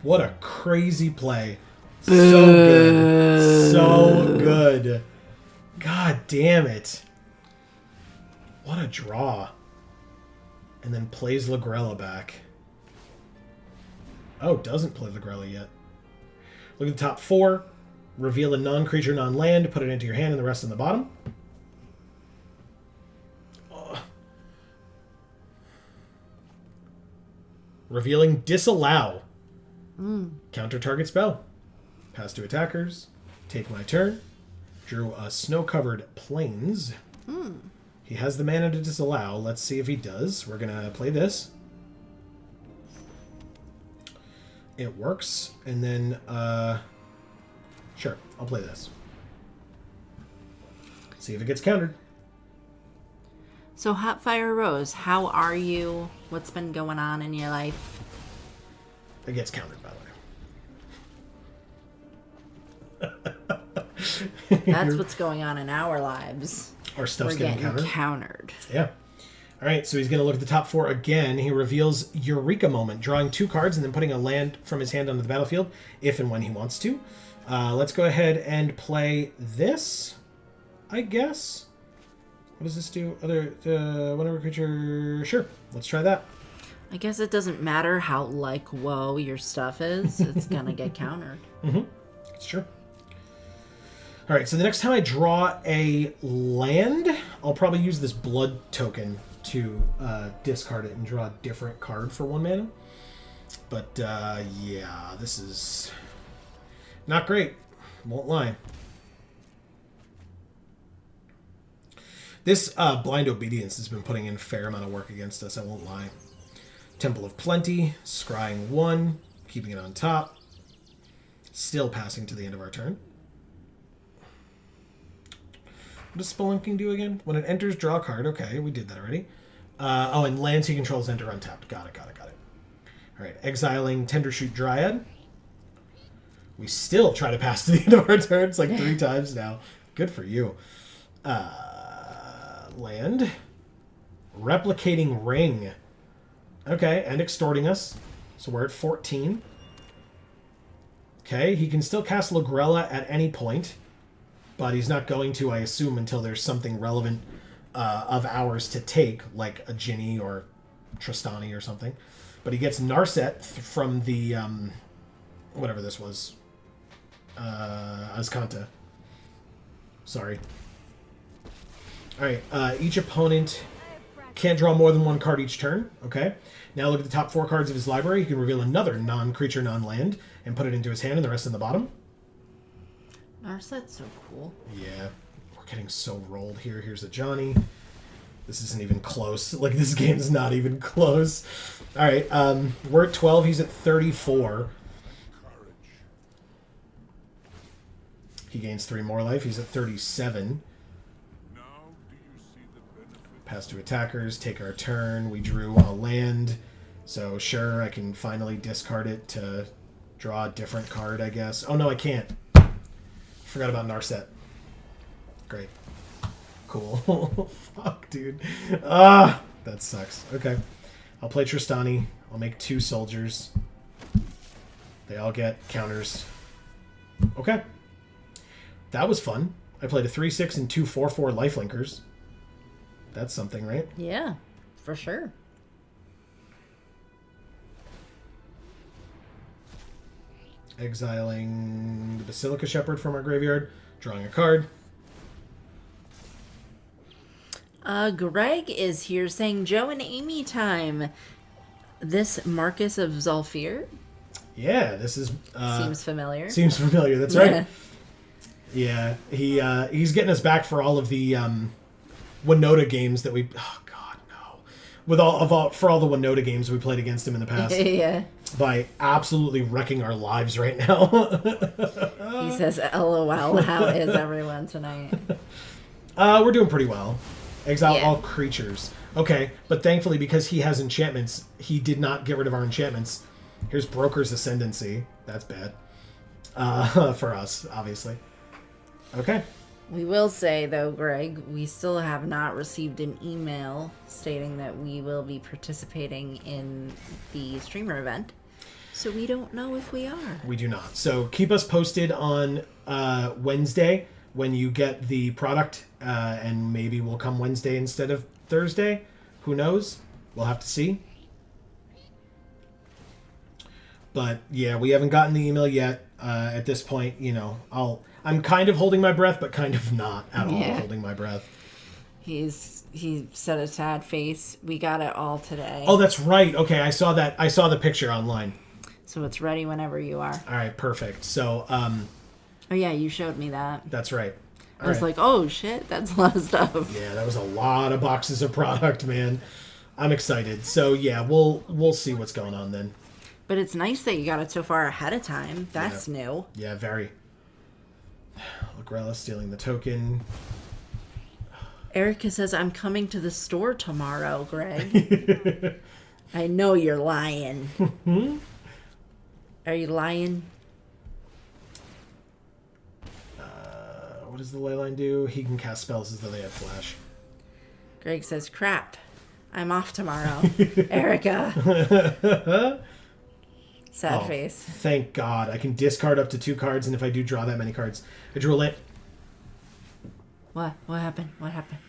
What a crazy play. So good. So good. God damn it. What a draw. And then plays Lagrella back. Oh, doesn't play Lagrella yet. Look at the top 4. Reveal a non-creature, non-land. Put it into your hand and the rest in the bottom. Oh. Revealing Disallow. Counter target spell. Pass to attackers. Take my turn. Drew a snow-covered plains. He has the mana to disallow. Let's see if he does. We're going to play this. It works. And then, sure, I'll play this. See if it gets countered. So, Hotfire Rose, how are you? What's been going on in your life? It gets countered, by the way. That's what's going on in our lives. Our stuff's We're getting getting countered. countered. Yeah. All right, so he's going to look at the top 4 again. He reveals Eureka Moment, drawing 2 cards and then putting a land from his hand onto the battlefield if and when he wants to. Let's go ahead and play this, I guess. What does this do? Whatever creature... Sure, let's try that. I guess it doesn't matter how, like, whoa your stuff is. It's going to get countered. Mm-hmm. It's true. All right, so the next time I draw a land, I'll probably use this blood token to discard it and draw a different card for 1 mana. But, yeah, this is not great. Won't lie. This Blind Obedience has been putting in a fair amount of work against us, I won't lie. Temple of Plenty, scrying 1, keeping it on top. Still passing to the end of our turn. What does Spelunking do again? When it enters, draw a card. Okay, we did that already. And lands he controls enter untapped. Got it. All right, exiling Tendershoot Dryad. We still try to pass to the end of our turns like 3 times now. Good for you. Land. Replicating Ring. Okay, and extorting us. So we're at 14. Okay, he can still cast Lagrella at any point. But he's not going to, I assume, until there's something relevant of ours to take, like a Ginny or Tristani or something. But he gets Narset from the, whatever this was. Azcanta. Sorry. Alright, each opponent can't draw more than 1 card each turn. Okay. Now look at the top 4 cards of his library. He can reveal another non-creature, non-land, and put it into his hand and the rest in the bottom. Narset's so cool. Yeah, we're getting so rolled here. Here's a Johnny. This isn't even close. Like, this game's not even close. All right, we're at 12. He's at 34. He gains 3 more life. He's at 37. Pass to attackers. Take our turn. We drew a land. So, sure, I can finally discard it to draw a different card, I guess. Oh, no, I can't. Forgot about Narset. Great. Cool. Fuck, dude. That sucks. Okay. I'll play Tristani. I'll make 2 soldiers. They all get counters. Okay. That was fun. I played a 3/6 and 2/4/4 lifelinkers. That's something, right? Yeah, for sure. Exiling the Basilica Shepherd from our graveyard. Drawing a card. Greg is here saying, Joe and Amy time. This Marcus of Zolfir? Yeah, this is... Seems familiar. Seems familiar, that's right. Yeah, he's getting us back for all of the Winota games that we... Oh, God, no. For all the Winota games we played against him in the past. Yeah. By absolutely wrecking our lives right now. He says, LOL, how is everyone tonight? We're doing pretty well. Exile all Yeah. creatures. Okay, but thankfully, because he has enchantments, he did not get rid of our enchantments. Here's Broker's Ascendancy. That's bad. For us, obviously. Okay. We will say, though, Greg, we still have not received an email stating that we will be participating in the streamer event. So we don't know if we are. We do not. So keep us posted on Wednesday when you get the product, and maybe we'll come Wednesday instead of Thursday. Who knows? We'll have to see. But yeah, we haven't gotten the email yet. At this point, you know, I'm kind of holding my breath, but kind of not at all holding my breath. He said a sad face. We got it all today. Oh, that's right. Okay, I saw that. I saw the picture online. So it's ready whenever you are. All right, perfect. So, oh yeah, you showed me that. that's right. I was like, oh shit, that's a lot of stuff. Yeah, that was a lot of boxes of product, man. I'm excited. So yeah, we'll see what's going on then. But it's nice that you got it so far ahead of time. That's new. Yeah, very. Lagrella stealing the token. Erica says, I'm coming to the store tomorrow, Greg. I know you're lying. Are you lying? What does the ley line do? He can cast spells as though they have flash. Greg says, crap. I'm off tomorrow. Erica. Sad face. Thank God. I can discard up to 2 cards, and if I do draw that many cards, I drew a land. What? What happened? What happened?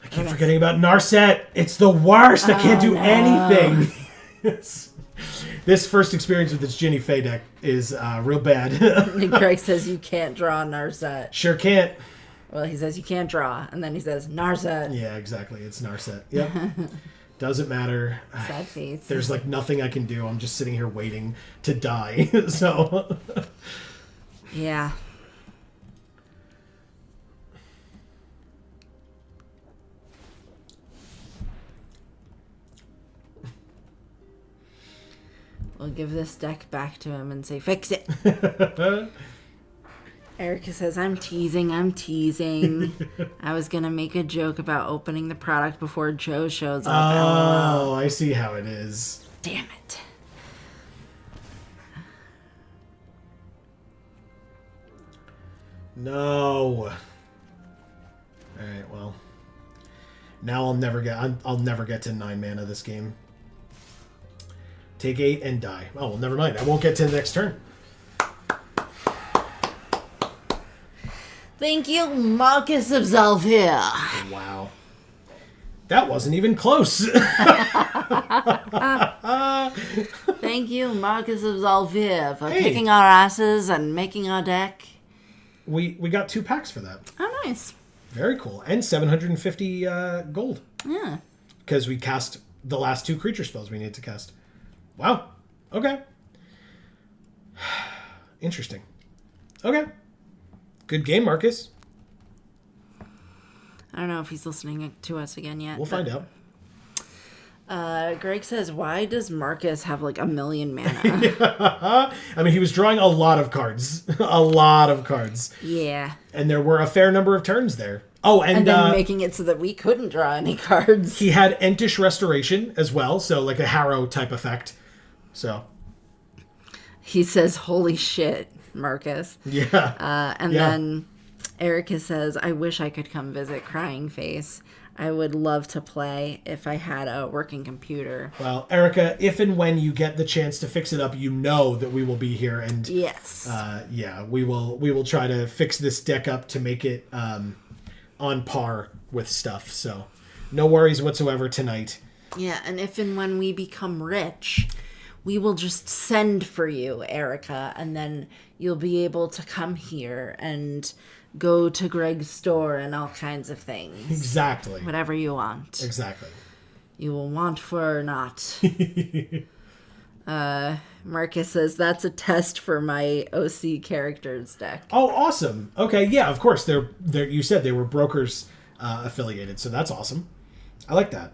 I keep forgetting about Narset. It's the worst. I can't do anything. This first experience with this Ginny Fey deck is real bad. And Greg says you can't draw Narset. Sure can't. Well, he says you can't draw, and then he says Narset. Yeah, exactly. It's Narset. Yep. Doesn't matter. Sad face. There's like nothing I can do. I'm just sitting here waiting to die. So. Yeah. We'll give this deck back to him and say, fix it. Erica says, I'm teasing. I was going to make a joke about opening the product before Joe shows up. Oh, I see how it is. Damn it. No. Alright, well. Now I'll never get to 9 mana this game. Take 8 and die. Oh, well, never mind. I won't get to the next turn. Thank you, Marcus of Zalvir. Wow. That wasn't even close. Thank you, Marcus of Zalvir, for kicking our asses and making our deck. We got 2 packs for that. Oh, nice. Very cool. And 750 gold. Yeah. Because we cast the last 2 creature spells we needed to cast. Wow. Okay. Interesting. Okay. Good game, Marcus. I don't know if he's listening to us again yet. We'll find out. Greg says, why does Marcus have like 1 million mana? I mean, he was drawing a lot of cards. A lot of cards. Yeah. And there were a fair number of turns there. Oh, and then making it so that we couldn't draw any cards. He had Entish Restoration as well, so like a Harrow type effect. So. He says, holy shit, Marcus. Yeah. And then Erica says, I wish I could come visit, crying face. I would love to play if I had a working computer. Well, Erica, if and when you get the chance to fix it up, you know that we will be here, and yes, we will try to fix this deck up to make it on par with stuff. So, no worries whatsoever tonight. Yeah, and if and when we become rich, we will just send for you, Erica, and then you'll be able to come here and go to Greg's store and all kinds of things. Exactly. Whatever you want. Exactly. You will want for or not. Marcus says that's a test for my OC characters deck. Oh, awesome. Okay, yeah, of course. They're you said they were brokers affiliated, so that's awesome. I like that.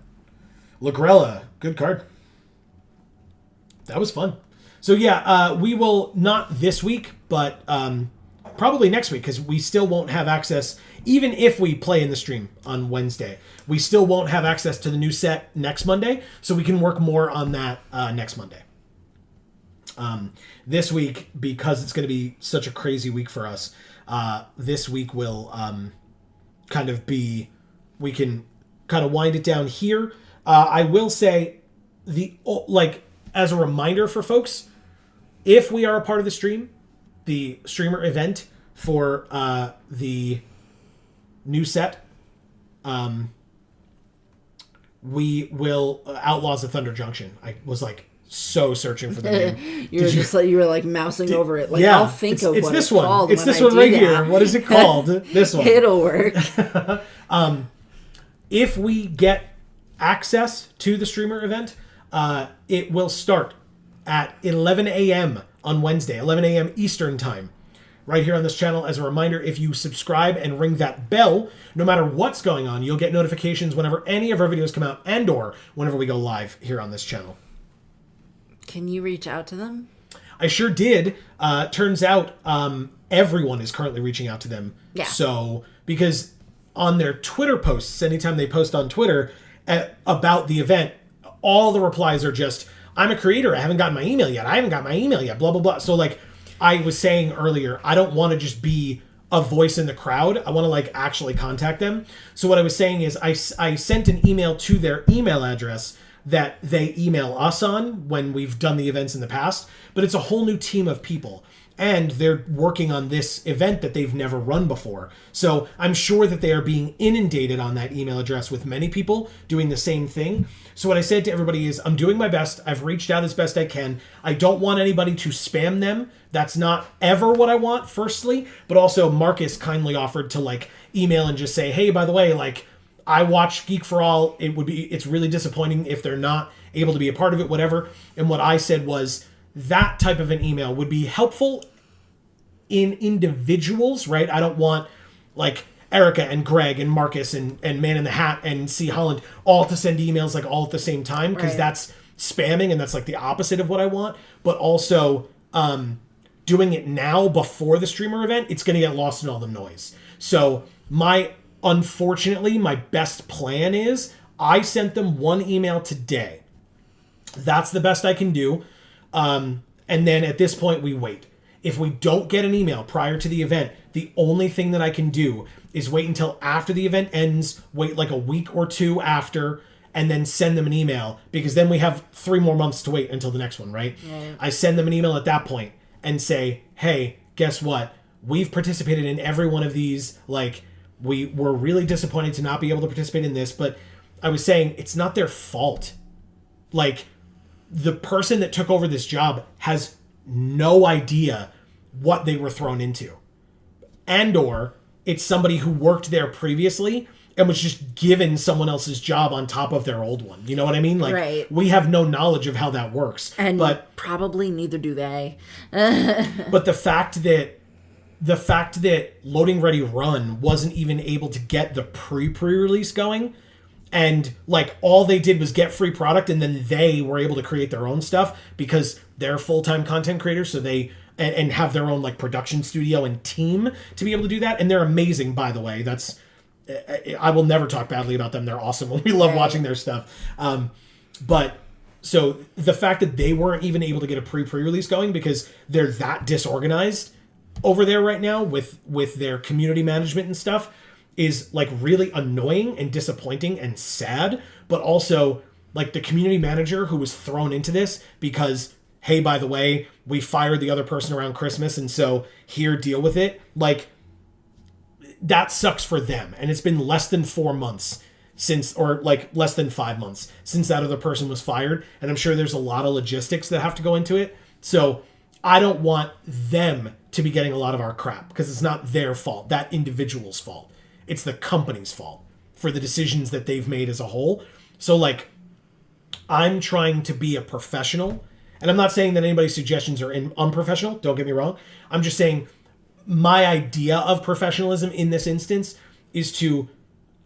Lagrella, good card. That was fun. So yeah, we will not this week, but probably next week, because we still won't have access, even if we play in the stream on Wednesday, we still won't have access to the new set next Monday, so we can work more on that next Monday. This week, because it's going to be such a crazy week for us, this week will kind of be, we can kind of wind it down here. I will say, as a reminder for folks, if we are a part of the stream, the streamer event for the new set, we will Outlaws of Thunder Junction. I was so searching for the name. You were like mousing over it. Like, yeah, I'll think of what it's called. It's this one right here. What is it called? This one. It'll work. If we get access to the streamer event, it will start at 11 a.m. on Wednesday, 11 a.m. Eastern time, right here on this channel. As a reminder, if you subscribe and ring that bell, no matter what's going on, you'll get notifications whenever any of our videos come out and or whenever we go live here on this channel. Can you reach out to them? I sure did. Turns out everyone is currently reaching out to them. Yeah. So, because on their Twitter posts, anytime they post on Twitter about the event, all the replies are just, I'm a creator, I haven't gotten my email yet, blah, blah, blah. So, I was saying earlier, I don't want to just be a voice in the crowd. I want to, actually contact them. So what I was saying is I sent an email to their email address that they email us on when we've done the events in the past, but it's a whole new team of people. And they're working on this event that they've never run before. So I'm sure that they are being inundated on that email address with many people doing the same thing. So what I said to everybody is, I'm doing my best. I've reached out as best I can. I don't want anybody to spam them. That's not ever what I want, firstly. But also, Marcus kindly offered to email and just say, hey, by the way, I watch Geek for All. It's really disappointing if they're not able to be a part of it, whatever. And what I said was, that type of an email would be helpful in individuals, right? I don't want Erica and Greg and Marcus and Man in the Hat and C. Holland all to send emails all at the same time, because that's spamming and that's the opposite of what I want. But also doing it now before the streamer event, it's going to get lost in all the noise. So unfortunately, my best plan is I sent them one email today. That's the best I can do. And then at this point, we wait. If we don't get an email prior to the event, the only thing that I can do is wait until after the event ends, wait a week or two after, and then send them an email, because then we have 3 more months to wait until the next one, right? Yeah. I send them an email at that point and say, hey, guess what? We've participated in every one of these. We were really disappointed to not be able to participate in this, but I was saying it's not their fault. The person that took over this job has no idea what they were thrown into. And or it's somebody who worked there previously and was just given someone else's job on top of their old one. You know what I mean? Right. We have no knowledge of how that works. But probably neither do they. But the fact that Loading Ready Run wasn't even able to get the pre-release going, and all they did was get free product, and then they were able to create their own stuff because they're full-time content creators, so they and have their own production studio and team to be able to do that. And they're amazing, by the way. I will never talk badly about them. They're awesome. We love watching their stuff. But so the fact that they weren't even able to get a pre-release going because they're that disorganized over there right now with their community management and stuff is like really annoying and disappointing and sad, but also like the community manager who was thrown into this because, hey, by the way, we fired the other person around Christmas, and so here, deal with it. Like, that sucks for them. And it's been less than 4 months since, or like less than 5 months since that other person was fired. And I'm sure there's a lot of logistics that have to go into it. So I don't want them to be getting a lot of our crap because it's not their fault, that individual's fault. It's the company's fault for the decisions that they've made as a whole. So like, I'm trying to be a professional, and I'm not saying that anybody's suggestions are unprofessional. Don't get me wrong. I'm just saying my idea of professionalism in this instance is to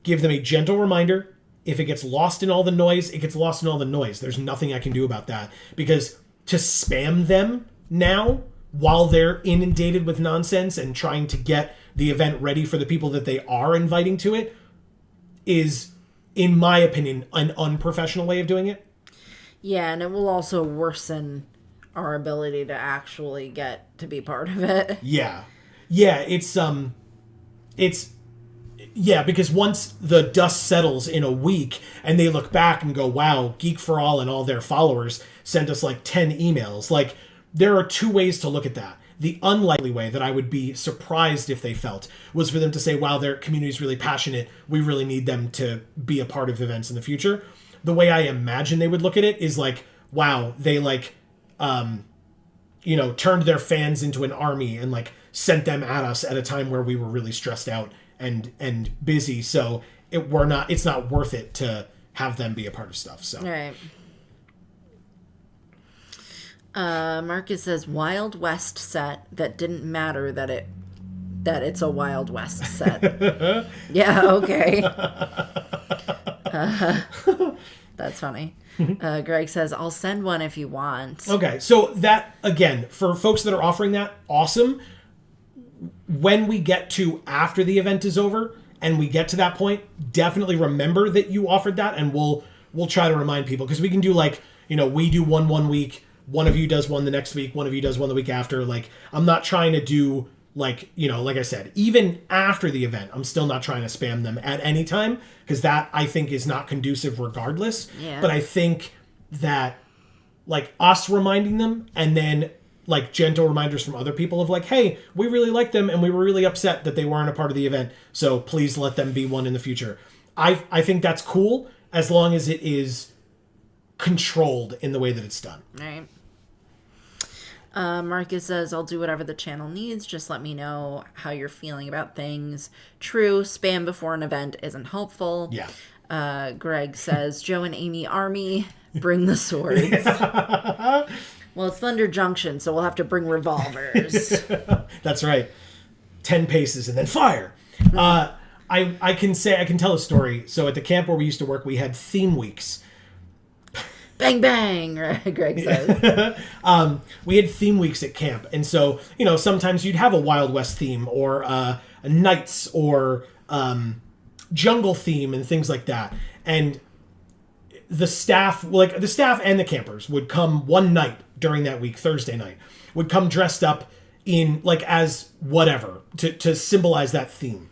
give them a gentle reminder. If it gets lost in all the noise, it gets lost in all the noise. There's nothing I can do about that, because to spam them now while they're inundated with nonsense and trying to get the event ready for the people that they are inviting to it is, in my opinion, an unprofessional way of doing it. Yeah, and it will also worsen our ability to actually get to be part of it. Yeah. Yeah, it's because once the dust settles in a week and they look back and go, wow, Geek for All and all their followers sent us like 10 emails. Like, there are two ways to look at that. The unlikely way that I would be surprised if they felt was for them to say, wow, their community is really passionate. We really need them to be a part of events in the future. The way I imagine they would look at it is like, wow, they like, turned their fans into an army and like sent them at us at a time where we were really stressed out and busy. So it's not worth it to have them be a part of stuff. So. All right. Marcus says Wild West set that didn't matter that it's a Wild West set. Yeah, okay. That's funny. Greg says, I'll send one if you want. Okay, so that, again, for folks that are offering that, awesome. When we get to after the event is over and we get to that point, definitely remember that you offered that, and we'll try to remind people, because we can do like, we do one week, one of you does one the next week, one of you does one the week after. Like, I'm not trying to do like, like I said, even after the event, I'm still not trying to spam them at any time, because that I think is not conducive regardless. Yeah. But I think that like us reminding them and then like gentle reminders from other people of like, hey, we really like them and we were really upset that they weren't a part of the event, so please let them be one in the future. I think that's cool as long as it is controlled in the way that it's done. All right. Marcus says, I'll do whatever the channel needs. Just let me know how you're feeling about things. True, spam before an event isn't helpful. Yeah. Greg says, Joe and Amy Army, bring the swords. Well, it's Thunder Junction, so we'll have to bring revolvers. That's right. 10 paces and then fire. I can tell a story. So at the camp where we used to work, we had theme weeks. Bang, bang, Greg says. We had theme weeks at camp. And so, sometimes you'd have a Wild West theme or a Knights or jungle theme and things like that. And the staff and the campers would come one night during that week, Thursday night, would come dressed up in like as whatever to symbolize that theme.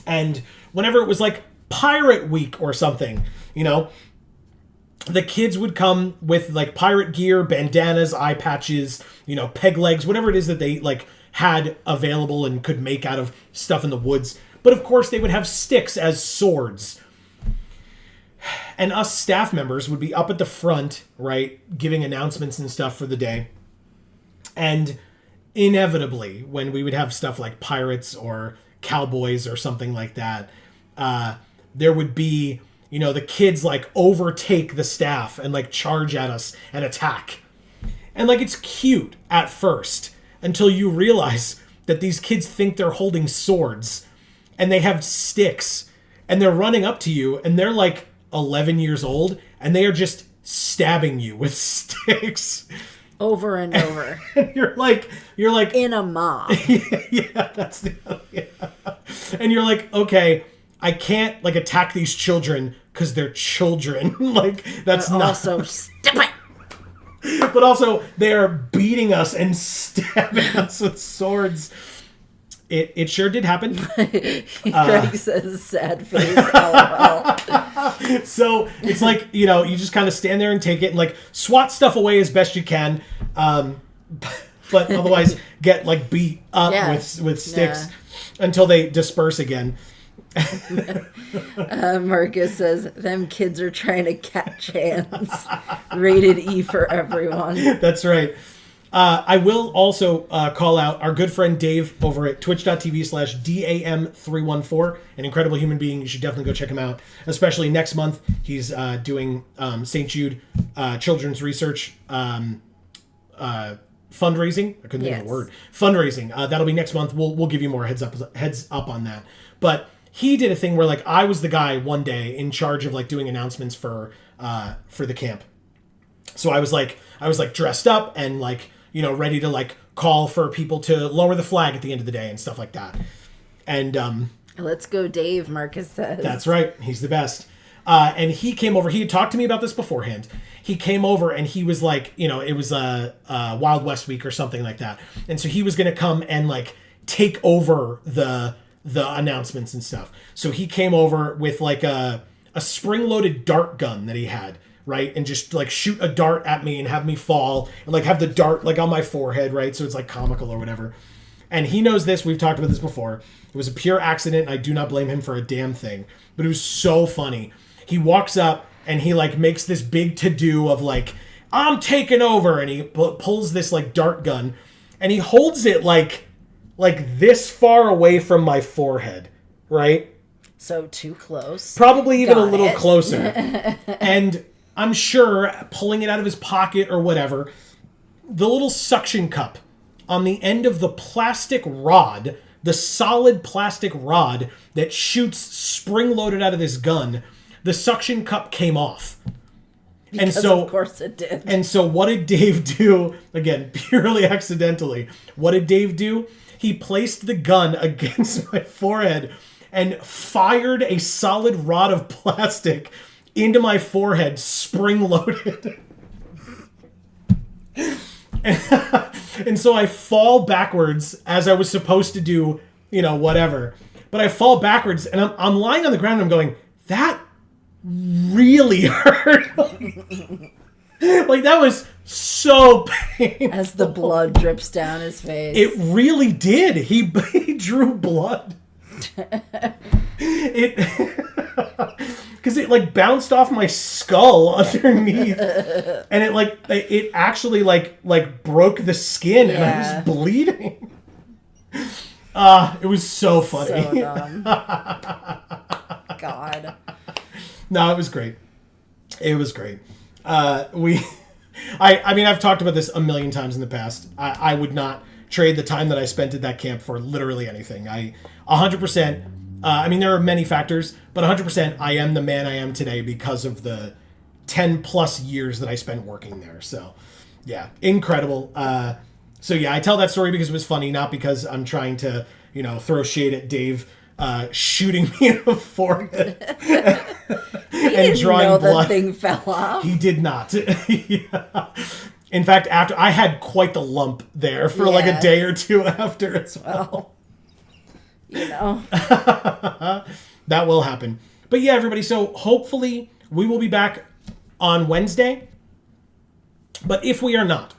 And whenever it was like Pirate Week or something, the kids would come with like pirate gear, bandanas, eye patches, peg legs, whatever it is that they like had available and could make out of stuff in the woods. But of course they would have sticks as swords. And us staff members would be up at the front, right, giving announcements and stuff for the day. And inevitably, when we would have stuff like pirates or cowboys or something like that, there would be, the kids like overtake the staff and like charge at us and attack. And like, it's cute at first until you realize that these kids think they're holding swords and they have sticks and they're running up to you and they're like 11 years old and they are just stabbing you with sticks over and over. And you're like in a mob. Yeah, that's and you're like, okay, I can't like attack these children because they're children. Like, that's but not also stupid. But also they are beating us and stabbing us with swords. It sure did happen. Greg says sad face, lol. So it's like, you know, you just kind of stand there and take it and like swat stuff away as best you can. But otherwise get like beat up with sticks until they disperse again. Marcus says, them kids are trying to catch hands. Rated E for everyone. That's right. I will also call out our good friend Dave over at twitch.tv/DAM314, an incredible human being. You should definitely go check him out, especially next month. He's doing St. Jude Children's Research fundraising. I couldn't think of the word. Fundraising. That'll be next month. We'll give you more heads up on that. But he did a thing where like I was the guy one day in charge of like doing announcements for the camp. So I was like dressed up and like, you know, ready to like call for people to lower the flag at the end of the day and stuff like that. And let's go, Dave, Marcus says. That's right. He's the best. And he came over. He had talked to me about this beforehand. He came over and he was like, you know, it was a Wild West week or something like that. And so he was going to come and like take over the announcements and stuff. So he came over with like a spring-loaded dart gun that he had, right? And just like shoot a dart at me and have me fall and like have the dart like on my forehead, right? So it's like comical or whatever. And he knows this. We've talked about this before. It was a pure accident. And I do not blame him for a damn thing. But it was so funny. He walks up and he like makes this big to-do of like, I'm taking over. And he pulls this like dart gun and he holds it like this far away from my forehead, right? So too close. Probably even a little closer. And I'm sure pulling it out of his pocket or whatever, the little suction cup on the end of the plastic rod, the solid plastic rod that shoots spring-loaded out of this gun, the suction cup came off. Because and so, of course it did. And so what did Dave do? Again, purely accidentally. What did Dave do? He placed the gun against my forehead and fired a solid rod of plastic into my forehead, spring-loaded. And so I fall backwards as I was supposed to do, you know, whatever. But I fall backwards and I'm lying on the ground and I'm going, that really hurt. Like that was so painful. As the blood drips down his face. It really did. He drew blood. Because it like bounced off my skull underneath, and it actually like broke the skin, and I was bleeding. It was so funny. So dumb. God. No, it was great. It was great. I mean, I've talked about this a million times in the past. I would not trade the time that I spent at that camp for literally anything. 100%. I mean, there are many factors, but 100% I am the man I am today because of the 10 plus years that I spent working there. So, yeah, incredible. So, yeah, I tell that story because it was funny, not because I'm trying to, you know, throw shade at Dave shooting me in the forehead and drawing know blood. The thing fell off. He did not. Yeah. In fact, after I had quite the lump there for like a day or two after as well. You know. That will happen. But yeah, everybody, so hopefully we will be back on Wednesday. But if we are not,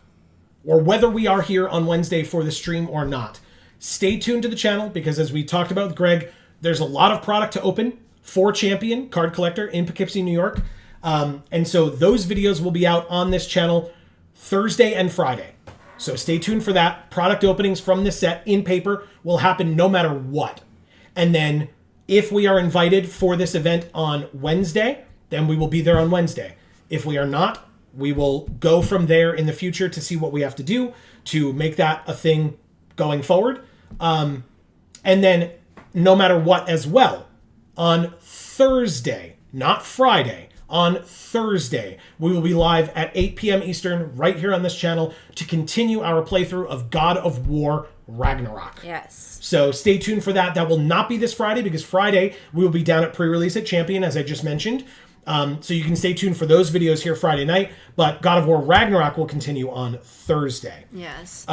or whether we are here on Wednesday for the stream or not, stay tuned to the channel because as we talked about with Greg, there's a lot of product to open for Champion Card Collector in Poughkeepsie, New York. And so those videos will be out on this channel Thursday and Friday. So stay tuned for that. Product openings from this set in paper will happen no matter what. And then if we are invited for this event on Wednesday, then we will be there on Wednesday. If we are not, we will go from there in the future to see what we have to do to make that a thing going forward. And then no matter what as well, on Thursday, not Friday, on Thursday, we will be live at 8 p.m. Eastern right here on this channel to continue our playthrough of God of War Ragnarok. Yes. So stay tuned for that. That will not be this Friday because Friday we will be down at pre-release at Champion, as I just mentioned. So you can stay tuned for those videos here Friday night. But God of War Ragnarok will continue on Thursday. Yes.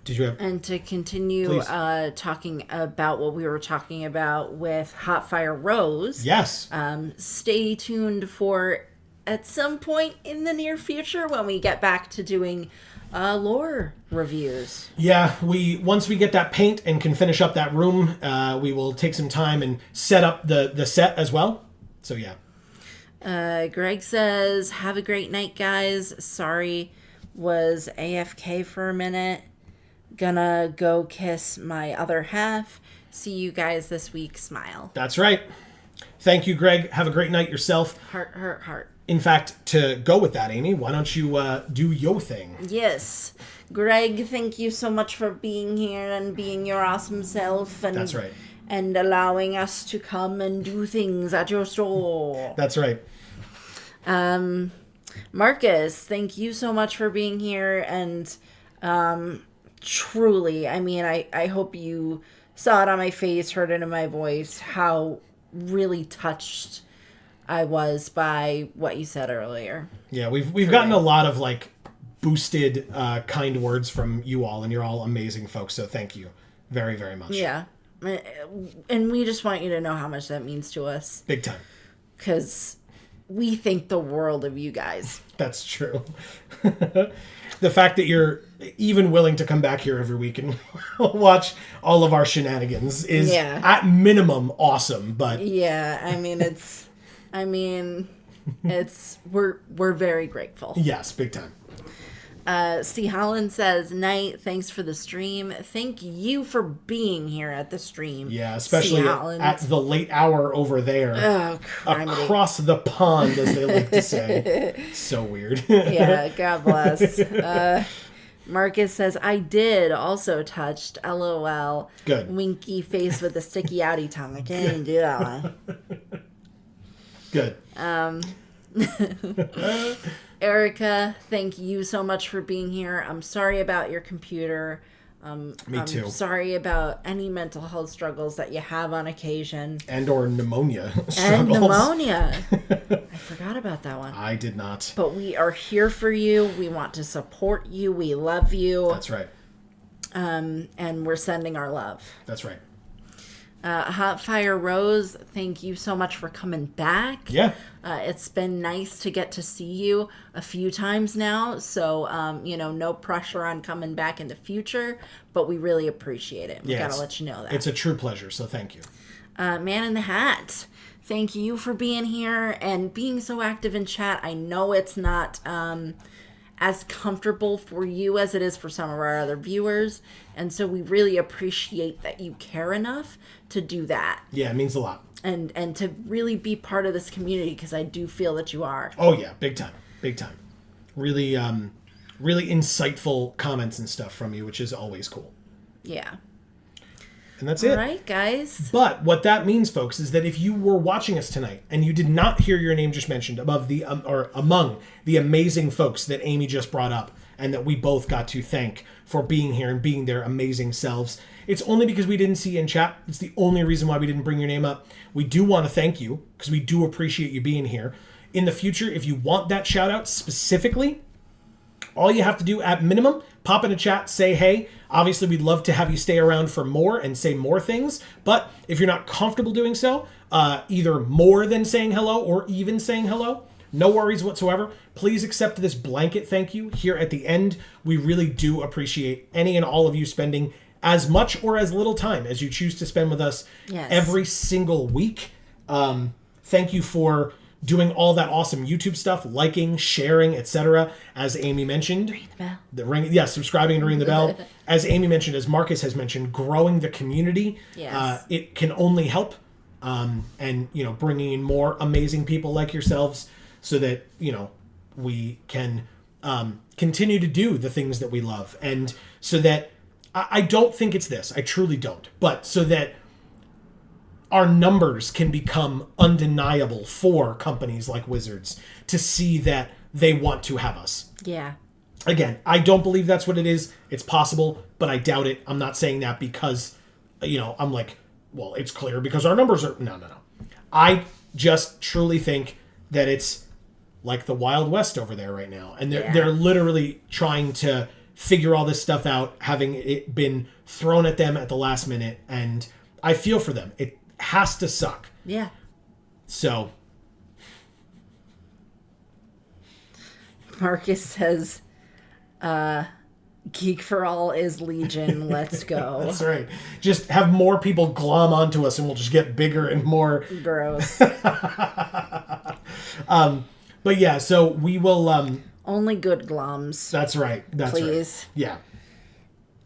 Did you have... And to continue talking about what we were talking about with Hot Fire Rose. Yes. Stay tuned for at some point in the near future when we get back to doing lore reviews. Yeah, once we get that paint and can finish up that room, we will take some time and set up the set as well. So yeah. Greg says, have a great night, guys. Sorry, was AFK for a minute. Gonna go kiss my other half. See you guys this week. Smile. That's right. Thank you, Greg. Have a great night yourself. Heart, heart, heart. In fact, to go with that, Amy, why don't you do your thing? Yes. Greg, thank you so much for being here and being your awesome self. And, that's right. And allowing us to come and do things at your store. That's right. Marcus, thank you so much for being here. And truly, I mean, I hope you saw it on my face, heard it in my voice, how really touched I was by what you said earlier. Yeah, we've gotten a lot of like boosted kind words from you all, and you're all amazing folks, so thank you very, very much. Yeah. And we just want you to know how much that means to us. Big time. Because we think the world of you guys. That's true. The fact that you're even willing to come back here every week and watch all of our shenanigans is at minimum awesome, but yeah, we're very grateful. Yes, big time. C. Holland says, night, thanks for the stream. Thank you for being here at the stream. Yeah, especially at the late hour over there. Oh, criminy. Across the pond, as they like to say. So weird. Yeah, God bless. Marcus says, I did also touched. LOL. Good. Winky face with a sticky outy tongue. I can't even do that one. Good. Erica, thank you so much for being here. I'm sorry about your computer. Me too. I'm sorry about any mental health struggles that you have on occasion. And or pneumonia struggles. And pneumonia. I forgot about that one. I did not. But we are here for you. We want to support you. We love you. That's right. And we're sending our love. That's right. Hot Fire Rose, thank you so much for coming back. Yeah. It's been nice to get to see you a few times now. So, no pressure on coming back in the future, but we really appreciate it. We gotta let you know that. It's a true pleasure, so thank you. Man in the Hat, thank you for being here and being so active in chat. I know it's not as comfortable for you as it is for some of our other viewers. And so we really appreciate that you care enough to do that. Yeah, it means a lot. And to really be part of this community, because I do feel that you are. Oh yeah, big time. Big time. Really really insightful comments and stuff from you, which is always cool. Yeah. And that's it. All right, guys. But what that means, folks, is that if you were watching us tonight and you did not hear your name just mentioned above the or among the amazing folks that Amy just brought up and that we both got to thank for being here and being their amazing selves, it's only because we didn't see you in chat. It's the only reason why we didn't bring your name up. We do want to thank you because we do appreciate you being here. In the future, if you want that shout out specifically, all you have to do at minimum, pop in a chat, say hey. Obviously, we'd love to have you stay around for more and say more things. But if you're not comfortable doing so, either more than saying hello or even saying hello, no worries whatsoever. Please accept this blanket thank you here at the end. We really do appreciate any and all of you spending as much or as little time as you choose to spend with us every single week. Thank you for doing all that awesome YouTube stuff, liking, sharing, etc. As Amy mentioned. Ring the bell. Subscribing and ringing the bell. As Amy mentioned, as Marcus has mentioned, growing the community. Yes. It can only help. And, bringing in more amazing people like yourselves so that, we can continue to do the things that we love. And so that, I don't think it's this. I truly don't. But so that our numbers can become undeniable for companies like Wizards to see that they want to have us. Yeah. Again, I don't believe that's what it is. It's possible, but I doubt it. I'm not saying that because, I'm like, well, it's clear because our numbers are... No. I just truly think that it's like the Wild West over there right now. And they're literally trying to figure all this stuff out, having it been thrown at them at the last minute, and I feel for them. It has to suck. Yeah. So Marcus says, Geek for All is Legion. Let's go. That's right. Just have more people glom onto us and we'll just get bigger and more. Gross. But yeah, so we will... Only good gloms. That's right. That's please. Right. Yeah.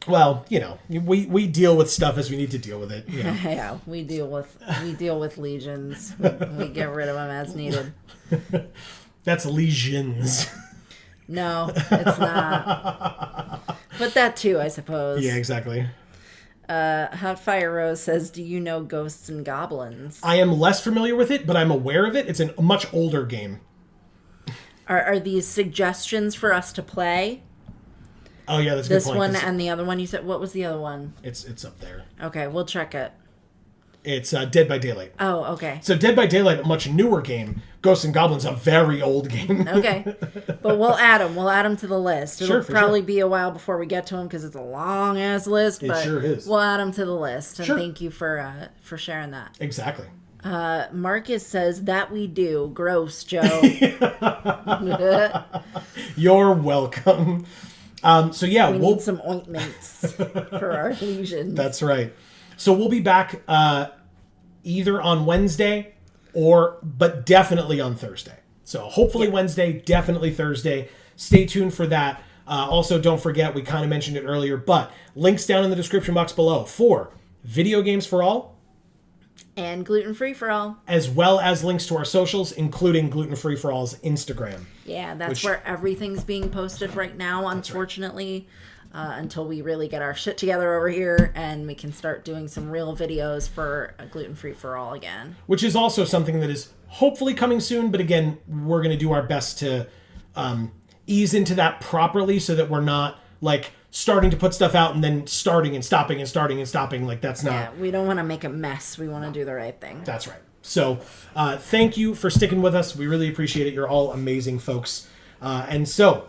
Well, you know, we deal with stuff as we need to deal with it. You know. Yeah, we deal with legions. We get rid of them as needed. That's legions. No, it's not. But that too, I suppose. Yeah, exactly. Hot Fire Rose says, do you know Ghosts and Goblins? I am less familiar with it, but I'm aware of it. It's a much older game. Are these suggestions for us to play? Oh yeah, that's a good point. This one and the other one you said. What was the other one? It's up there. Okay, we'll check it. It's Dead by Daylight. Oh, okay. So Dead by Daylight, a much newer game. Ghosts and Goblins, a very old game. Okay, but we'll add them. We'll add them to the list. It'll Sure, probably be a while before we get to them because it's a long ass list. But sure is. We'll add them to the list. And Sure. thank you for sharing that. Exactly. Marcus says that we do. Gross, Joe. You're welcome. So yeah, we need some ointments for our lesions. That's right. So we'll be back either on Wednesday but definitely on Thursday. So hopefully Wednesday, definitely Thursday. Stay tuned for that. Also, don't forget, we kind of mentioned it earlier, but links down in the description box below for Video Games for All. And Gluten Free for All. As well as links to our socials, including Gluten Free for All's Instagram. Yeah, that's where everything's being posted right now, unfortunately. Until we really get our shit together over here and we can start doing some real videos for Gluten Free for All again. Which is also something that is hopefully coming soon, but again, we're going to do our best to ease into that properly so that we're not like starting to put stuff out and then starting and stopping and starting and stopping. Like that's not... Yeah, we don't want to make a mess. We want to do the right thing. That's right. So thank you for sticking with us. We really appreciate it. You're all amazing folks. And so...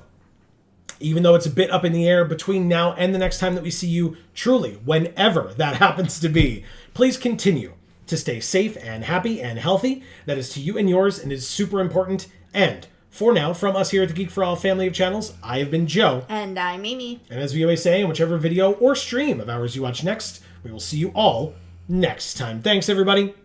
even though it's a bit up in the air between now and the next time that we see you, truly, whenever that happens to be, please continue to stay safe and happy and healthy. That is to you and yours, and is super important. And for now, from us here at the Geek for All family of channels, I have been Joe. And I'm Amy. And as we always say, in whichever video or stream of ours you watch next, we will see you all next time. Thanks, everybody.